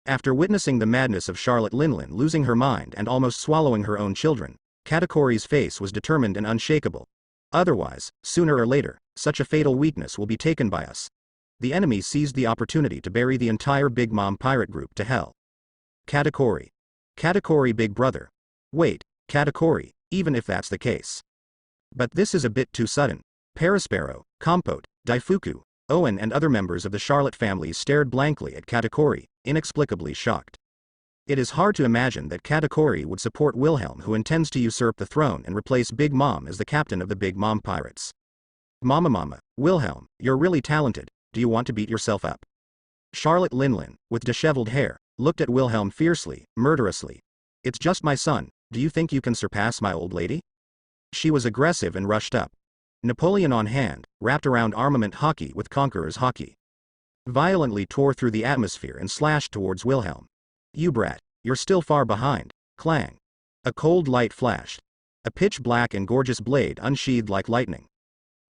After witnessing the madness of Charlotte Linlin losing her mind and almost swallowing her own children, Katakori's face was determined and unshakable. Otherwise, sooner or later, such a fatal weakness will be taken by us. The enemy seized the opportunity to bury the entire Big Mom pirate group to hell. Katakori. Katakori big brother. Wait, Katakori, even if that's the case. But this is a bit too sudden. Parasparrow, Compote, Daifuku, Owen and other members of the Charlotte family stared blankly at Katakori, inexplicably shocked. It is hard to imagine that Katakori would support Wilhelm, who intends to usurp the throne and replace Big Mom as the captain of the Big Mom pirates. Mama, Wilhelm, you're really talented, do you want to beat yourself up? Charlotte Linlin, with disheveled hair, looked at Wilhelm fiercely, murderously. It's just my son, do you think you can surpass my old lady? She was aggressive and rushed up. Napoleon on hand, wrapped around armament hockey with Conqueror's hockey. violently tore through the atmosphere and slashed towards Wilhelm. "You brat, you're still far behind." Clang. A cold light flashed. A pitch-black and gorgeous blade unsheathed like lightning.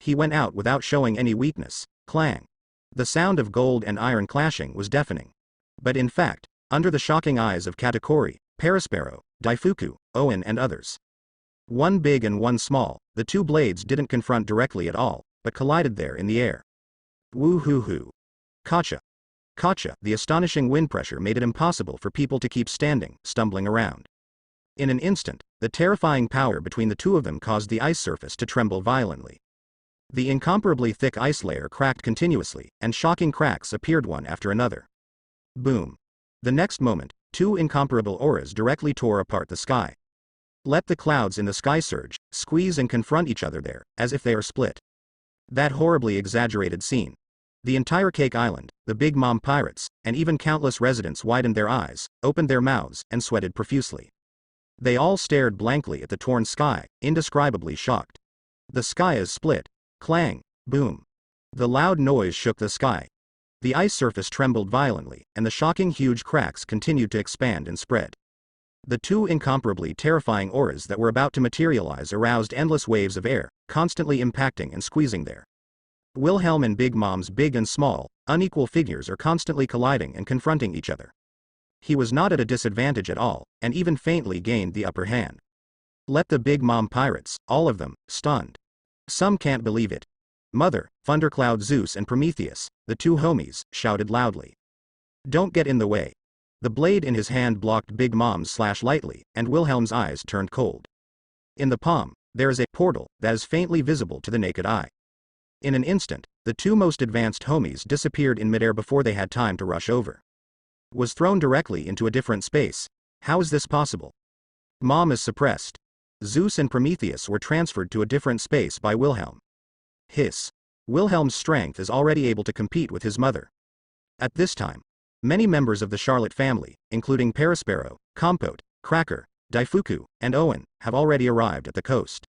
He went out without showing any weakness. Clang. The sound of gold and iron clashing was deafening. But in fact, under the shocking eyes of Katakuri, Perispero, Daifuku, Owen and others, one big and one small, the two blades didn't confront directly at all, but collided there in the air. Woo-hoo-hoo. Kacha. Kacha. The astonishing wind pressure made it impossible for people to keep standing, stumbling around. In an instant, the terrifying power between the two of them caused the ice surface to tremble violently. The incomparably thick ice layer cracked continuously, and shocking cracks appeared one after another. Boom. The next moment, two incomparable auras directly tore apart the sky. Let the clouds in the sky surge, squeeze and confront each other there, as if they are split. That horribly exaggerated scene. The entire Cake Island, the Big Mom pirates, and even countless residents widened their eyes, opened their mouths, and sweated profusely. They all stared blankly at the torn sky, indescribably shocked. The sky is split. Clang. Boom. The loud noise shook the sky. The ice surface trembled violently, and the shocking huge cracks continued to expand and spread. The two incomparably terrifying auras that were about to materialize aroused endless waves of air, constantly impacting and squeezing there. Wilhelm and Big Mom's big and small, unequal figures are constantly colliding and confronting each other. He was not at a disadvantage at all, and even faintly gained the upper hand. Let the Big Mom pirates, all of them, stunned. Some can't believe it. Mother, Thundercloud Zeus and Prometheus, the two homies, shouted loudly. Don't get in the way. The blade in his hand blocked Big Mom's slash lightly, and Wilhelm's eyes turned cold. In the palm, there is a portal that is faintly visible to the naked eye. In an instant, the two most advanced homies disappeared in midair before they had time to rush over. Was thrown directly into a different space. How is this possible? Mom is suppressed. Zeus and Prometheus were transferred to a different space by Wilhelm. Hiss. Wilhelm's strength is already able to compete with his mother. At this time, many members of the Charlotte family, including Perispero, Compote, Cracker, Daifuku, and Owen, have already arrived at the coast.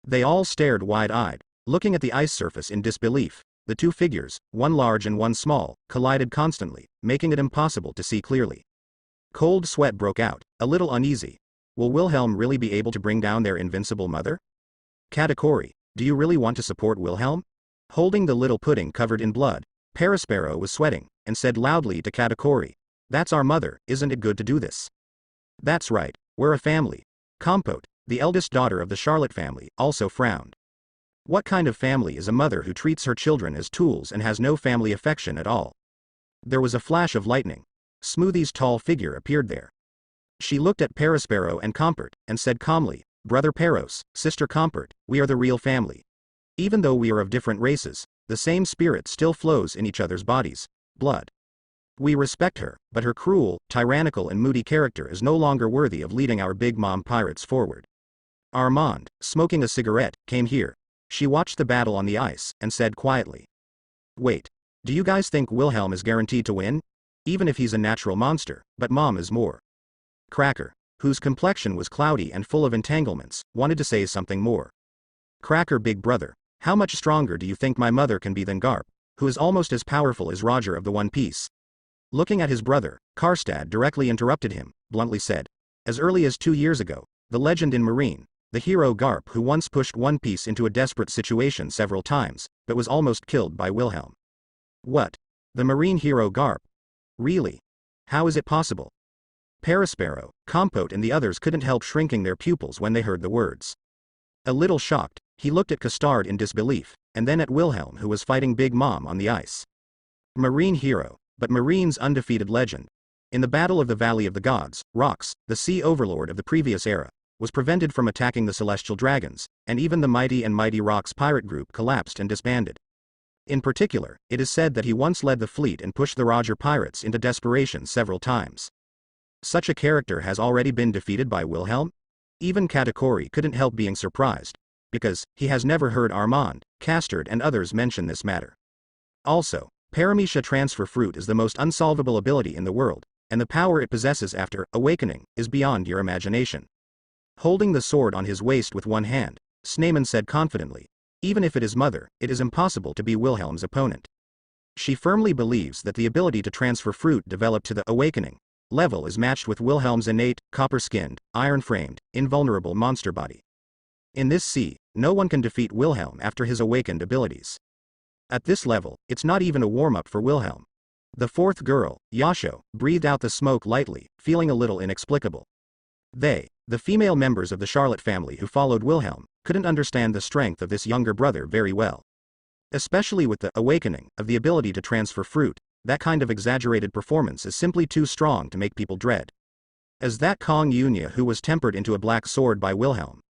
They all stared wide-eyed, looking at the ice surface in disbelief. The two figures, one large and one small, collided constantly, making it impossible to see clearly. Cold sweat broke out, a little uneasy. Will Wilhelm really be able to bring down their invincible mother? Katakuri, do you really want to support Wilhelm? Holding the little pudding covered in blood, Perispero was sweating, and said loudly to Katakuri, "That's our mother, isn't it good to do this?" "That's right, we're a family." Compote, the eldest daughter of the Charlotte family, also frowned. What kind of family is a mother who treats her children as tools and has no family affection at all? There was a flash of lightning. Smoothie's tall figure appeared there. She looked at Perispero and Compert, and said calmly, "Brother Peros, Sister Compert, we are the real family. Even though we are of different races, the same spirit still flows in each other's bodies, blood. We respect her, but her cruel, tyrannical and moody character is no longer worthy of leading our Big Mom pirates forward." Armand, smoking a cigarette, came here. She watched the battle on the ice, and said quietly, "Wait. Do you guys think Wilhelm is guaranteed to win? Even if he's a natural monster, but Mom is more." Cracker, whose complexion was cloudy and full of entanglements, wanted to say something more. "Cracker big brother, how much stronger do you think my mother can be than Garp, who is almost as powerful as Roger of the One Piece?" Looking at his brother, Karstad directly interrupted him, bluntly said, "As early as 2 years ago, the legend in Marine, the hero Garp who once pushed One Piece into a desperate situation several times, but was almost killed by Wilhelm." "What? The Marine hero Garp? Really? How is it possible?" Perispero, Compote and the others couldn't help shrinking their pupils when they heard the words. A little shocked, he looked at Custard in disbelief, and then at Wilhelm who was fighting Big Mom on the ice. Marine hero, but Marine's undefeated legend. In the Battle of the Valley of the Gods, Rox, the sea overlord of the previous era, was prevented from attacking the celestial dragons, and even the mighty and mighty Rox pirate group collapsed and disbanded. In particular, it is said that he once led the fleet and pushed the Roger pirates into desperation several times. Such a character has already been defeated by Wilhelm? Even Katakuri couldn't help being surprised, because he has never heard Armand, Castard and others mention this matter. Also, Paramecia Transfer Fruit is the most unsolvable ability in the world, and the power it possesses after awakening is beyond your imagination. Holding the sword on his waist with one hand, Sneyman said confidently, "Even if it is Mother, it is impossible to be Wilhelm's opponent." She firmly believes that the ability to transfer fruit developed to the awakening level is matched with Wilhelm's innate, copper-skinned, iron-framed, invulnerable monster body. In this sea, no one can defeat Wilhelm after his awakened abilities. At this level, it's not even a warm-up for Wilhelm. The fourth girl, Yasho, breathed out the smoke lightly, feeling a little inexplicable. They, the female members of the Charlotte family who followed Wilhelm, couldn't understand the strength of this younger brother very well. Especially with the awakening of the ability to transfer fruit, that kind of exaggerated performance is simply too strong to make people dread. As that Kong Yunya who was tempered into a black sword by Wilhelm.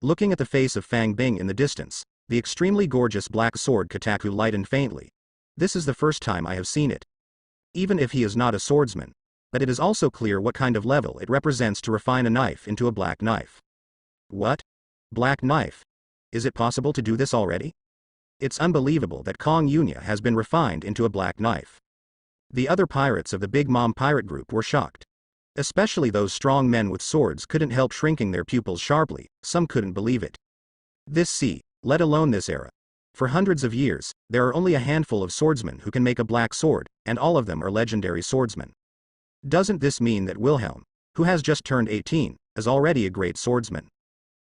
Looking at the face of Fang Bing in the distance, the extremely gorgeous black sword Kotaku lightened faintly. This is the first time I have seen it. Even if he is not a swordsman. But it is also clear what kind of level it represents to refine a knife into a black knife. What? Black knife? Is it possible to do this already? It's unbelievable that Kong Yunya has been refined into a black knife. The other pirates of the Big Mom pirate group were shocked. Especially those strong men with swords couldn't help shrinking their pupils sharply, some couldn't believe it. This sea, let alone this era. For hundreds of years, there are only a handful of swordsmen who can make a black sword, and all of them are legendary swordsmen. Doesn't this mean that Wilhelm, who has just turned 18, is already a great swordsman?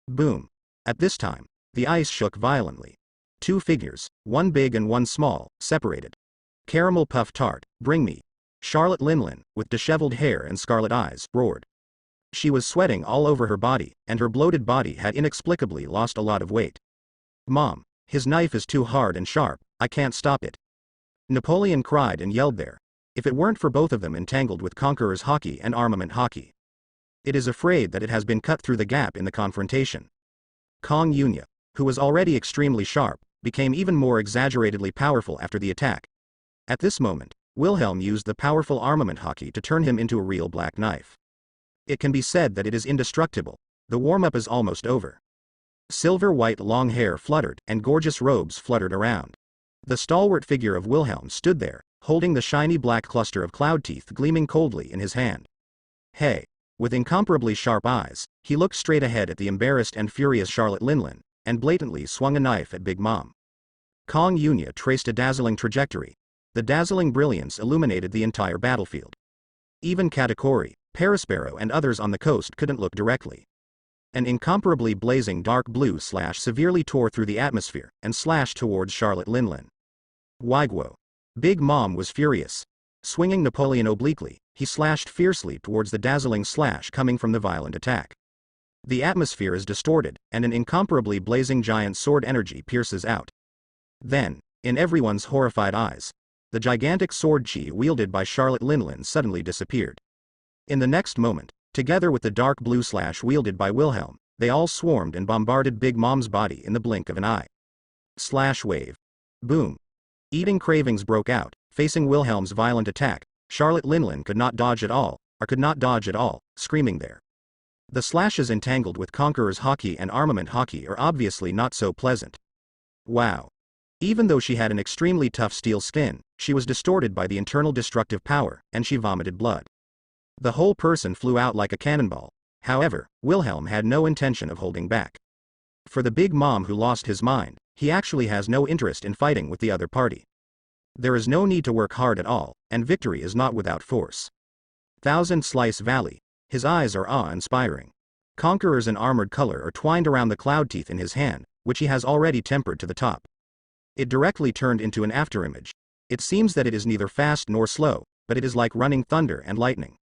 Boom. At this time, the ice shook violently. Two figures, one big and one small, separated. Caramel Puff Tart, bring me. Charlotte Linlin, with disheveled hair and scarlet eyes, roared. She was sweating all over her body, and her bloated body had inexplicably lost a lot of weight. Mom, his knife is too hard and sharp, I can't stop it. Napoleon cried and yelled there. If it weren't for both of them entangled with Conqueror's hockey and armament hockey. It is afraid that it has been cut through the gap in the confrontation. Kong Yunya, who was already extremely sharp, became even more exaggeratedly powerful after the attack. At this moment, Wilhelm used the powerful armament hockey to turn him into a real black knife. It can be said that it is indestructible. The warm-up is almost over. Silver-white long hair fluttered, and gorgeous robes fluttered around. The stalwart figure of Wilhelm stood there, holding the shiny black cluster of cloud teeth gleaming coldly in his hand. Hey! With incomparably sharp eyes, he looked straight ahead at the embarrassed and furious Charlotte Linlin, and blatantly swung a knife at Big Mom. Kong Yunya traced a dazzling trajectory. The dazzling brilliance illuminated the entire battlefield. Even Katakuri, Parasparrow and others on the coast couldn't look directly. An incomparably blazing dark blue slash severely tore through the atmosphere, and slashed towards Charlotte Linlin. Waiguo. Big Mom was furious. Swinging Napoleon obliquely, he slashed fiercely towards the dazzling slash coming from the violent attack. The atmosphere is distorted, and an incomparably blazing giant sword energy pierces out. Then, in everyone's horrified eyes, the gigantic sword chi wielded by Charlotte Linlin suddenly disappeared. In the next moment, together with the dark blue slash wielded by Wilhelm, they all swarmed and bombarded Big Mom's body in the blink of an eye. Slash wave. Boom. Eating cravings broke out, facing Wilhelm's violent attack. Charlotte Linlin could not dodge at all, screaming there. The slashes entangled with Conqueror's hockey and armament hockey are obviously not so pleasant. Wow. Even though she had an extremely tough steel skin, she was distorted by the internal destructive power, and she vomited blood. The whole person flew out like a cannonball. However, Wilhelm had no intention of holding back. For the Big Mom who lost his mind, he actually has no interest in fighting with the other party. There is no need to work hard at all, and victory is not without force. Thousand Slice Valley. His eyes are awe-inspiring. Conquerors in armored color are twined around the cloud teeth in his hand, which he has already tempered to the top. It directly turned into an afterimage. It seems that it is neither fast nor slow, but it is like running thunder and lightning.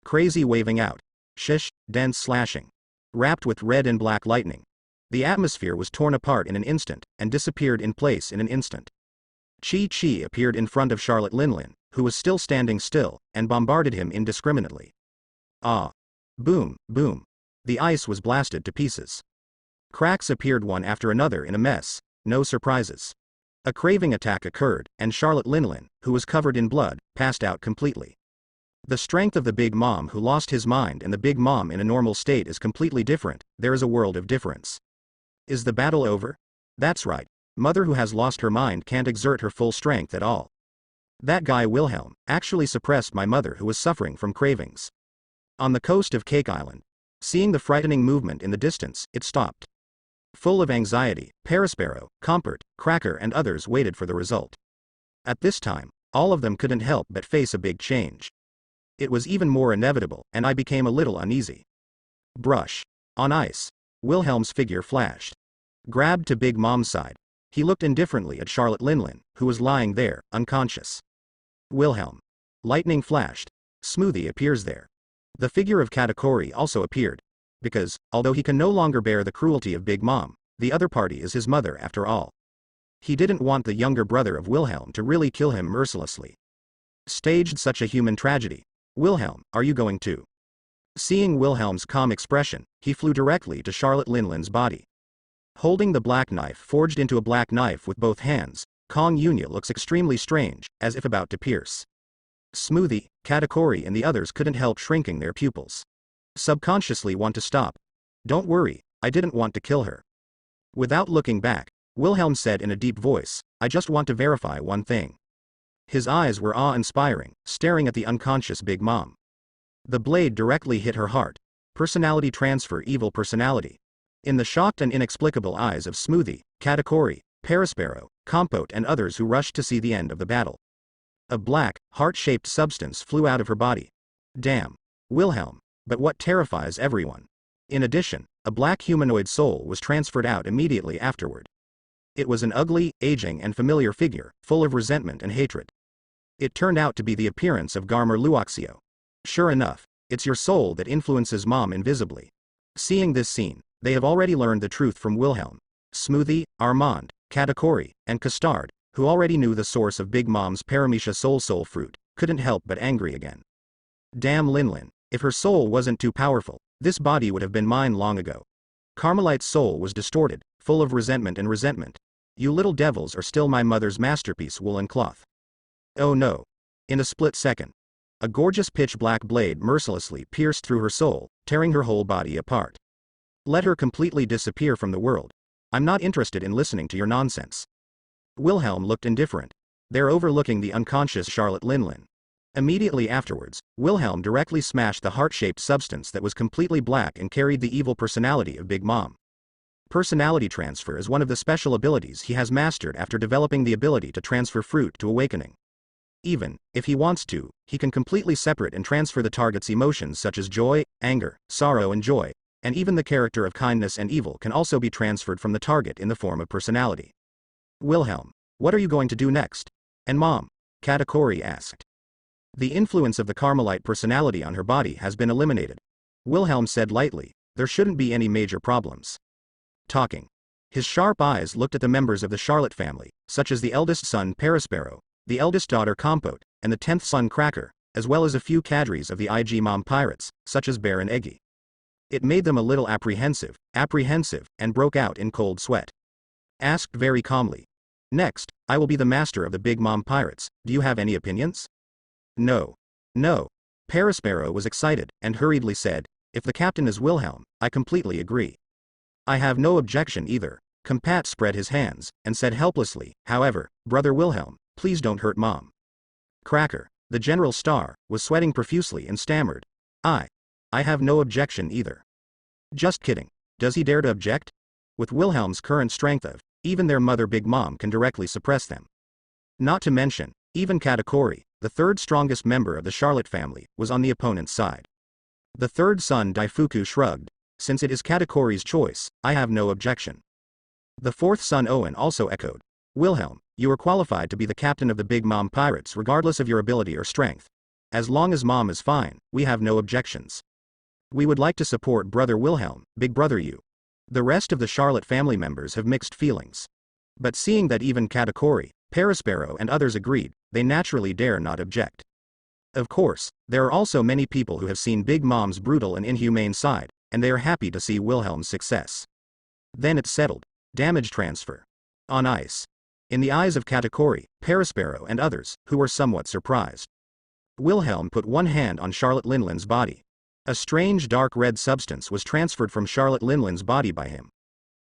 Crazy waving out. Shish, dense slashing. Wrapped with red and black lightning. The atmosphere was torn apart in an instant, and disappeared in place in an instant. Chi appeared in front of Charlotte Linlin, who was still standing still, and bombarded him indiscriminately. Ah. Boom, boom. The ice was blasted to pieces. Cracks appeared one after another in a mess, no surprises. A craving attack occurred, and Charlotte Linlin, who was covered in blood, passed out completely. The strength of the Big Mom who lost his mind and the Big Mom in a normal state is completely different. There is a world of difference. Is the battle over? That's right. Mother who has lost her mind can't exert her full strength at all. That guy Wilhelm actually suppressed my mother who was suffering from cravings. On the coast of Cake Island, seeing the frightening movement in the distance, it stopped. Full of anxiety, Parasparrow, Compert, Cracker and others waited for the result. At this time, all of them couldn't help but face a big change. It was even more inevitable, and I became a little uneasy. Brush. On ice. Wilhelm's figure flashed. Grabbed to Big Mom's side. He looked indifferently at Charlotte Linlin, who was lying there, unconscious. Wilhelm. Lightning flashed. Smoothie appears there. The figure of Katakuri also appeared. Because, although he can no longer bear the cruelty of Big Mom, the other party is his mother after all. He didn't want the younger brother of Wilhelm to really kill him mercilessly. Staged such a human tragedy. Wilhelm, are you going to? Seeing Wilhelm's calm expression, he flew directly to Charlotte Linlin's body. Holding the black knife forged into a black knife with both hands, Kong Yunya looks extremely strange, as if about to pierce. Smoothie, Katakuri and the others couldn't help shrinking their pupils. Subconsciously want to stop. Don't worry, I didn't want to kill her. Without looking back, Wilhelm said in a deep voice, I just want to verify one thing. His eyes were awe-inspiring, staring at the unconscious Big Mom. The blade directly hit her heart. Personality transfer, evil personality. In the shocked and inexplicable eyes of Smoothie, Katakuri, Perispero, Compote and others who rushed to see the end of the battle. A black, heart-shaped substance flew out of her body. Damn. Wilhelm. But what terrifies everyone? In addition, a black humanoid soul was transferred out immediately afterward. It was an ugly, aging and familiar figure, full of resentment and hatred. It turned out to be the appearance of Garmer Luoxio. Sure enough, it's your soul that influences Mom invisibly. Seeing this scene, they have already learned the truth from Wilhelm. Smoothie, Armand, Katakuri, and Custard, who already knew the source of Big Mom's Paramecia soul fruit, couldn't help but angry again. Damn Linlin, if her soul wasn't too powerful, this body would have been mine long ago. Carmelite's soul was distorted, full of resentment and resentment. You little devils are still my mother's masterpiece woolen cloth. Oh no. In a split second. A gorgeous pitch-black blade mercilessly pierced through her soul, tearing her whole body apart. Let her completely disappear from the world. I'm not interested in listening to your nonsense. Wilhelm looked indifferent. They're overlooking the unconscious Charlotte Linlin. Immediately afterwards, Wilhelm directly smashed the heart-shaped substance that was completely black and carried the evil personality of Big Mom. Personality transfer is one of the special abilities he has mastered after developing the ability to transfer fruit to awakening. Even, if he wants to, he can completely separate and transfer the target's emotions such as joy, anger, sorrow and joy, and even the character of kindness and evil can also be transferred from the target in the form of personality. Wilhelm, what are you going to do next? And Mom? Katakuri asked. The influence of the Carmelite personality on her body has been eliminated. Wilhelm said lightly, there shouldn't be any major problems. Talking. His sharp eyes looked at the members of the Charlotte family, such as the eldest son Perispero, the eldest daughter Compote, and the 10th son Cracker, as well as a few cadres of the IG Mom pirates, such as Baron Eggy. It made them a little apprehensive, and broke out in cold sweat. Asked very calmly. Next, I will be the master of the Big Mom pirates, do you have any opinions? No. No. Perispero was excited, and hurriedly said, if the captain is Wilhelm, I completely agree. I have no objection either. Compat spread his hands, and said helplessly, however, Brother Wilhelm, please don't hurt Mom. Cracker, the general star, was sweating profusely and stammered. I have no objection either. Just kidding. Does he dare to object? With Wilhelm's current strength of, even their mother Big Mom can directly suppress them. Not to mention, even Katakuri, the third strongest member of the Charlotte family, was on the opponent's side. The third son Daifuku shrugged. Since it is Katakuri's choice, I have no objection. The fourth son Owen also echoed. Wilhelm, you are qualified to be the captain of the Big Mom pirates regardless of your ability or strength. As long as Mom is fine, we have no objections. We would like to support Brother Wilhelm, Big Brother you. The rest of the Charlotte family members have mixed feelings. But seeing that even Katakuri, Perispero and others agreed, they naturally dare not object. Of course, there are also many people who have seen Big Mom's brutal and inhumane side, and they are happy to see Wilhelm's success. Then it's settled. Damage transfer. On ice. In the eyes of Katakuri, Perispero and others, who were somewhat surprised. Wilhelm put one hand on Charlotte Linlin's body. A strange dark red substance was transferred from Charlotte Linlin's body by him.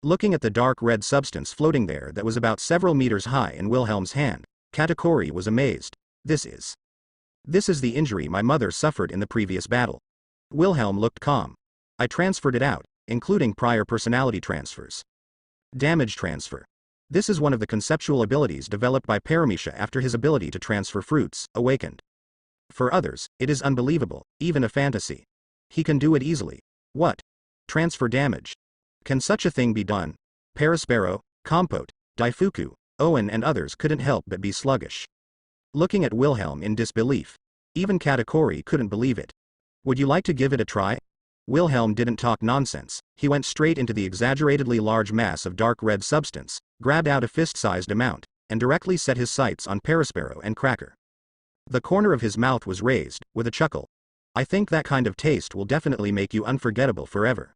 Looking at the dark red substance floating there that was about several meters high in Wilhelm's hand, Katakuri was amazed. This is the injury my mother suffered in the previous battle. Wilhelm looked calm. I transferred it out, including prior personality transfers. Damage transfer. This is one of the conceptual abilities developed by Paramecia after his ability to transfer fruits awakened. For others, it is unbelievable, even a fantasy. He can do it easily. What? Transfer damage. Can such a thing be done? Parasparrow, Compote, Daifuku, Owen and others couldn't help but be sluggish. Looking at Wilhelm in disbelief. Even Katakuri couldn't believe it. Would you like to give it a try? Wilhelm didn't talk nonsense. He went straight into the exaggeratedly large mass of dark red substance, grabbed out a fist-sized amount, and directly set his sights on Parasparrow and Cracker. The corner of his mouth was raised, with a chuckle. I think that kind of taste will definitely make you unforgettable forever.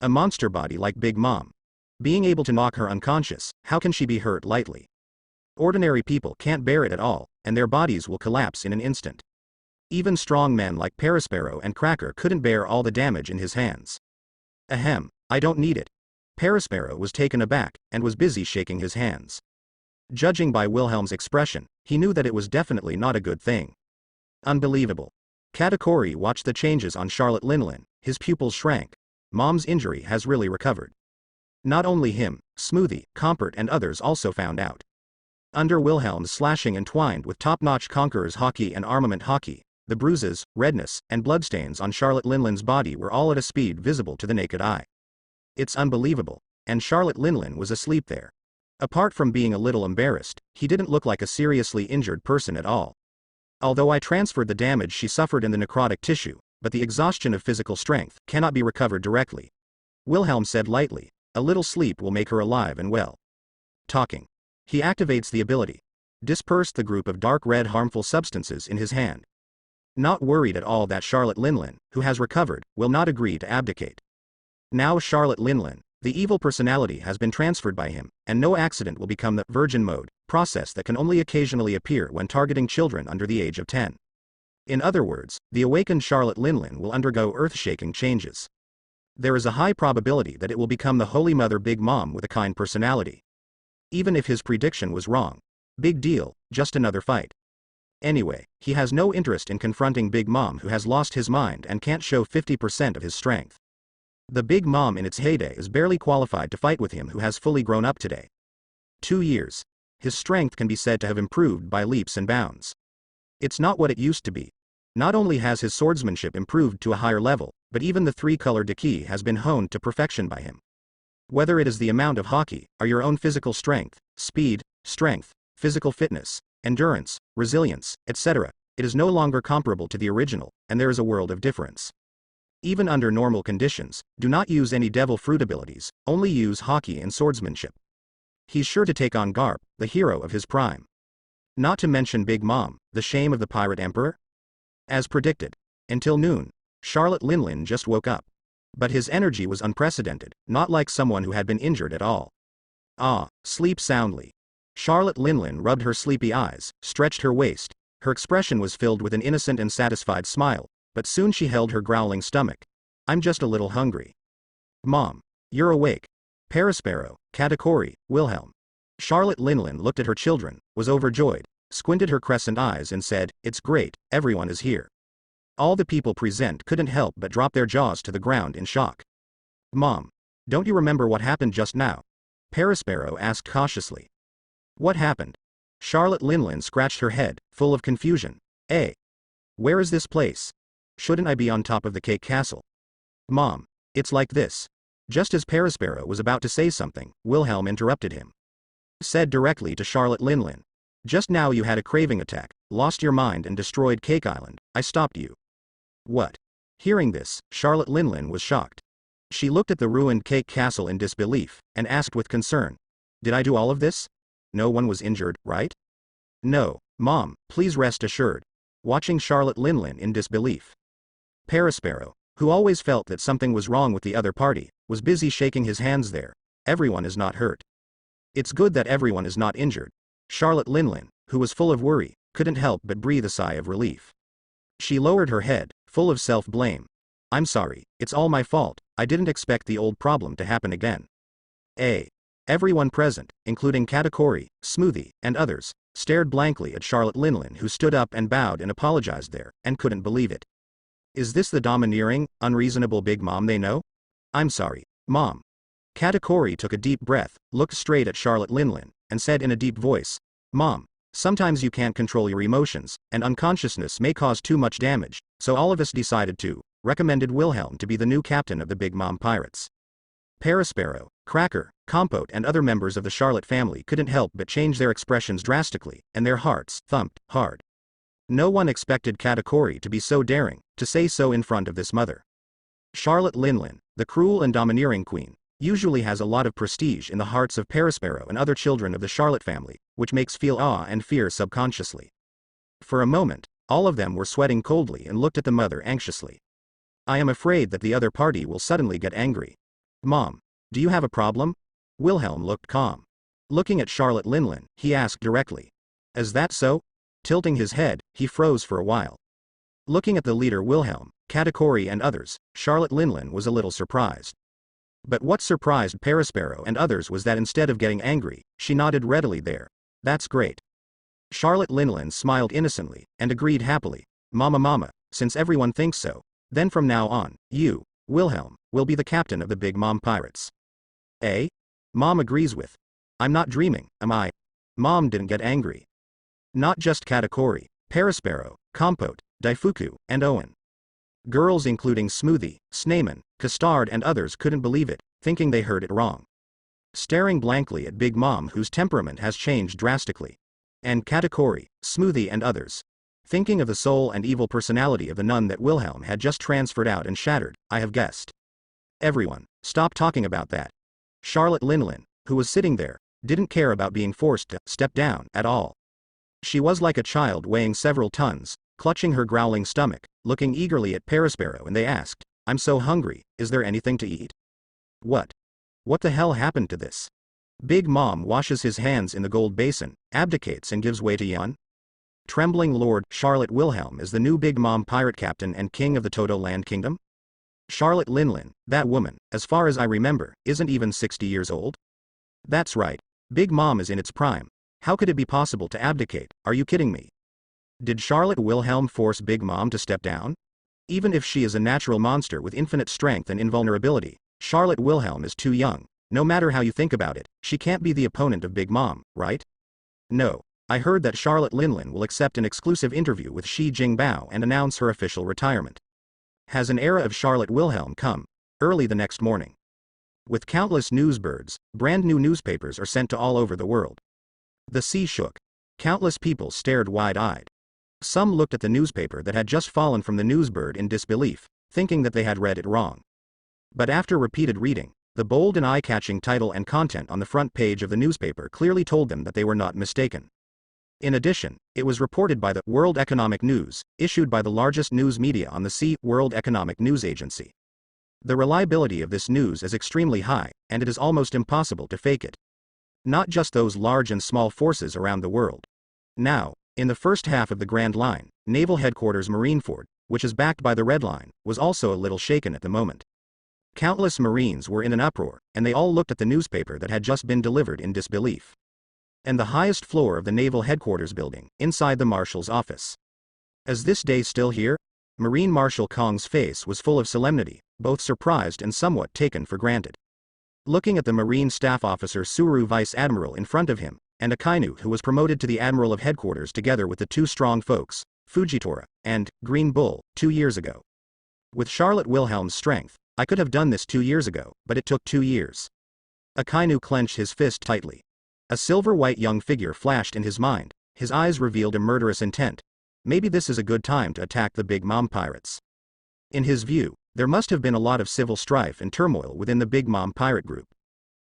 A monster body like Big Mom. Being able to knock her unconscious, how can she be hurt lightly? Ordinary people can't bear it at all, and their bodies will collapse in an instant. Even strong men like Parasparrow and Cracker couldn't bear all the damage in his hands. Ahem, I don't need it. Parasparrow was taken aback, and was busy shaking his hands. Judging by Wilhelm's expression, he knew that it was definitely not a good thing. Unbelievable. Katakuri watched the changes on Charlotte Linlin, his pupils shrank. Mom's injury has really recovered. Not only him, Smoothie, Compert and others also found out. Under Wilhelm's slashing entwined with top-notch Conqueror's hockey and armament hockey, the bruises, redness, and bloodstains on Charlotte Linlin's body were all at a speed visible to the naked eye. It's unbelievable, and Charlotte Linlin was asleep there. Apart from being a little embarrassed, he didn't look like a seriously injured person at all. Although I transferred the damage she suffered in the necrotic tissue, but the exhaustion of physical strength cannot be recovered directly. Wilhelm said lightly, a little sleep will make her alive and well. Talking. He activates the ability. Dispersed the group of dark red harmful substances in his hand. Not worried at all that Charlotte Linlin, who has recovered, will not agree to abdicate. Now Charlotte Linlin, the evil personality has been transferred by him, and no accident will become the virgin mode process that can only occasionally appear when targeting children under the age of 10. In other words, the awakened Charlotte Linlin will undergo earth-shaking changes. There is a high probability that it will become the Holy Mother Big Mom with a kind personality. Even if his prediction was wrong. Big deal, just another fight. Anyway, he has no interest in confronting Big Mom who has lost his mind and can't show 50% of his strength. The Big Mom in its heyday is barely qualified to fight with him who has fully grown up today. 2 years. His strength can be said to have improved by leaps and bounds. It's not what it used to be. Not only has his swordsmanship improved to a higher level, but even the three-color Deki has been honed to perfection by him. Whether it is the amount of hockey, or your own physical strength, speed, strength, physical fitness, endurance, resilience, etc., it is no longer comparable to the original, and there is a world of difference. Even under normal conditions, do not use any devil fruit abilities, only use hockey and swordsmanship. He's sure to take on Garp, the hero of his prime. Not to mention Big Mom, the shame of the Pirate Emperor. As predicted. Until noon, Charlotte Linlin just woke up. But his energy was unprecedented, not like someone who had been injured at all. Ah, sleep soundly. Charlotte Linlin rubbed her sleepy eyes, stretched her waist. Her expression was filled with an innocent and satisfied smile, but soon she held her growling stomach. I'm just a little hungry. Mom. You're awake. Parasparrow, Katakuri, Wilhelm. Charlotte Linlin looked at her children, was overjoyed, squinted her crescent eyes and said, it's great, everyone is here. All the people present couldn't help but drop their jaws to the ground in shock. Mom. Don't you remember what happened just now? Parasparrow asked cautiously. What happened? Charlotte Linlin scratched her head, full of confusion. Where is this place? Shouldn't I be on top of the cake castle? Mom. It's like this. Just as Parasparrow was about to say something, Wilhelm interrupted him. Said directly to Charlotte Linlin. Just now you had a craving attack, lost your mind and destroyed Cake Island. I stopped you. What? Hearing this, Charlotte Linlin was shocked. She looked at the ruined cake castle in disbelief, and asked with concern. Did I do all of this? No one was injured, right? No, Mom, please rest assured. Watching Charlotte Linlin in disbelief. Parasparrow, who always felt that something was wrong with the other party, was busy shaking his hands there. Everyone is not hurt. It's good that everyone is not injured. Charlotte Linlin, who was full of worry, couldn't help but breathe a sigh of relief. She lowered her head, full of self-blame. I'm sorry, it's all my fault, I didn't expect the old problem to happen again. Everyone present, including Katakuri, Smoothie, and others, stared blankly at Charlotte Linlin who stood up and bowed and apologized there, and couldn't believe it. Is this the domineering, unreasonable Big Mom they know? I'm sorry, Mom. Katakuri took a deep breath, looked straight at Charlotte Linlin, and said in a deep voice, "Mom, sometimes you can't control your emotions, and unconsciousness may cause too much damage, so all of us decided to, recommended Wilhelm to be the new captain of the Big Mom Pirates." Perisparrow, Cracker, Compote and other members of the Charlotte family couldn't help but change their expressions drastically, and their hearts thumped hard. No one expected Katakuri to be so daring, to say so in front of this mother. Charlotte Linlin, the cruel and domineering queen, usually has a lot of prestige in the hearts of Perisparrow and other children of the Charlotte family, which makes feel awe and fear subconsciously. For a moment, all of them were sweating coldly and looked at the mother anxiously. "I am afraid that the other party will suddenly get angry. Mom, do you have a problem?" Wilhelm looked calm. Looking at Charlotte Linlin, he asked directly. "Is that so?" Tilting his head, he froze for a while. Looking at the leader Wilhelm, Katakuri and others, Charlotte Linlin was a little surprised. But what surprised Perisparrow and others was that instead of getting angry, she nodded readily there. "That's great." Charlotte Linlin smiled innocently, and agreed happily. Mama, since everyone thinks so, then from now on, you, Wilhelm, will be the captain of the Big Mom Pirates." "Eh?" Mom agrees with. "I'm not dreaming, am I?" Mom didn't get angry. Not just Katakuri, Perisparrow, Compote, Daifuku, and Owen. Girls including Smoothie, Snayman, Custard and others couldn't believe it, thinking they heard it wrong. Staring blankly at Big Mom whose temperament has changed drastically. And Katakuri, Smoothie and others. Thinking of the soul and evil personality of the nun that Wilhelm had just transferred out and shattered, I have guessed. Everyone, stop talking about that. Charlotte Linlin, who was sitting there, didn't care about being forced to step down at all. She was like a child weighing several tons, clutching her growling stomach, looking eagerly at Perisparrow, and they asked, "I'm so hungry, is there anything to eat?" What the hell happened to this? Big Mom washes his hands in the gold basin, abdicates and gives way to yawn? Trembling Lord Charlotte Wilhelm is the new Big Mom pirate captain and king of the Todo Land Kingdom? Charlotte Linlin, that woman, as far as I remember, isn't even 60 years old? That's right, Big Mom is in its prime. How could it be possible to abdicate? Are you kidding me? Did Charlotte Wilhelm force Big Mom to step down? Even if she is a natural monster with infinite strength and invulnerability, Charlotte Wilhelm is too young. No matter how you think about it, she can't be the opponent of Big Mom, right? No. I heard that Charlotte Linlin will accept an exclusive interview with Shi Jingbao and announce her official retirement. Has an era of Charlotte Wilhelm come? Early the next morning. With countless newsbirds, brand new newspapers are sent to all over the world. The sea shook. Countless people stared wide-eyed. Some looked at the newspaper that had just fallen from the newsbird in disbelief, thinking that they had read it wrong. But after repeated reading, the bold and eye-catching title and content on the front page of the newspaper clearly told them that they were not mistaken. In addition, it was reported by the World Economic News, issued by the largest news media on the sea, World Economic News Agency. The reliability of this news is extremely high, and it is almost impossible to fake it. Not just those large and small forces around the world. Now, in the first half of the Grand Line, Naval Headquarters Marineford, which is backed by the Red Line, was also a little shaken at the moment. Countless Marines were in an uproar, and they all looked at the newspaper that had just been delivered in disbelief. And the highest floor of the Naval Headquarters building, inside the Marshal's office. Is this day still here? Marine Marshal Kong's face was full of solemnity, both surprised and somewhat taken for granted. Looking at the Marine Staff Officer Suru Vice Admiral in front of him, and Akainu who was promoted to the Admiral of Headquarters together with the two strong folks, Fujitora, and Green Bull, 2 years ago. With Charlotte Wilhelm's strength, I could have done this 2 years ago, but it took 2 years. Akainu clenched his fist tightly. A silver-white young figure flashed in his mind, his eyes revealed a murderous intent. Maybe this is a good time to attack the Big Mom Pirates. In his view, there must have been a lot of civil strife and turmoil within the Big Mom Pirate group.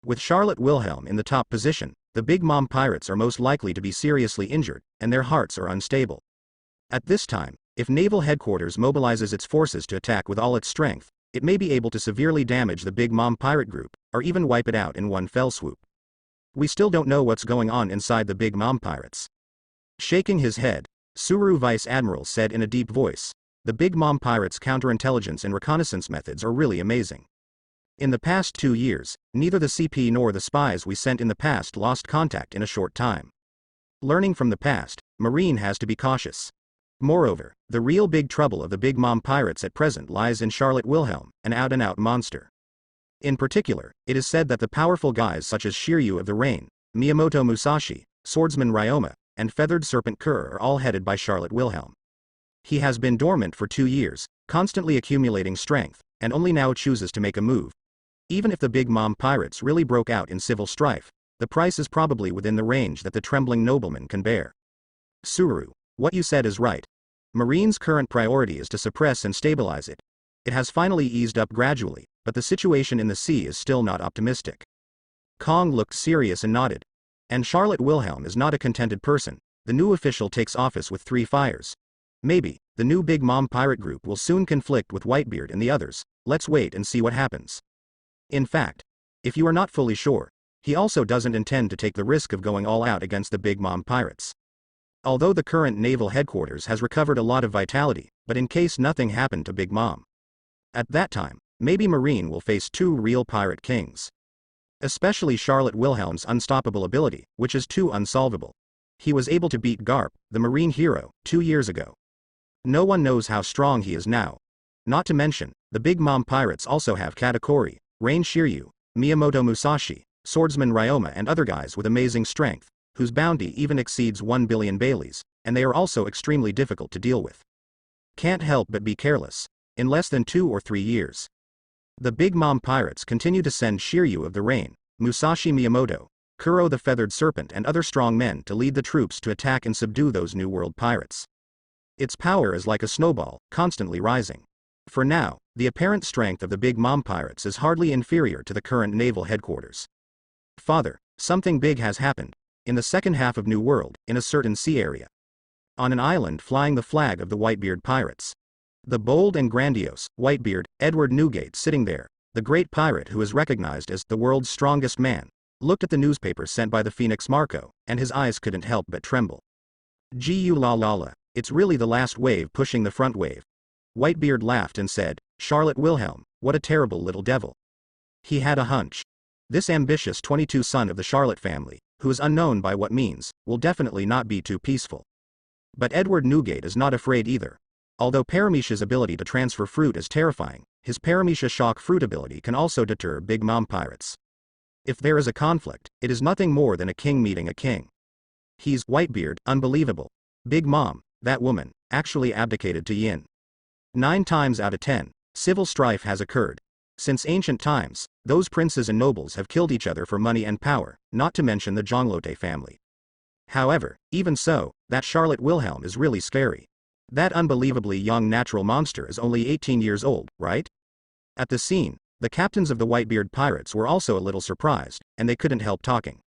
With Charlotte Wilhelm in the top position, the Big Mom Pirates are most likely to be seriously injured, and their hearts are unstable. At this time, if Naval Headquarters mobilizes its forces to attack with all its strength, it may be able to severely damage the Big Mom Pirate group, or even wipe it out in one fell swoop. We still don't know what's going on inside the Big Mom Pirates. Shaking his head, Suru Vice Admiral said in a deep voice, "The Big Mom Pirates' counterintelligence and reconnaissance methods are really amazing. In the past 2 years, neither the CP nor the spies we sent in the past lost contact in a short time. Learning from the past, Marine has to be cautious. Moreover, the real big trouble of the Big Mom Pirates at present lies in Charlotte Wilhelm, an out-and-out monster. In particular, it is said that the powerful guys such as Shiryu of the Rain, Miyamoto Musashi, swordsman Ryoma, and feathered serpent Kur are all headed by Charlotte Wilhelm. He has been dormant for 2 years, constantly accumulating strength, and only now chooses to make a move. Even if the Big Mom pirates really broke out in civil strife, the price is probably within the range that the trembling nobleman can bear. Suru, what you said is right. Marine's current priority is to suppress and stabilize it. It has finally eased up gradually, but the situation in the sea is still not optimistic. Kong looked serious and nodded. And Charlotte Wilhelm is not a contented person. The new official takes office with 3 fires. Maybe, the new Big Mom pirate group will soon conflict with Whitebeard and the others. Let's wait and see what happens. In fact, if you are not fully sure, he also doesn't intend to take the risk of going all out against the Big Mom pirates. Although the current naval headquarters has recovered a lot of vitality, but in case nothing happened to Big Mom. At that time, maybe Marine will face 2 real pirate kings. Especially Charlotte Wilhelm's unstoppable ability, which is too unsolvable. He was able to beat Garp, the Marine hero, 2 years ago. No one knows how strong he is now. Not to mention, the Big Mom pirates also have Katakuri, Rain Shiryu, Miyamoto Musashi, swordsman Ryoma and other guys with amazing strength, whose bounty even exceeds 1 billion Baileys, and they are also extremely difficult to deal with. Can't help but be careless. In less than 2 or 3 years. The Big Mom pirates continue to send Shiryu of the Rain, Musashi Miyamoto, Kuro the Feathered Serpent and other strong men to lead the troops to attack and subdue those New World pirates. Its power is like a snowball, constantly rising. For now, the apparent strength of the Big Mom pirates is hardly inferior to the current naval headquarters. Father, something big has happened. In the second half of New World, in a certain sea area. On an island flying the flag of the Whitebeard pirates. The bold and grandiose, Whitebeard, Edward Newgate sitting there, the great pirate who is recognized as the world's strongest man, looked at the newspaper sent by the Phoenix Marco, and his eyes couldn't help but tremble. Gu la la la, it's really the last wave pushing the front wave. Whitebeard laughed and said, Charlotte Wilhelm, what a terrible little devil. He had a hunch. This ambitious 22 son of the Charlotte family, who is unknown by what means, will definitely not be too peaceful. But Edward Newgate is not afraid either. Although Paramecia's ability to transfer fruit is terrifying, his Paramecia shock fruit ability can also deter Big Mom pirates. If there is a conflict, it is nothing more than a king meeting a king. He's Whitebeard, unbelievable. Big Mom, that woman, actually abdicated to Yin. 9 times out of 10, civil strife has occurred. Since ancient times, those princes and nobles have killed each other for money and power, not to mention the Zhonglote family. However, even so, that Charlotte Wilhelm is really scary. That unbelievably young natural monster is only 18 years old, right? At the scene, the captains of the Whitebeard pirates were also a little surprised, and they couldn't help talking.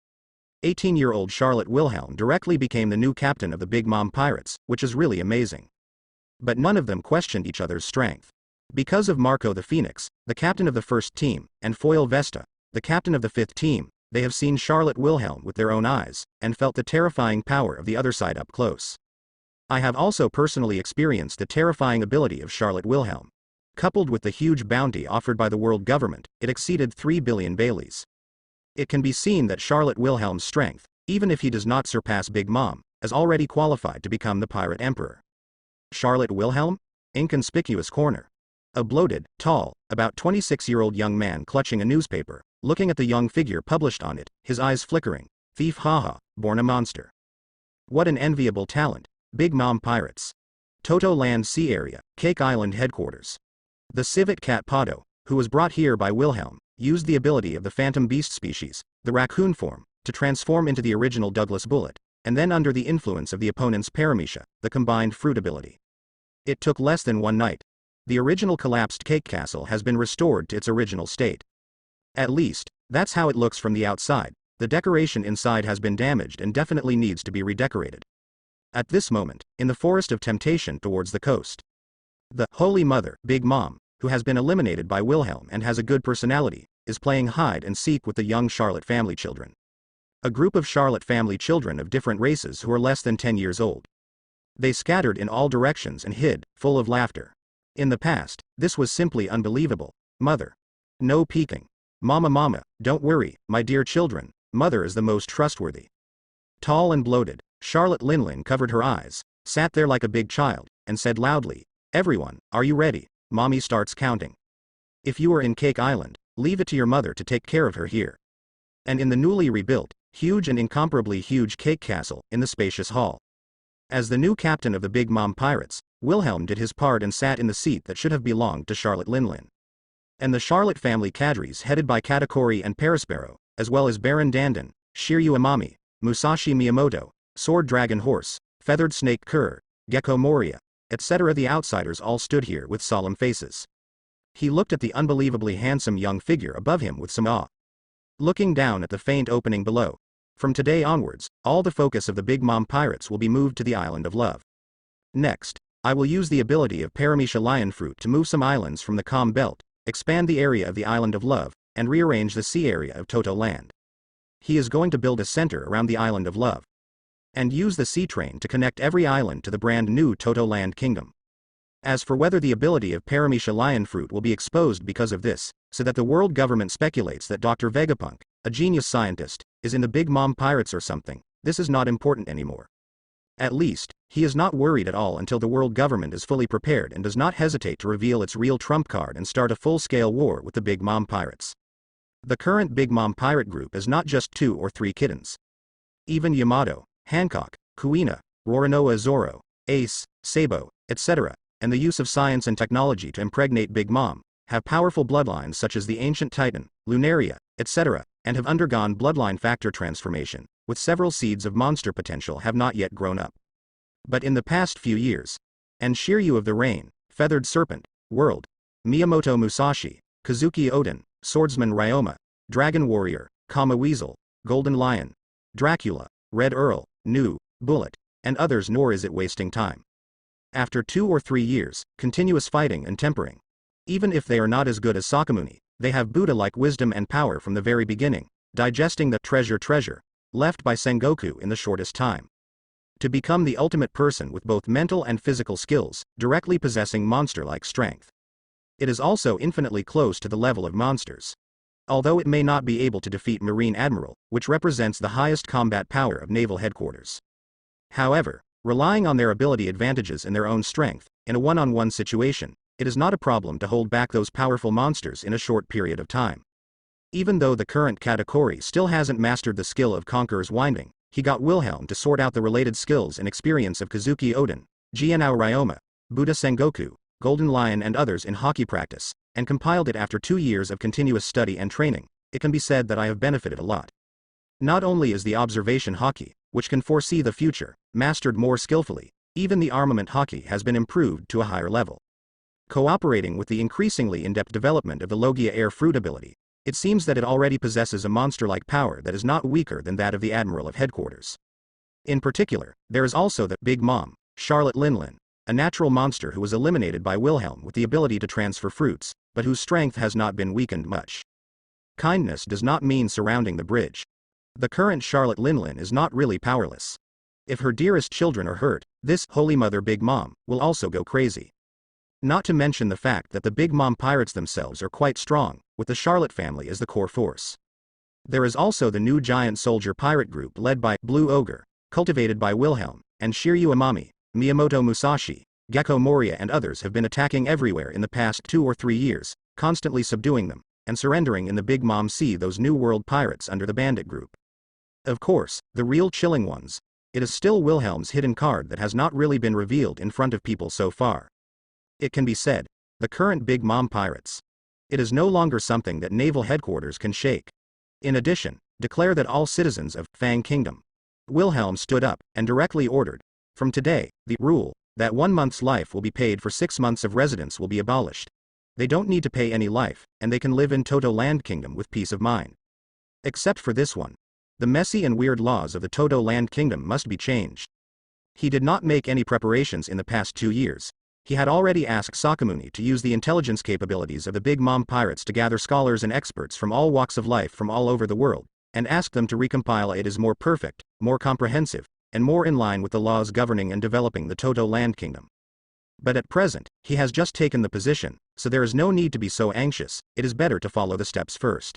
18-year-old Charlotte Wilhelm directly became the new captain of the Big Mom pirates, which is really amazing. But none of them questioned each other's strength. Because of Marco the Phoenix, the captain of the first team, and Foil Vesta, the captain of the 5th team, they have seen Charlotte Wilhelm with their own eyes, and felt the terrifying power of the other side up close. I have also personally experienced the terrifying ability of Charlotte Wilhelm. Coupled with the huge bounty offered by the world government, it exceeded 3 billion Baileys. It can be seen that Charlotte Wilhelm's strength, even if he does not surpass Big Mom, is already qualified to become the pirate emperor. Charlotte Wilhelm? Inconspicuous corner. A bloated, tall, about 26-year-old young man clutching a newspaper, looking at the young figure published on it, his eyes flickering. Thief haha, born a monster. What an enviable talent. Big Mom pirates. Toto Land Sea Area, Cake Island headquarters. The civet cat Pado, who was brought here by Wilhelm, used the ability of the phantom beast species, the raccoon form, to transform into the original Douglas Bullet, and then under the influence of the opponent's Paramecia, the combined fruit ability. It took less than 1 night. The original collapsed cake castle has been restored to its original state. At least, that's how it looks from the outside. The decoration inside has been damaged and definitely needs to be redecorated. At this moment, in the Forest of Temptation towards the coast, the Holy Mother, Big Mom, who has been eliminated by Wilhelm and has a good personality, is playing hide and seek with the young Charlotte family children. A group of Charlotte family children of different races who are less than 10 years old. They scattered in all directions and hid, full of laughter. In the past, this was simply unbelievable. Mother. No peeking. Mama, don't worry, my dear children, Mother is the most trustworthy. Tall and bloated, Charlotte Linlin covered her eyes, sat there like a big child, and said loudly, Everyone, are you ready? Mommy starts counting. If you are in Cake Island, leave it to your mother to take care of her here. And in the newly rebuilt, huge and incomparably huge cake castle, in the spacious hall. As the new captain of the Big Mom Pirates, Wilhelm did his part and sat in the seat that should have belonged to Charlotte Linlin. And the Charlotte family cadres headed by Katakuri and Perispero, as well as Baron Dandan, Shiryu Amami, Musashi Miyamoto, Sword Dragon Horse, Feathered Snake Kerr, Gecko Moria, etc. The outsiders all stood here with solemn faces. He looked at the unbelievably handsome young figure above him with some awe. Looking down at the faint opening below. From today onwards, all the focus of the Big Mom Pirates will be moved to the Island of Love. Next, I will use the ability of Paramecia Lion Fruit to move some islands from the Calm Belt, expand the area of the Island of Love, and rearrange the sea area of Toto Land. He is going to build a center around the Island of Love. And use the sea train to connect every island to the brand new Toto Land Kingdom. As for whether the ability of Paramecia Lion Fruit will be exposed because of this, so that the world government speculates that Dr. Vegapunk, a genius scientist, is in the Big Mom Pirates or something, this is not important anymore. At least, he is not worried at all until the world government is fully prepared and does not hesitate to reveal its real trump card and start a full-scale war with the Big Mom Pirates. The current Big Mom Pirate group is not just 2 or 3 kittens. Even Yamato, Hancock, Kuina, Rorinoa Zoro, Ace, Sabo, etc., and the use of science and technology to impregnate Big Mom, have powerful bloodlines such as the ancient Titan, Lunaria, etc., and have undergone bloodline factor transformation, with several seeds of monster potential have not yet grown up. But in the past few years, and Shiryu of the Rain, Feathered Serpent, World, Miyamoto Musashi, Kazuki Odin, Swordsman Ryoma, Dragon Warrior, Kama Weasel, Golden Lion, Dracula, Red Earl, Nu, Bullet, and others, nor is it wasting time. After 2 or 3 years, continuous fighting and tempering. Even if they are not as good as Sakamuni, they have Buddha-like wisdom and power from the very beginning, digesting the treasure left by Sengoku in the shortest time. To become the ultimate person with both mental and physical skills, directly possessing monster-like strength. It is also infinitely close to the level of monsters. Although it may not be able to defeat Marine Admiral, which represents the highest combat power of naval headquarters. However, relying on their ability advantages and their own strength, in a one-on-one situation, it is not a problem to hold back those powerful monsters in a short period of time. Even though the current Katakuri still hasn't mastered the skill of Conqueror's Winding, he got Wilhelm to sort out the related skills and experience of Kazuki Odin, Jianao Ryoma, Buddha Sengoku, Golden Lion and others in hockey practice, and compiled it after 2 years of continuous study and training. It can be said that I have benefited a lot. Not only is the observation hockey, which can foresee the future, mastered more skillfully, even the armament hockey has been improved to a higher level. Cooperating with the increasingly in-depth development of the Logia Air Fruit ability, it seems that it already possesses a monster-like power that is not weaker than that of the Admiral of Headquarters. In particular, there is also the Big Mom, Charlotte Linlin, a natural monster who was eliminated by Wilhelm with the ability to transfer fruits, but whose strength has not been weakened much. Kindness does not mean surrounding the bridge. The current Charlotte Linlin is not really powerless. If her dearest children are hurt, this Holy Mother Big Mom will also go crazy. Not to mention the fact that the Big Mom Pirates themselves are quite strong, with the Charlotte family as the core force. There is also the new giant soldier pirate group led by Blue Ogre, cultivated by Wilhelm, and Shiryu Amami, Miyamoto Musashi, Gecko Moria and others have been attacking everywhere in the past 2 or 3 years, constantly subduing them, and surrendering in the Big Mom Sea those new world pirates under the bandit group. Of course, the real chilling ones. It is still Wilhelm's hidden card that has not really been revealed in front of people so far. It can be said, the current Big Mom Pirates. It is no longer something that naval headquarters can shake. In addition, declare that all citizens of Fang Kingdom. Wilhelm stood up and directly ordered, from today, the rule that 1 month's life will be paid for 6 months of residence will be abolished. They don't need to pay any life, and they can live in Toto Land Kingdom with peace of mind. Except for this one. The messy and weird laws of the Toto Land Kingdom must be changed. He did not make any preparations in the past 2 years. He had already asked Sakamuni to use the intelligence capabilities of the Big Mom Pirates to gather scholars and experts from all walks of life from all over the world, and asked them to recompile it as more perfect, more comprehensive, and more in line with the laws governing and developing the Toto Land Kingdom. But at present, he has just taken the position, so there is no need to be so anxious. It is better to follow the steps first.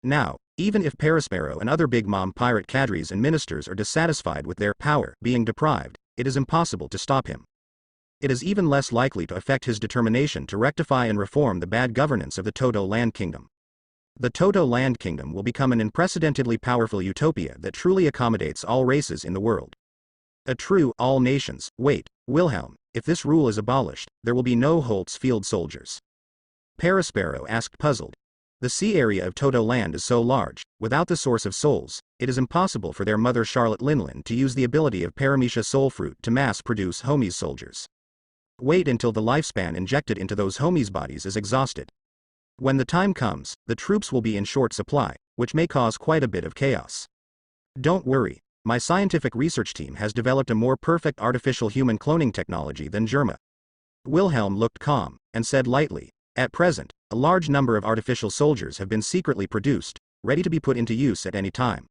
Now, even if Perispero and other Big Mom pirate cadres and ministers are dissatisfied with their power being deprived, it is impossible to stop him. It is even less likely to affect his determination to rectify and reform the bad governance of the Toto Land Kingdom. The Toto Land Kingdom will become an unprecedentedly powerful utopia that truly accommodates all races in the world. A true all nations. Wait, Wilhelm, if this rule is abolished, there will be no Holtz field soldiers. Parasparrow asked puzzled. The sea area of Toto Land is so large, without the source of souls, it is impossible for their mother Charlotte Linlin to use the ability of Paramecia soul fruit to mass-produce homies soldiers. Wait until the lifespan injected into those homies bodies is exhausted. When the time comes, the troops will be in short supply, which may cause quite a bit of chaos. Don't worry, my scientific research team has developed a more perfect artificial human cloning technology than Germa. Wilhelm looked calm, and said lightly, at present, a large number of artificial soldiers have been secretly produced, ready to be put into use at any time.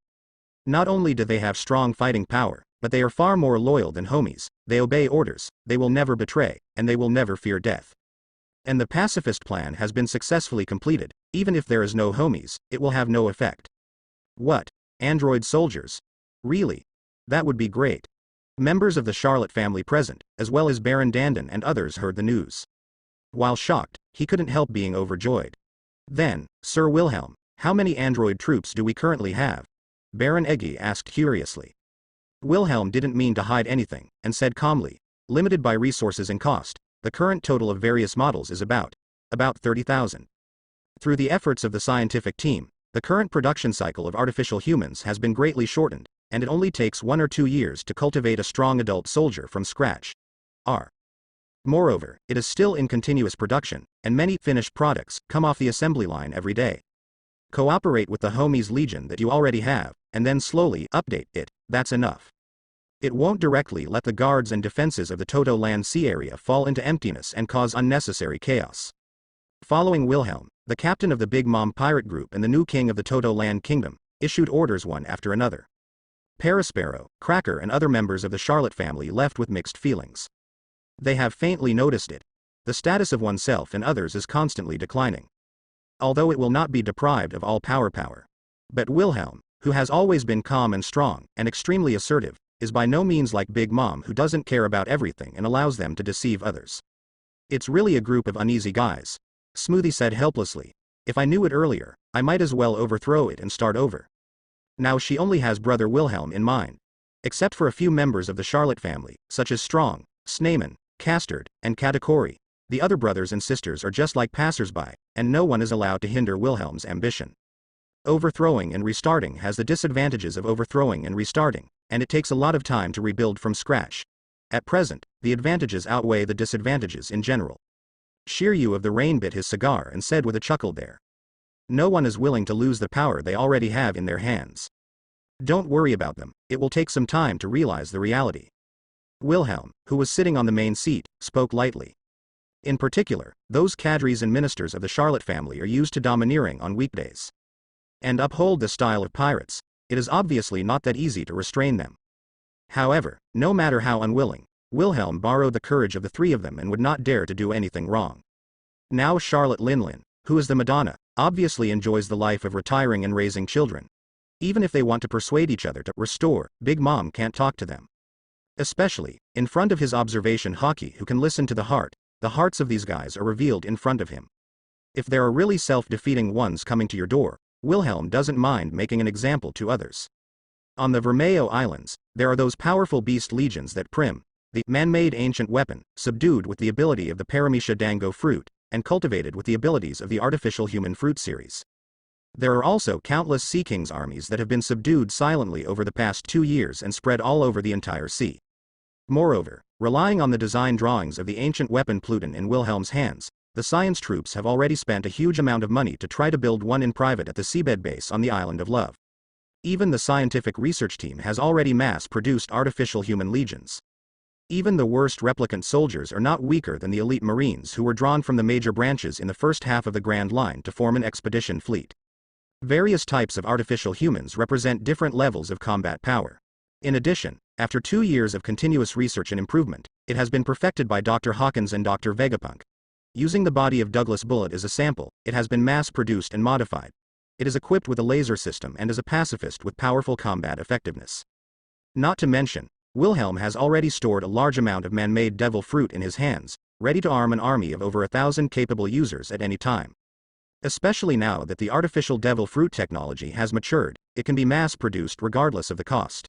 Not only do they have strong fighting power, but they are far more loyal than homies, they obey orders, they will never betray, and they will never fear death. And the pacifist plan has been successfully completed. Even if there is no homies, it will have no effect. What? Android soldiers? Really? That would be great. Members of the Charlotte family present, as well as Baron Dandon and others heard the news. While shocked, he couldn't help being overjoyed. Then, Sir Wilhelm, how many android troops do we currently have? Baron Eggy asked curiously. Wilhelm didn't mean to hide anything, and said calmly, limited by resources and cost, the current total of various models is about 30,000. Through the efforts of the scientific team, the current production cycle of artificial humans has been greatly shortened, and it only takes 1 or 2 years to cultivate a strong adult soldier from scratch. Moreover, it is still in continuous production, and many finished products come off the assembly line every day. Cooperate with the homies legion that you already have, and then slowly update it, that's enough. It won't directly let the guards and defenses of the Toto Land Sea area fall into emptiness and cause unnecessary chaos. Following Wilhelm, the captain of the Big Mom pirate group and the new king of the Toto Land Kingdom, issued orders one after another. Parasparrow, Cracker and other members of the Charlotte family left with mixed feelings. They have faintly noticed it. The status of oneself and others is constantly declining. Although it will not be deprived of all power. But Wilhelm, who has always been calm and strong, and extremely assertive, is by no means like Big Mom who doesn't care about everything and allows them to deceive others. It's really a group of uneasy guys. Smoothie said helplessly. If I knew it earlier, I might as well overthrow it and start over. Now she only has brother Wilhelm in mind. Except for a few members of the Charlotte family, such as Strong, Sneyman, Castard, and Katakori, the other brothers and sisters are just like passersby, and no one is allowed to hinder Wilhelm's ambition. Overthrowing and restarting has the disadvantages of overthrowing and restarting, and it takes a lot of time to rebuild from scratch. At present, the advantages outweigh the disadvantages in general. Shiryu of the Rain bit his cigar and said with a chuckle there. No one is willing to lose the power they already have in their hands. Don't worry about them, it will take some time to realize the reality. Wilhelm, who was sitting on the main seat, spoke lightly. In particular, those cadres and ministers of the Charlotte family are used to domineering on weekdays. And uphold the style of pirates, it is obviously not that easy to restrain them. However, no matter how unwilling, Wilhelm borrowed the courage of the three of them and would not dare to do anything wrong. Now Charlotte Linlin, who is the Madonna, obviously enjoys the life of retiring and raising children. Even if they want to persuade each other to restore, Big Mom can't talk to them. Especially, in front of his observation hockey who can listen to the hearts of these guys are revealed in front of him. If there are really self-defeating ones coming to your door, Wilhelm doesn't mind making an example to others. On the Vermeo Islands, there are those powerful beast legions that Prim, the man-made ancient weapon, subdued with the ability of the Paramecia dango fruit, and cultivated with the abilities of the artificial human fruit series. There are also countless Sea Kings armies that have been subdued silently over the past 2 years and spread all over the entire sea. Moreover, relying on the design drawings of the ancient weapon Pluton in Wilhelm's hands, the science troops have already spent a huge amount of money to try to build one in private at the seabed base on the Island of Love. Even the scientific research team has already mass-produced artificial human legions. Even the worst replicant soldiers are not weaker than the elite marines who were drawn from the major branches in the first half of the Grand Line to form an expedition fleet. Various types of artificial humans represent different levels of combat power. In addition, after 2 years of continuous research and improvement, it has been perfected by Dr. Hawkins and Dr. Vegapunk. Using the body of Douglas Bullet as a sample, it has been mass-produced and modified. It is equipped with a laser system and is a pacifist with powerful combat effectiveness. Not to mention, Wilhelm has already stored a large amount of man-made devil fruit in his hands, ready to arm an army of over 1,000 capable users at any time. Especially now that the artificial devil fruit technology has matured, it can be mass-produced regardless of the cost.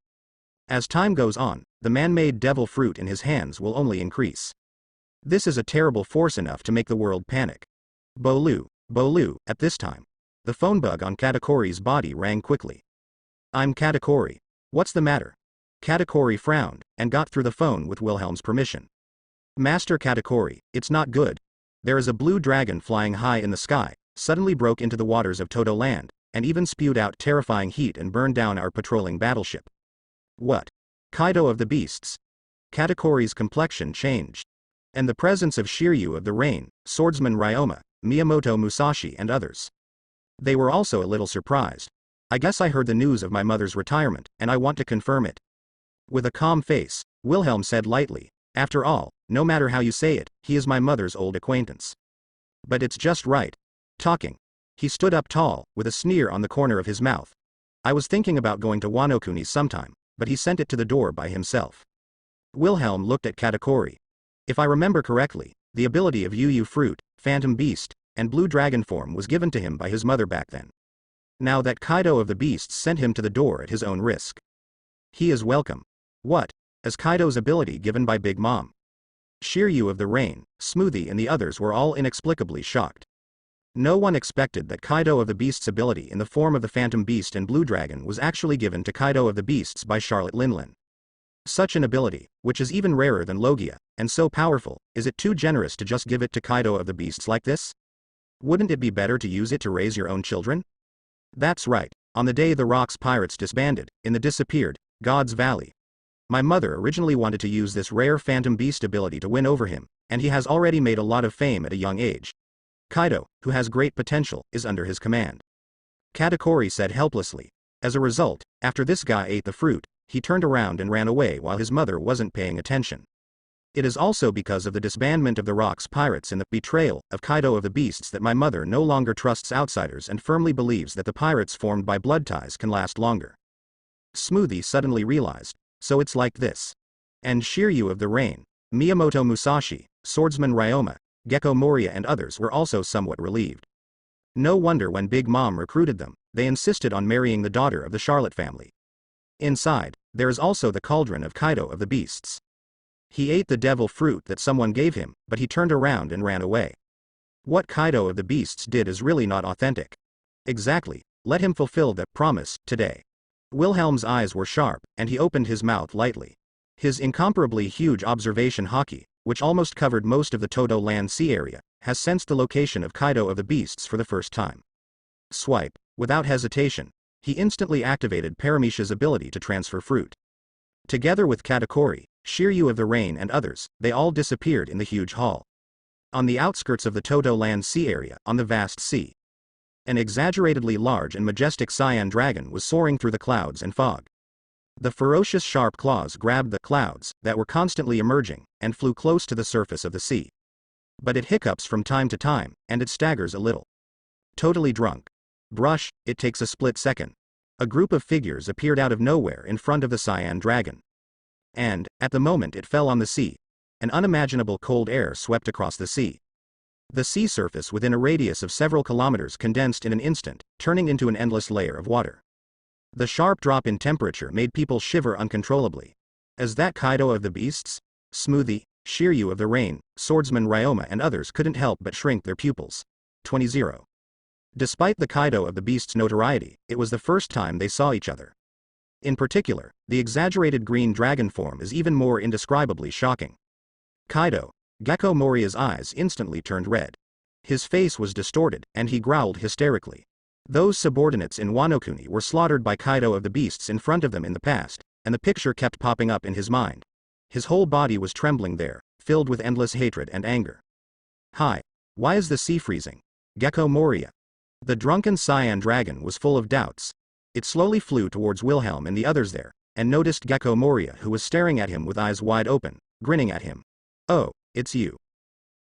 As time goes on, the man-made devil fruit in his hands will only increase. This is a terrible force enough to make the world panic. Bolu, Bolu, at this time. The phone bug on Katakori's body rang quickly. I'm Katakori. What's the matter? Katakori frowned, and got through the phone with Wilhelm's permission. Master Katakori, it's not good. There is a blue dragon flying high in the sky, suddenly broke into the waters of Todo Land, and even spewed out terrifying heat and burned down our patrolling battleship. What? Kaido of the Beasts. Katakori's complexion changed. And the presence of Shiryu of the Rain, swordsman Ryoma, Miyamoto Musashi and others. They were also a little surprised. I guess I heard the news of my mother's retirement, and I want to confirm it. With a calm face, Wilhelm said lightly, after all, no matter how you say it, he is my mother's old acquaintance. But it's just right. Talking. He stood up tall, with a sneer on the corner of his mouth. I was thinking about going to Wano Kuni's sometime, but he sent it to the door by himself. Wilhelm looked at Katakori. If I remember correctly, the ability of Yu Fruit, Phantom Beast, and Blue Dragon form was given to him by his mother back then. Now that Kaido of the Beasts sent him to the door at his own risk. He is welcome. What? As Kaido's ability given by Big Mom. Shiryu of the Rain, Smoothie and the others were all inexplicably shocked. No one expected that Kaido of the Beasts' ability in the form of the Phantom Beast and Blue Dragon was actually given to Kaido of the Beasts by Charlotte Linlin. Such an ability, which is even rarer than Logia, and so powerful, is it too generous to just give it to Kaido of the Beasts like this? Wouldn't it be better to use it to raise your own children? That's right, on the day the Rocks Pirates disbanded, in the disappeared, God's Valley. My mother originally wanted to use this rare Phantom Beast ability to win over him, and he has already made a lot of fame at a young age. Kaido, who has great potential, is under his command. Katakori said helplessly. As a result, after this guy ate the fruit, he turned around and ran away while his mother wasn't paying attention. It is also because of the disbandment of the Rocks Pirates and the betrayal of Kaido of the Beasts that my mother no longer trusts outsiders and firmly believes that the pirates formed by blood ties can last longer. Smoothie suddenly realized, so it's like this. And Shiryu of the Rain, Miyamoto Musashi, swordsman Ryoma, Gecko Moria and others were also somewhat relieved. No wonder when Big Mom recruited them, they insisted on marrying the daughter of the Charlotte family. Inside, there is also the cauldron of Kaido of the Beasts. He ate the devil fruit that someone gave him, but he turned around and ran away. What Kaido of the Beasts did is really not authentic. Exactly, let him fulfill that promise, today. Wilhelm's eyes were sharp, and he opened his mouth lightly. His incomparably huge observation haki, which almost covered most of the Todo Land sea area, has sensed the location of Kaido of the Beasts for the first time. Swipe, without hesitation. He instantly activated Paramecia's ability to transfer fruit. Together with Katakori, Shiryu of the Rain and others, they all disappeared in the huge hall. On the outskirts of the Todo Land sea area, on the vast sea, an exaggeratedly large and majestic cyan dragon was soaring through the clouds and fog. The ferocious sharp claws grabbed the clouds that were constantly emerging, and flew close to the surface of the sea. But it hiccups from time to time, and it staggers a little. Totally drunk. Brush, it takes a split second. A group of figures appeared out of nowhere in front of the cyan dragon. And, at the moment it fell on the sea, an unimaginable cold air swept across the sea. The sea surface within a radius of several kilometers condensed in an instant, turning into an endless layer of water. The sharp drop in temperature made people shiver uncontrollably. Is that Kaido of the Beasts? Smoothie, Shiryu of the Rain, swordsman Ryoma and others couldn't help but shrink their pupils. 20-0. Despite the Kaido of the Beasts' notoriety, it was the first time they saw each other. In particular, the exaggerated green dragon form is even more indescribably shocking. Kaido, Gecko Moria's eyes instantly turned red. His face was distorted, and he growled hysterically. Those subordinates in Wano Kuni were slaughtered by Kaido of the Beasts in front of them in the past, and the picture kept popping up in his mind. His whole body was trembling there, filled with endless hatred and anger. Hi. Why is the sea freezing? Gecko Moria. The drunken cyan dragon was full of doubts. It slowly flew towards Wilhelm and the others there, and noticed Gecko Moria who was staring at him with eyes wide open, grinning at him. Oh, it's you.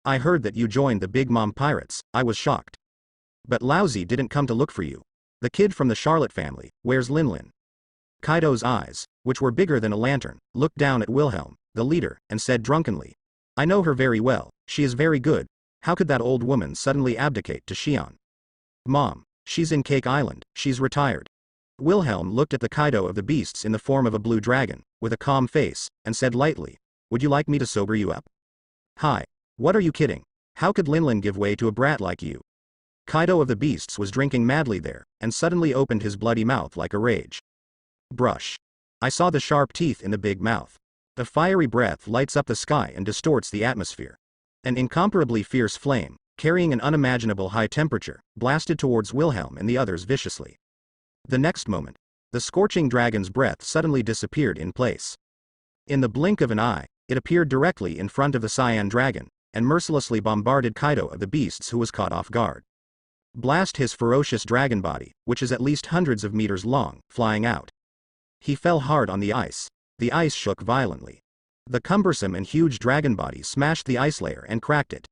I heard that you joined the Big Mom Pirates. I was shocked. But Lousy didn't come to look for you. The kid from the Charlotte family, where's Linlin? Kaido's eyes, which were bigger than a lantern, looked down at Wilhelm, the leader, and said drunkenly. I know her very well, she is very good. How could that old woman suddenly abdicate to Shion? Mom, she's in Cake Island, she's retired. Wilhelm looked at the Kaido of the beasts in the form of a blue dragon, with a calm face, and said lightly, "Would you like me to sober you up?" "Hi. What are you kidding? How could Linlin give way to a brat like you?" Kaido of the beasts was drinking madly there, and suddenly opened his bloody mouth like a rage. Brush. I saw the sharp teeth in the big mouth. A fiery breath lights up the sky and distorts the atmosphere. An incomparably fierce flame, carrying an unimaginable high temperature, blasted towards Wilhelm and the others viciously. The next moment, the scorching dragon's breath suddenly disappeared in place. In the blink of an eye, it appeared directly in front of the cyan dragon, and mercilessly bombarded Kaido of the beasts, who was caught off guard. Blast his ferocious dragon body, which is at least hundreds of meters long, flying out. He fell hard on the ice. The ice shook violently. The cumbersome and huge dragon body smashed the ice layer and cracked it.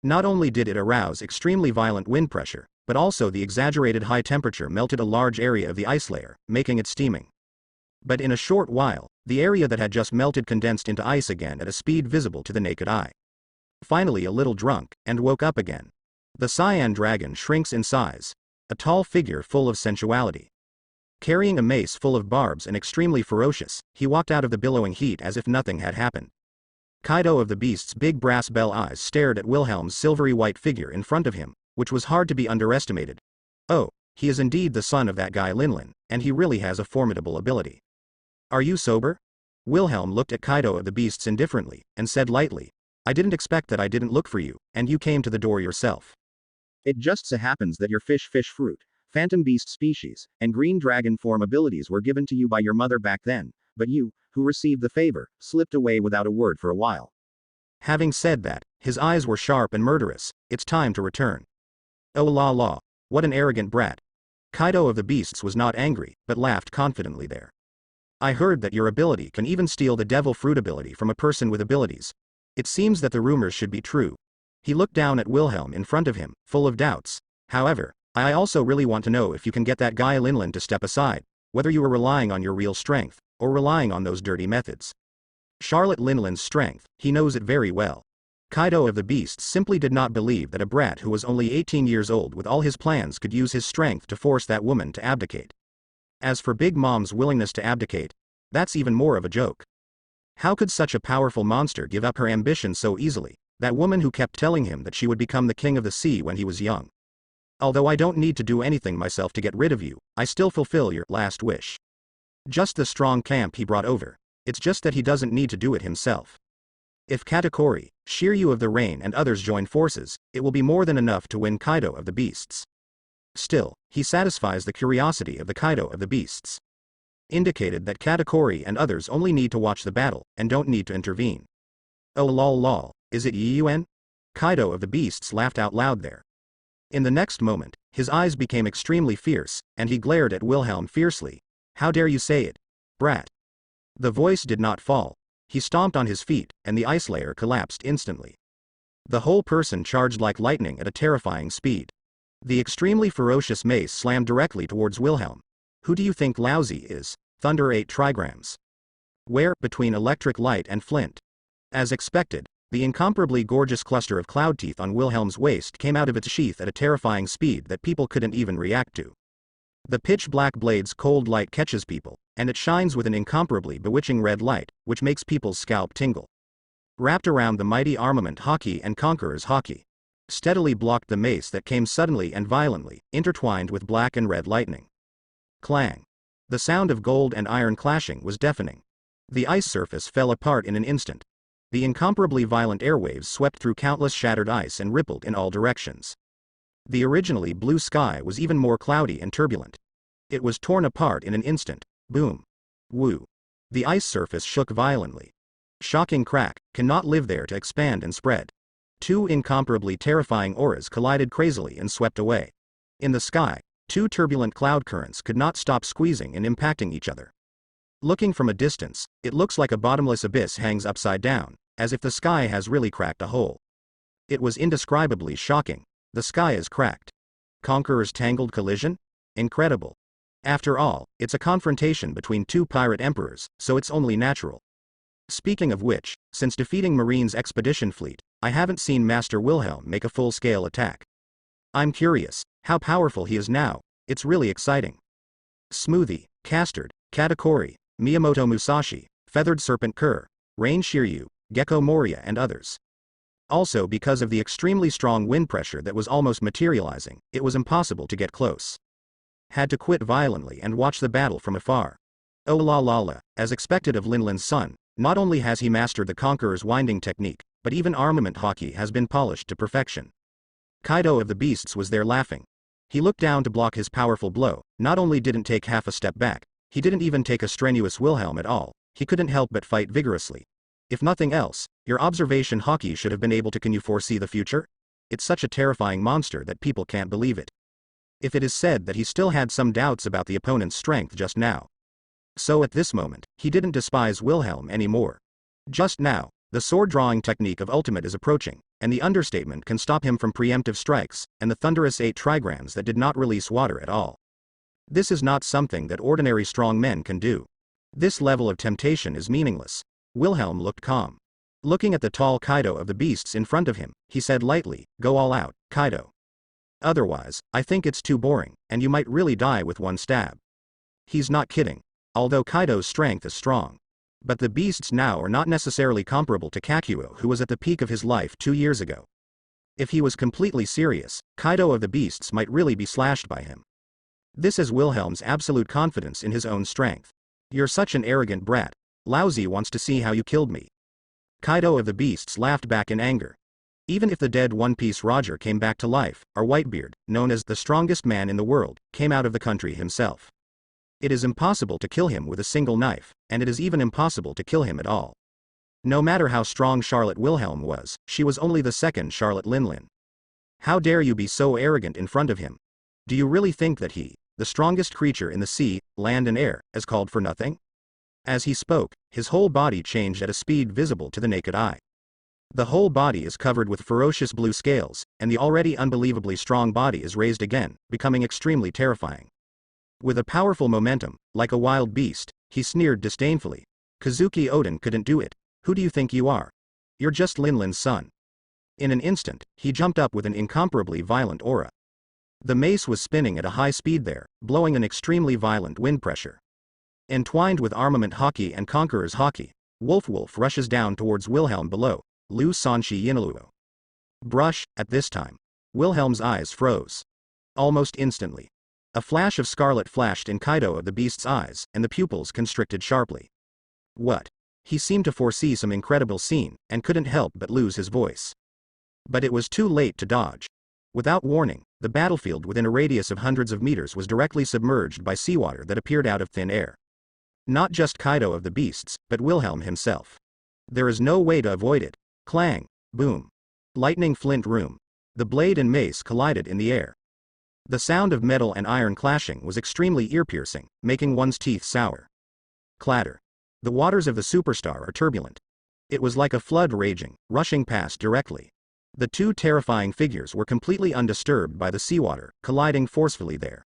Not only did it arouse extremely violent wind pressure, but also the exaggerated high temperature melted a large area of the ice layer, making it steaming. But in a short while, the area that had just melted condensed into ice again at a speed visible to the naked eye. Finally a little drunk, and woke up again. The cyan dragon shrinks in size. A tall figure full of sensuality. Carrying a mace full of barbs and extremely ferocious, he walked out of the billowing heat as if nothing had happened. Kaido of the beast's big brass bell eyes stared at Wilhelm's silvery white figure in front of him, which was hard to be underestimated. Oh, he is indeed the son of that guy Linlin, and he really has a formidable ability. Are you sober? Wilhelm looked at Kaido of the beasts indifferently, and said lightly, I didn't expect that. I didn't look for you, and you came to the door yourself. It just so happens that your fish fruit, phantom beast species, and green dragon form abilities were given to you by your mother back then, but you, who received the favor, slipped away without a word for a while. Having said that, his eyes were sharp and murderous. It's time to return. Oh la la, what an arrogant brat. Kaido of the beasts was not angry, but laughed confidently there. I heard that your ability can even steal the devil fruit ability from a person with abilities. It seems that the rumors should be true. He looked down at Wilhelm in front of him, full of doubts. However, I also really want to know if you can get that guy Linlin to step aside, whether you are relying on your real strength, or relying on those dirty methods. Charlotte Linlin's strength, he knows it very well. Kaido of the beasts simply did not believe that a brat who was only 18 years old with all his plans could use his strength to force that woman to abdicate. As for Big Mom's willingness to abdicate, that's even more of a joke. How could such a powerful monster give up her ambition so easily, that woman who kept telling him that she would become the king of the sea when he was young? Although I don't need to do anything myself to get rid of you, I still fulfill your last wish. Just the strong camp he brought over. It's just that he doesn't need to do it himself. If Katakuri, Shiryu of the Rain and others join forces, it will be more than enough to win Kaido of the beasts. Still, he satisfies the curiosity of the Kaido of the beasts. Indicated that Katakuri and others only need to watch the battle, and don't need to intervene. Oh lol, is it Yun? Kaido of the beasts laughed out loud there. In the next moment, his eyes became extremely fierce, and he glared at Wilhelm fiercely. How dare you say it, brat? The voice did not fall. He stomped on his feet, and the ice layer collapsed instantly. The whole person charged like lightning at a terrifying speed. The extremely ferocious mace slammed directly towards Wilhelm. Who do you think Lousy is? Thunder 8 trigrams. Where, between electric light and flint. As expected, the incomparably gorgeous cluster of cloud teeth on Wilhelm's waist came out of its sheath at a terrifying speed that people couldn't even react to. The pitch-black blade's cold light catches people, and it shines with an incomparably bewitching red light, which makes people's scalp tingle. Wrapped around the mighty armament Haki and Conqueror's Haki. Steadily blocked the mace that came suddenly and violently, intertwined with black and red lightning. Clang. The sound of gold and iron clashing was deafening. The ice surface fell apart in an instant. The incomparably violent airwaves swept through countless shattered ice and rippled in all directions. The originally blue sky was even more cloudy and turbulent. It was torn apart in an instant. Boom. Woo. The ice surface shook violently. Shocking crack, cannot live there to expand and spread. Two incomparably terrifying auras collided crazily and swept away. In the sky, two turbulent cloud currents could not stop squeezing and impacting each other. Looking from a distance, it looks like a bottomless abyss hangs upside down, as if the sky has really cracked a hole. It was indescribably shocking. The sky is cracked. Conqueror's tangled collision? Incredible. After all, it's a confrontation between two pirate emperors, so it's only natural. Speaking of which, since defeating Marine's expedition fleet, I haven't seen Master Wilhelm make a full-scale attack. I'm curious, how powerful he is now. It's really exciting. Smoothie, Castard, Katakuri, Miyamoto Musashi, Feathered Serpent Kerr, Rain Shiryu, Gecko Moria and others. Also because of the extremely strong wind pressure that was almost materializing, it was impossible to get close. Had to quit violently and watch the battle from afar. Oh la la la, as expected of Linlin's son, not only has he mastered the Conqueror's winding technique, but even armament hockey has been polished to perfection. Kaido of the Beasts was there laughing. He looked down to block his powerful blow, not only didn't take half a step back, he didn't even take a strenuous Wilhelm at all, he couldn't help but fight vigorously. If nothing else, your observation hockey should have been able to. Can you foresee the future? It's such a terrifying monster that people can't believe it. If it is said that he still had some doubts about the opponent's strength just now. So at this moment, he didn't despise Wilhelm anymore. Just now, the sword-drawing technique of ultimate is approaching, and the understatement can stop him from preemptive strikes, and the thunderous 8 trigrams that did not release water at all. This is not something that ordinary strong men can do. This level of temptation is meaningless. Wilhelm looked calm. Looking at the tall Kaido of the Beasts in front of him, he said lightly, "Go all out, Kaido. Otherwise, I think it's too boring, and you might really die with one stab." He's not kidding. Although Kaido's strength is strong. But the Beasts now are not necessarily comparable to Kakuo, who was at the peak of his life 2 years ago. If he was completely serious, Kaido of the Beasts might really be slashed by him. This is Wilhelm's absolute confidence in his own strength. "You're such an arrogant brat. Lousy wants to see how you killed me." Kaido of the Beasts laughed back in anger. Even if the dead One Piece Roger came back to life, our Whitebeard, known as the strongest man in the world, came out of the country himself. It is impossible to kill him with a single knife, and it is even impossible to kill him at all. No matter how strong Charlotte Wilhelm was, she was only the second Charlotte Linlin. How dare you be so arrogant in front of him? Do you really think that he, the strongest creature in the sea, land and air, has called for nothing? As he spoke, his whole body changed at a speed visible to the naked eye. The whole body is covered with ferocious blue scales, and the already unbelievably strong body is raised again, becoming extremely terrifying. With a powerful momentum, like a wild beast, he sneered disdainfully. "Kazuki Oden couldn't do it. Who do you think you are? You're just Linlin's son." In an instant, he jumped up with an incomparably violent aura. The mace was spinning at a high speed there, blowing an extremely violent wind pressure. Entwined with armament hockey and Conqueror's hockey, Wolf rushes down towards Wilhelm below, Lu Sanshi Yinaluo. Brush, at this time. Wilhelm's eyes froze. Almost instantly. A flash of scarlet flashed in Kaido of the Beast's eyes, and the pupils constricted sharply. What? He seemed to foresee some incredible scene, and couldn't help but lose his voice. But it was too late to dodge. Without warning, the battlefield within a radius of hundreds of meters was directly submerged by seawater that appeared out of thin air. Not just Kaido of the Beasts, but Wilhelm himself. There is no way to avoid it. Clang, boom. Lightning flint room. The blade and mace collided in the air. The sound of metal and iron clashing was extremely ear-piercing, making one's teeth sour. Clatter. The waters of the superstar are turbulent. It was like a flood raging, rushing past directly. The two terrifying figures were completely undisturbed by the seawater, colliding forcefully there.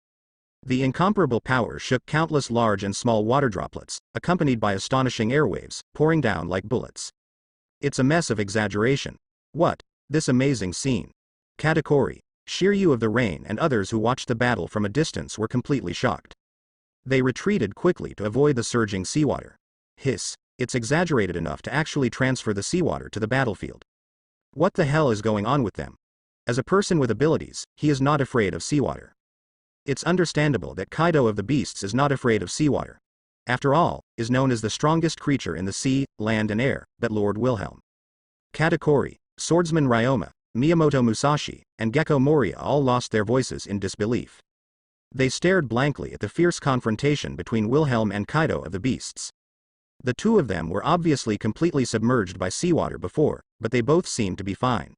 The incomparable power shook countless large and small water droplets, accompanied by astonishing airwaves, pouring down like bullets. It's a mess of exaggeration. What? This amazing scene. Katakuri, Shiryu of the Rain and others who watched the battle from a distance were completely shocked. They retreated quickly to avoid the surging seawater. Hiss, it's exaggerated enough to actually transfer the seawater to the battlefield. What the hell is going on with them? As a person with abilities, he is not afraid of seawater. It's understandable that Kaido of the Beasts is not afraid of seawater. After all, is known as the strongest creature in the sea, land and air, but Lord Wilhelm. Katakuri, Swordsman Ryoma, Miyamoto Musashi, and Gecko Moria all lost their voices in disbelief. They stared blankly at the fierce confrontation between Wilhelm and Kaido of the Beasts. The two of them were obviously completely submerged by seawater before, but they both seemed to be fine.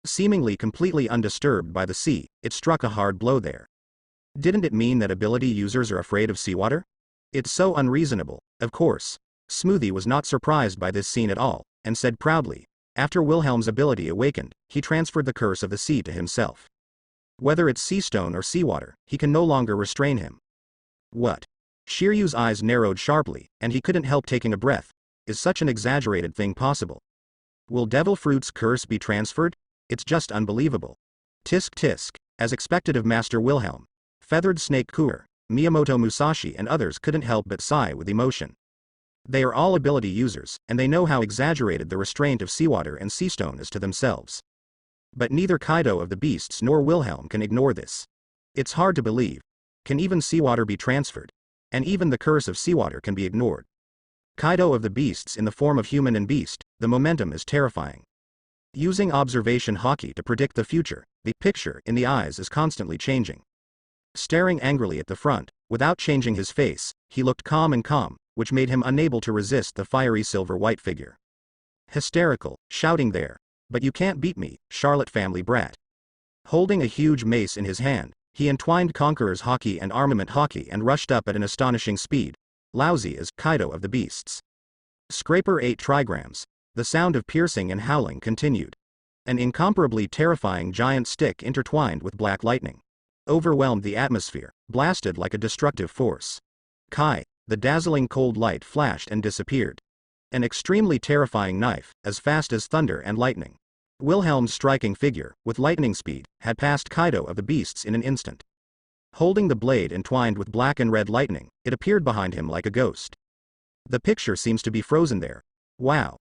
Seemingly completely undisturbed by the sea, it struck a hard blow there. Didn't it mean that ability users are afraid of seawater? It's so unreasonable. Of course. Smoothie was not surprised by this scene at all, and said proudly, after Wilhelm's ability awakened, he transferred the curse of the sea to himself. Whether it's sea stone or seawater, he can no longer restrain him. What? Shiryu's eyes narrowed sharply, and he couldn't help taking a breath. Is such an exaggerated thing possible? Will Devil Fruit's curse be transferred? It's just unbelievable. Tisk tisk. as expected of Master Wilhelm. Feathered Snake Cooler, Miyamoto Musashi and others couldn't help but sigh with emotion. They are all ability users, and they know how exaggerated the restraint of seawater and seastone is to themselves. But neither Kaido of the Beasts nor Wilhelm can ignore this. It's hard to believe. Can even seawater be transferred? And even the curse of seawater can be ignored. Kaido of the Beasts in the form of human and beast, the momentum is terrifying. Using observation haki to predict the future, the picture in the eyes is constantly changing. Staring angrily at the front, without changing his face, he looked calm, which made him unable to resist the fiery silver-white figure. Hysterical, shouting there, "But you can't beat me, Charlotte family brat." Holding a huge mace in his hand, he entwined Conqueror's haki and armament haki and rushed up at an astonishing speed, lousy as Kaido of the Beasts. Scraper 8 trigrams. The sound of piercing and howling continued. An incomparably terrifying giant stick intertwined with black lightning overwhelmed the atmosphere, blasted like a destructive force. Kai, the dazzling cold light flashed and disappeared. An extremely terrifying knife, as fast as thunder and lightning. Wilhelm's striking figure, with lightning speed, had passed Kaido of the Beasts in an instant. Holding the blade entwined with black and red lightning, it appeared behind him like a ghost. The picture seems to be frozen there. Wow!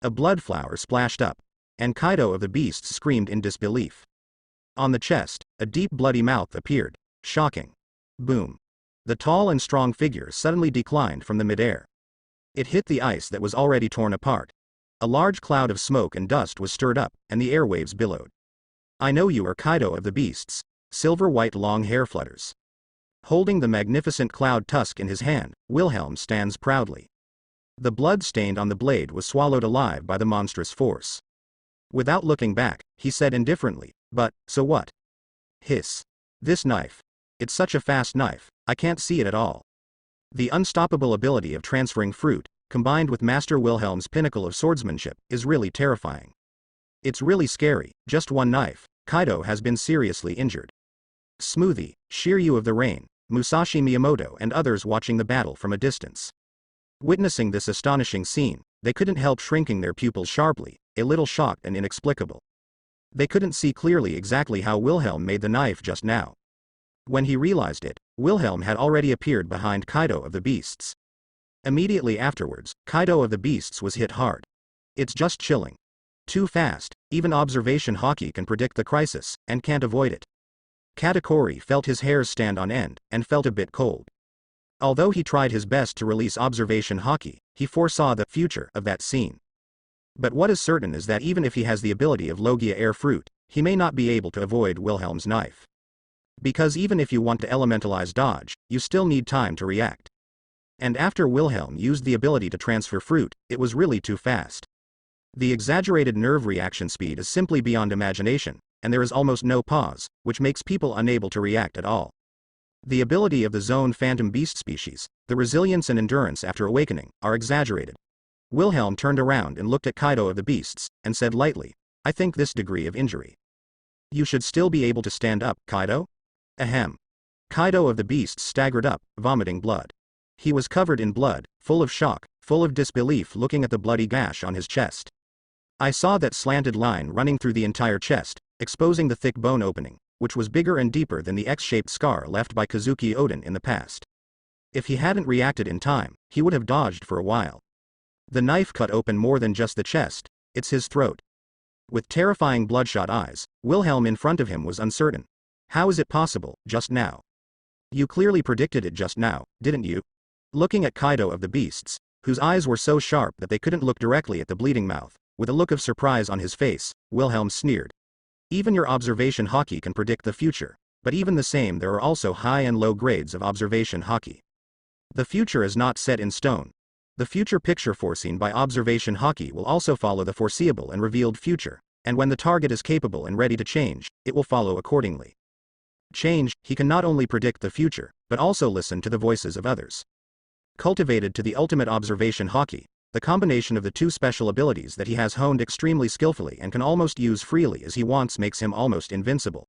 A blood flower splashed up, and Kaido of the Beasts screamed in disbelief. On the chest, a deep bloody mouth appeared. Shocking. Boom. The tall and strong figure suddenly declined from the midair. It hit the ice that was already torn apart. A large cloud of smoke and dust was stirred up, and the airwaves billowed. "I know you are Kaido of the Beasts." Silver-white long hair flutters. Holding the magnificent cloud tusk in his hand, Wilhelm stands proudly. The blood stained on the blade was swallowed alive by the monstrous force. Without looking back, he said indifferently, "But, so what?" Hiss. "This knife. It's such a fast knife, I can't see it at all." The unstoppable ability of transferring fruit, combined with Master Wilhelm's pinnacle of swordsmanship, is really terrifying. It's really scary. Just one knife, Kaido has been seriously injured. Smoothie, Shiryu of the Rain, Musashi Miyamoto and others watching the battle from a distance. Witnessing this astonishing scene, they couldn't help shrinking their pupils sharply, a little shocked and inexplicable. They couldn't see clearly exactly how Wilhelm made the knife just now. When he realized it, Wilhelm had already appeared behind Kaido of the Beasts. Immediately afterwards, Kaido of the Beasts was hit hard. It's just chilling. Too fast, even observation haki can predict the crisis, and can't avoid it. Katakuri felt his hairs stand on end, and felt a bit cold. Although he tried his best to release observation haki, he foresaw the future of that scene. But what is certain is that even if he has the ability of Logia air fruit, he may not be able to avoid Wilhelm's knife. Because even if you want to elementalize dodge, you still need time to react. And after Wilhelm used the ability to transfer fruit, it was really too fast. The exaggerated nerve reaction speed is simply beyond imagination, and there is almost no pause, which makes people unable to react at all. The ability of the zone phantom beast species, the resilience and endurance after awakening, are exaggerated. Wilhelm turned around and looked at Kaido of the Beasts, and said lightly, "I think this degree of injury. You should still be able to stand up, Kaido?" Ahem. Kaido of the Beasts staggered up, vomiting blood. He was covered in blood, full of shock, full of disbelief looking at the bloody gash on his chest. I saw that slanted line running through the entire chest, exposing the thick bone opening, which was bigger and deeper than the X-shaped scar left by Kazuki Oden in the past. If he hadn't reacted in time, he would have dodged for a while. The knife cut open more than just the chest, it's his throat. With terrifying bloodshot eyes, Wilhelm in front of him was uncertain. How is it possible, just now? You clearly predicted it just now, didn't you? Looking at Kaido of the Beasts, whose eyes were so sharp that they couldn't look directly at the bleeding mouth, with a look of surprise on his face, Wilhelm sneered. Even your observation haki can predict the future, but even the same there are also high and low grades of observation haki. The future is not set in stone. The future picture foreseen by observation haki will also follow the foreseeable and revealed future, and when the target is capable and ready to change, it will follow accordingly. Change, he can not only predict the future, but also listen to the voices of others. Cultivated to the ultimate observation haki, the combination of the two special abilities that he has honed extremely skillfully and can almost use freely as he wants makes him almost invincible.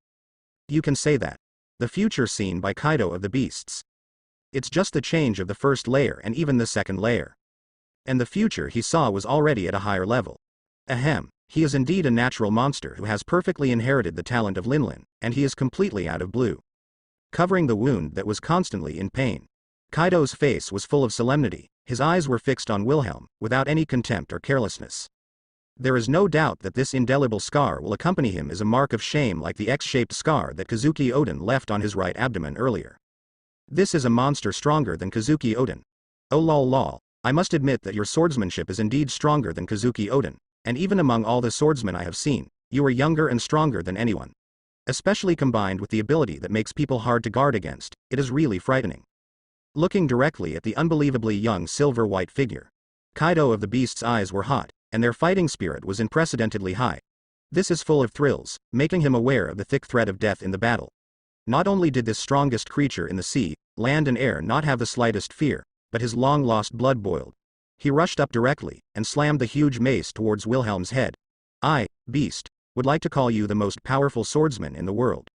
You can say that. The future seen by Kaido of the Beasts. It's just the change of the first layer and even the second layer. And the future he saw was already at a higher level. Ahem. He is indeed a natural monster who has perfectly inherited the talent of Linlin, and he is completely out of blue. Covering the wound that was constantly in pain. Kaido's face was full of solemnity, his eyes were fixed on Wilhelm, without any contempt or carelessness. There is no doubt that this indelible scar will accompany him as a mark of shame like the X-shaped scar that Kazuki Oden left on his right abdomen earlier. This is a monster stronger than Kazuki Oden. Oh lol, I must admit that your swordsmanship is indeed stronger than Kazuki Oden, and even among all the swordsmen I have seen, you are younger and stronger than anyone. Especially combined with the ability that makes people hard to guard against, it is really frightening. Looking directly at the unbelievably young silver-white figure, Kaido of the Beast's eyes were hot, and their fighting spirit was unprecedentedly high. This is full of thrills, making him aware of the thick threat of death in the battle. Not only did this strongest creature in the sea, land and air not have the slightest fear, but his long-lost blood boiled. He rushed up directly, and slammed the huge mace towards Wilhelm's head. I, Beast, would like to call you the most powerful swordsman in the world.